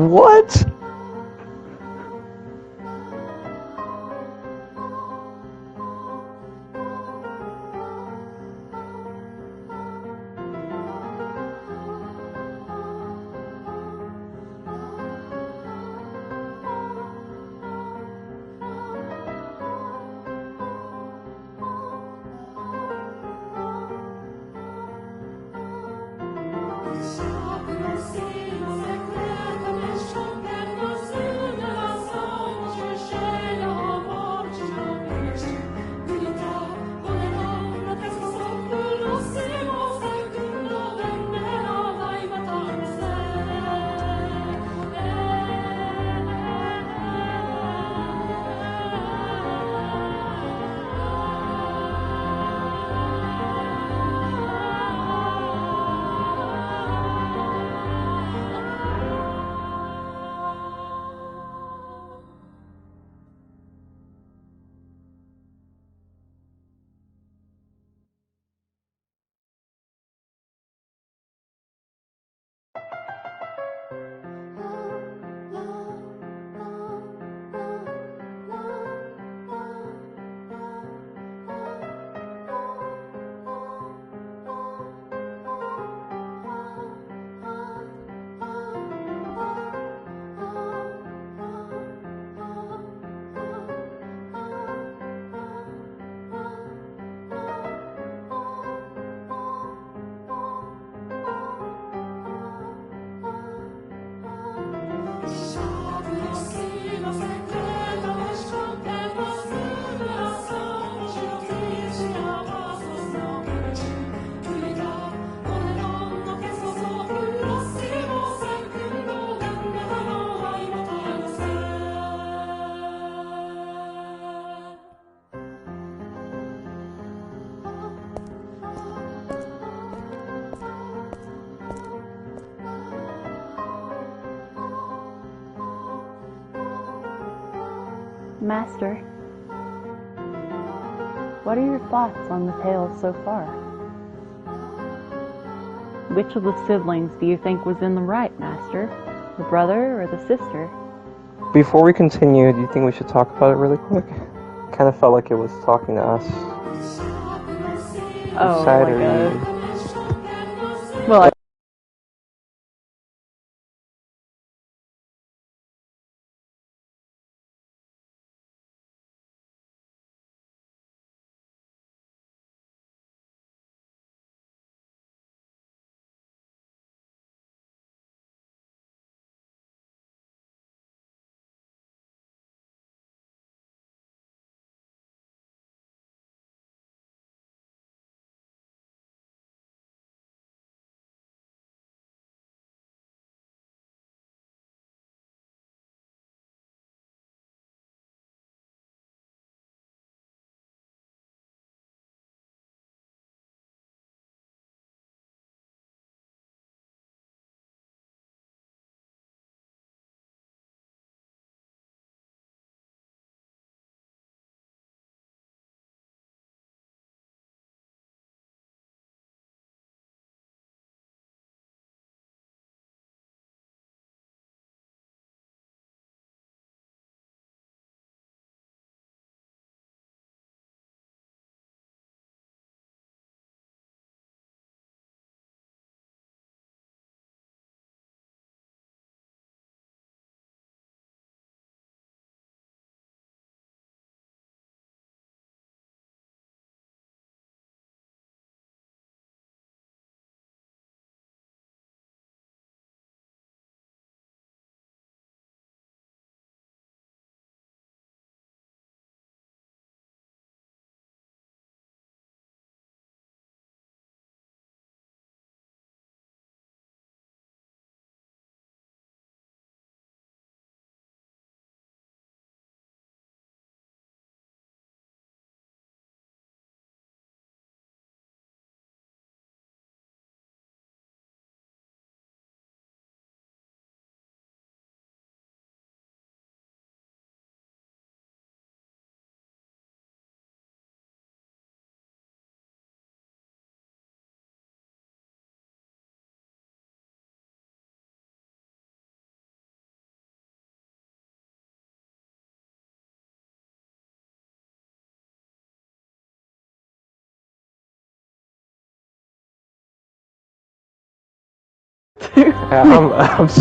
What? Master. What are your thoughts on the tale so far? Which of the siblings do you think was in the right, Master? The brother or the sister? Before we continue, do you think we should talk about it really quick? Kind of felt like it was talking to us. Oh Side my or god. you? Well,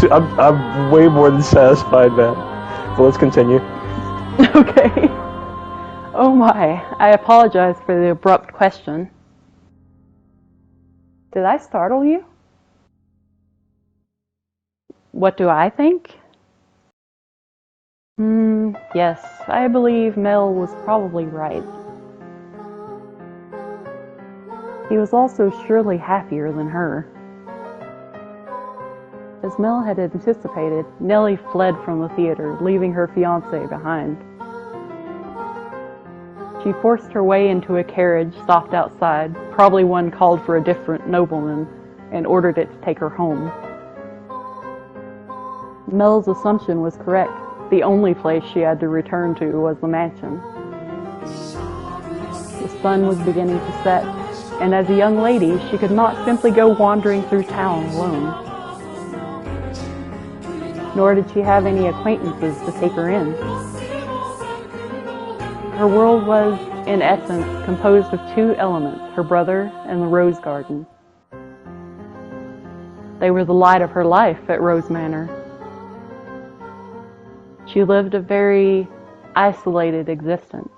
I'm way more than satisfied, man. But let's continue. okay. Oh my, I apologize for the abrupt question. Did I startle you? What do I think? Yes, I believe Mell was probably right. He was also surely happier than her. As Mell had anticipated, Nellie fled from the theater, leaving her fiancé behind. She forced her way into a carriage stopped outside, probably one called for a different nobleman, and ordered it to take her home. Mell's assumption was correct. The only place she had to return to was the mansion. The sun was beginning to set, and as a young lady, she could not simply go wandering through town alone. Nor did she have any acquaintances to take her in. Her world was, in essence, composed of two elements, her brother and the rose garden. They were the light of her life at Rose Manor. She lived a very isolated existence.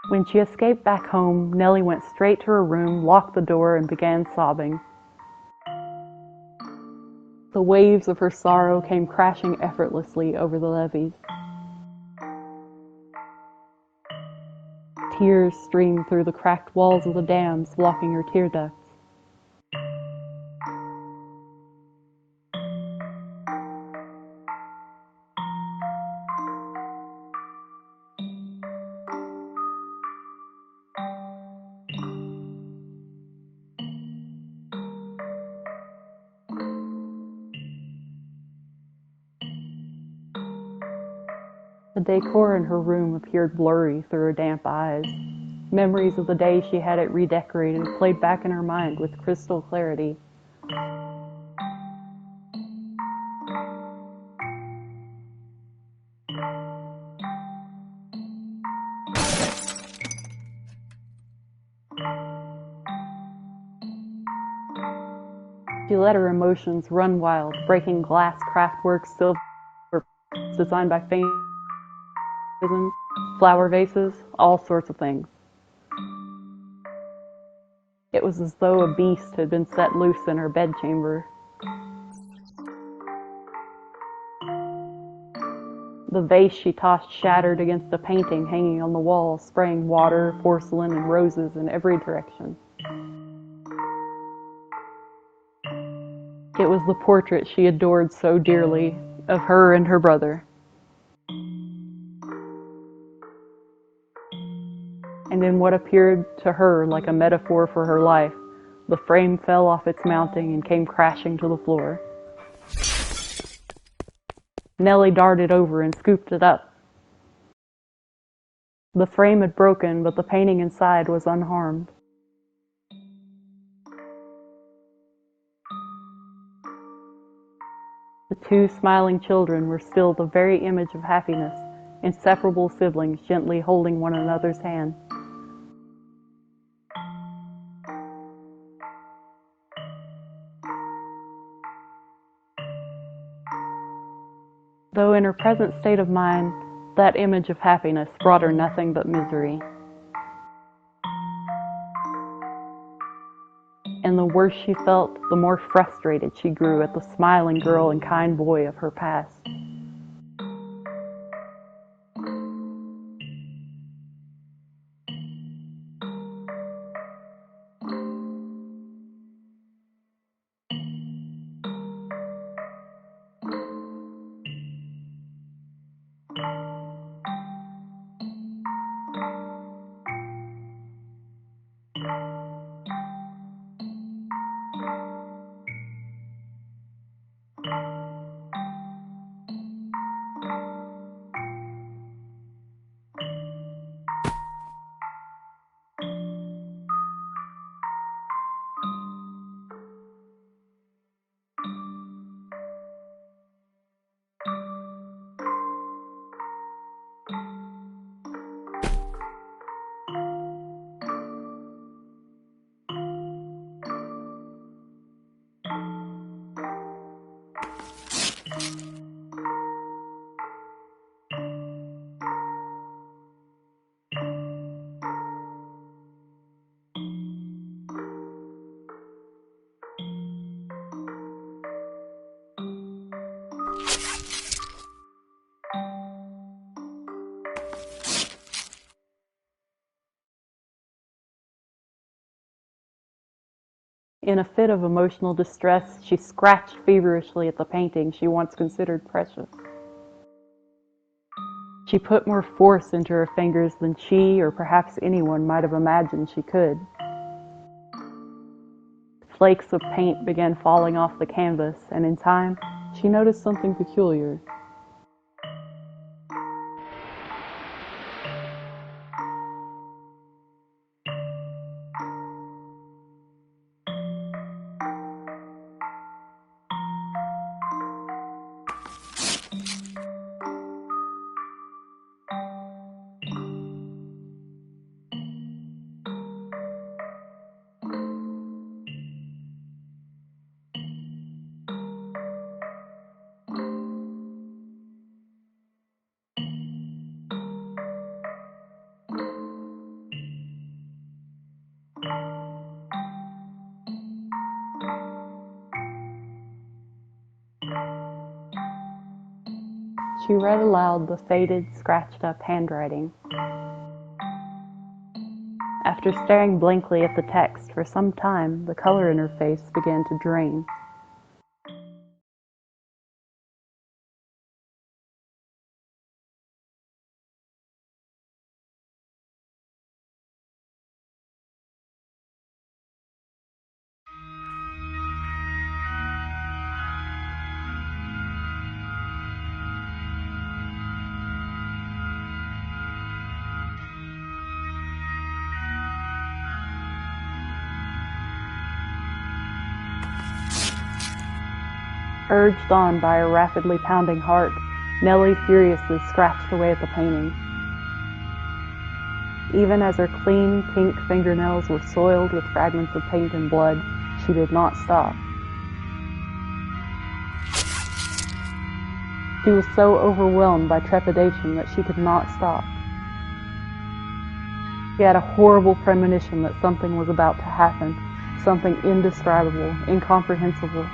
When she escaped back home, Nellie went straight to her room, locked the door, and began sobbing. The waves of her sorrow came crashing effortlessly over the levees. Tears streamed through the cracked walls of the dams, blocking her tear ducts. The decor in her room appeared blurry through her damp eyes. Memories of the day she had it redecorated played back in her mind with crystal clarity. She let her emotions run wild, breaking glass craftwork, silver designed by famous flower vases, all sorts of things. It was as though a beast had been set loose in her bedchamber. The vase she tossed shattered against a painting hanging on the wall, spraying water, porcelain, and roses in every direction. It was the portrait she adored so dearly, of her and her brother. And in what appeared to her like a metaphor for her life, the frame fell off its mounting and came crashing to the floor. Nellie darted over and scooped it up. The frame had broken, but the painting inside was unharmed. The two smiling children were still the very image of happiness, inseparable siblings gently holding one another's hand. Though in her present state of mind, that image of happiness brought her nothing but misery. And the worse she felt, the more frustrated she grew at the smiling girl and kind boy of her past. In a fit of emotional distress, she scratched feverishly at the painting she once considered precious. She put more force into her fingers than she, or perhaps anyone, might have imagined she could. Flakes of paint began falling off the canvas, and in time, she noticed something peculiar. She read aloud the faded, scratched-up handwriting. After staring blankly at the text for some time, the color in her face began to drain. Urged on by a rapidly pounding heart, Nellie furiously scratched away at the painting. Even as her clean, pink fingernails were soiled with fragments of paint and blood, she did not stop. She was so overwhelmed by trepidation that she could not stop. She had a horrible premonition that something was about to happen, something indescribable, incomprehensible.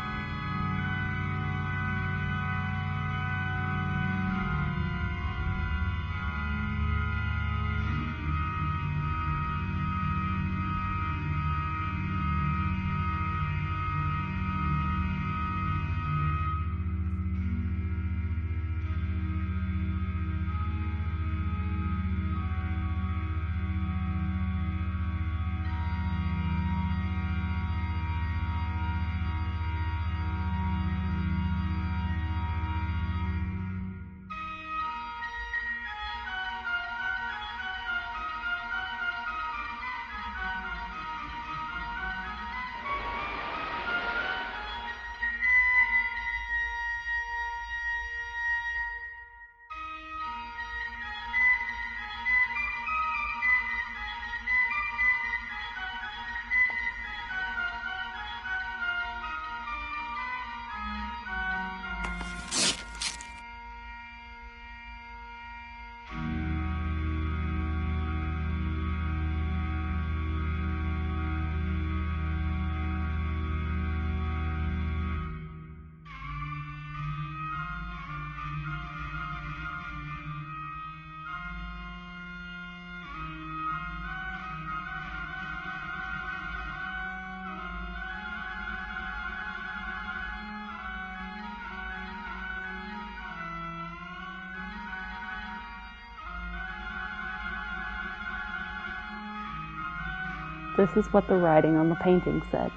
This is what the writing on the painting said.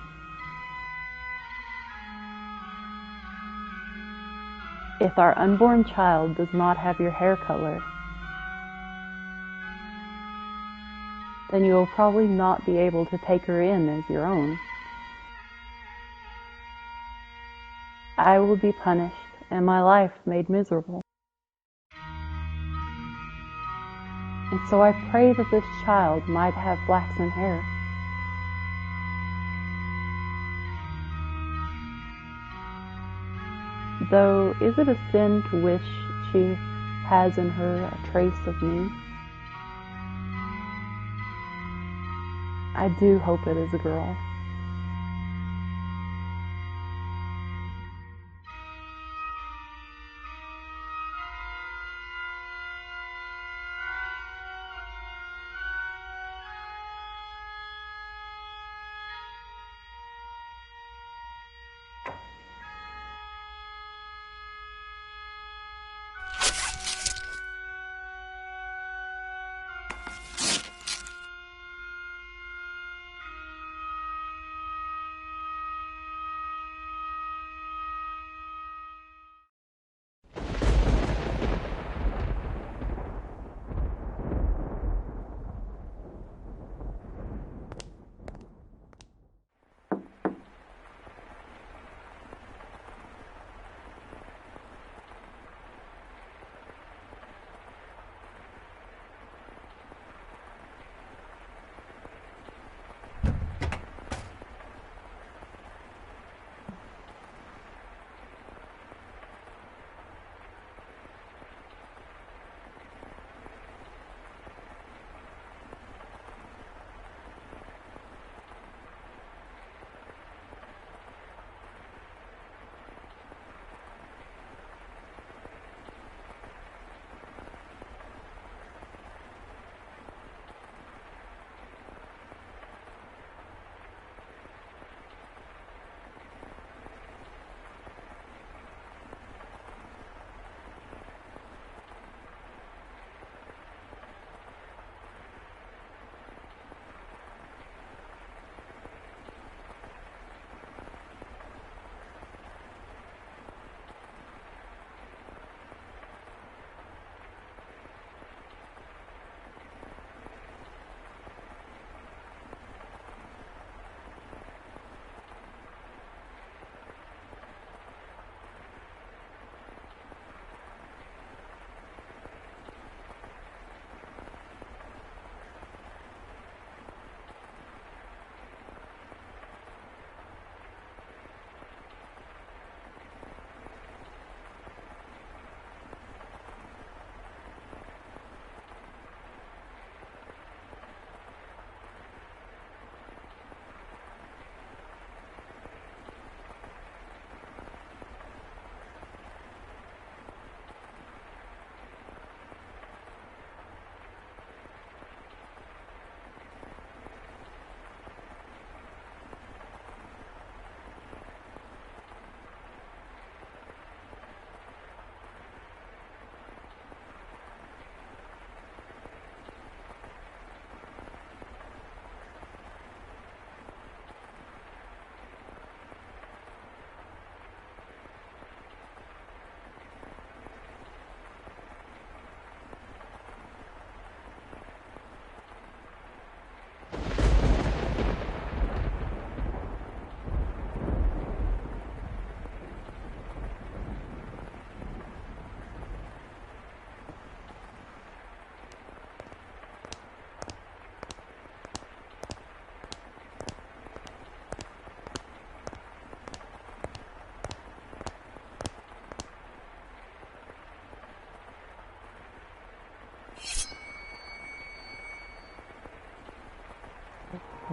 If our unborn child does not have your hair color, then you will probably not be able to take her in as your own. I will be punished and my life made miserable. And so I pray that this child might have flaxen hair. Though, is it a sin to wish she has in her a trace of me? I do hope it is a girl.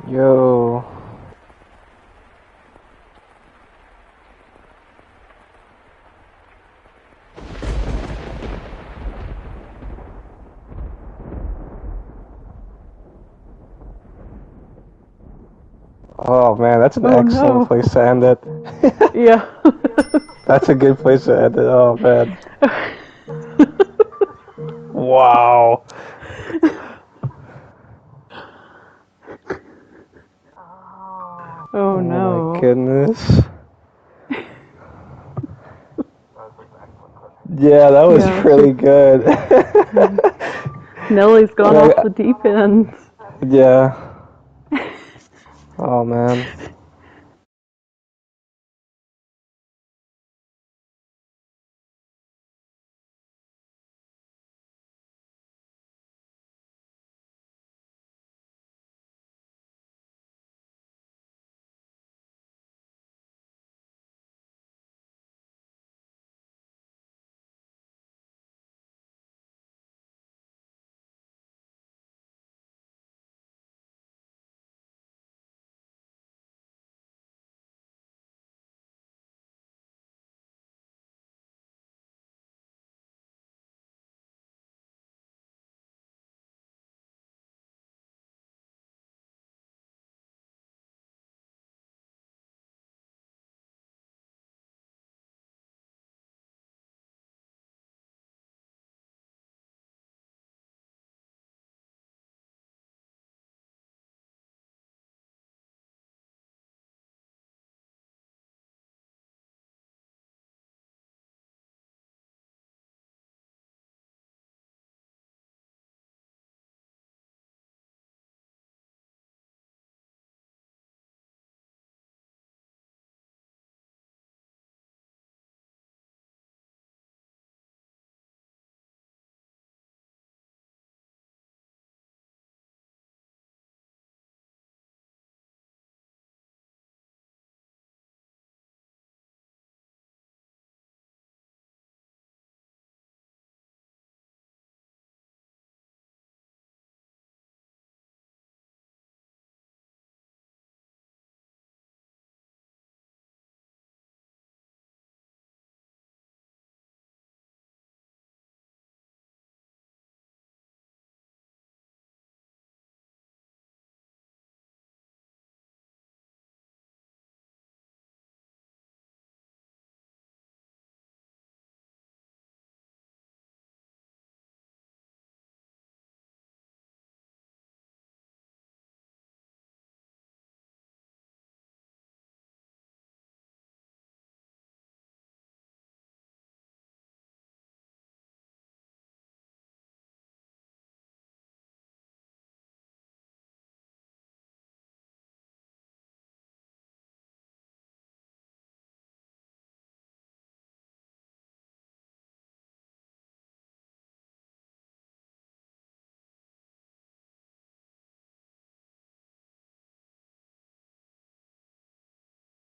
Yo. Oh man, that's an excellent place to end it. Yeah. That's a good place to end it. Oh man. Wow. Oh. Oh no. Oh my goodness. Yeah, that was Yeah. really good. Nellie's gone Like, off the deep end. yeah. Oh man.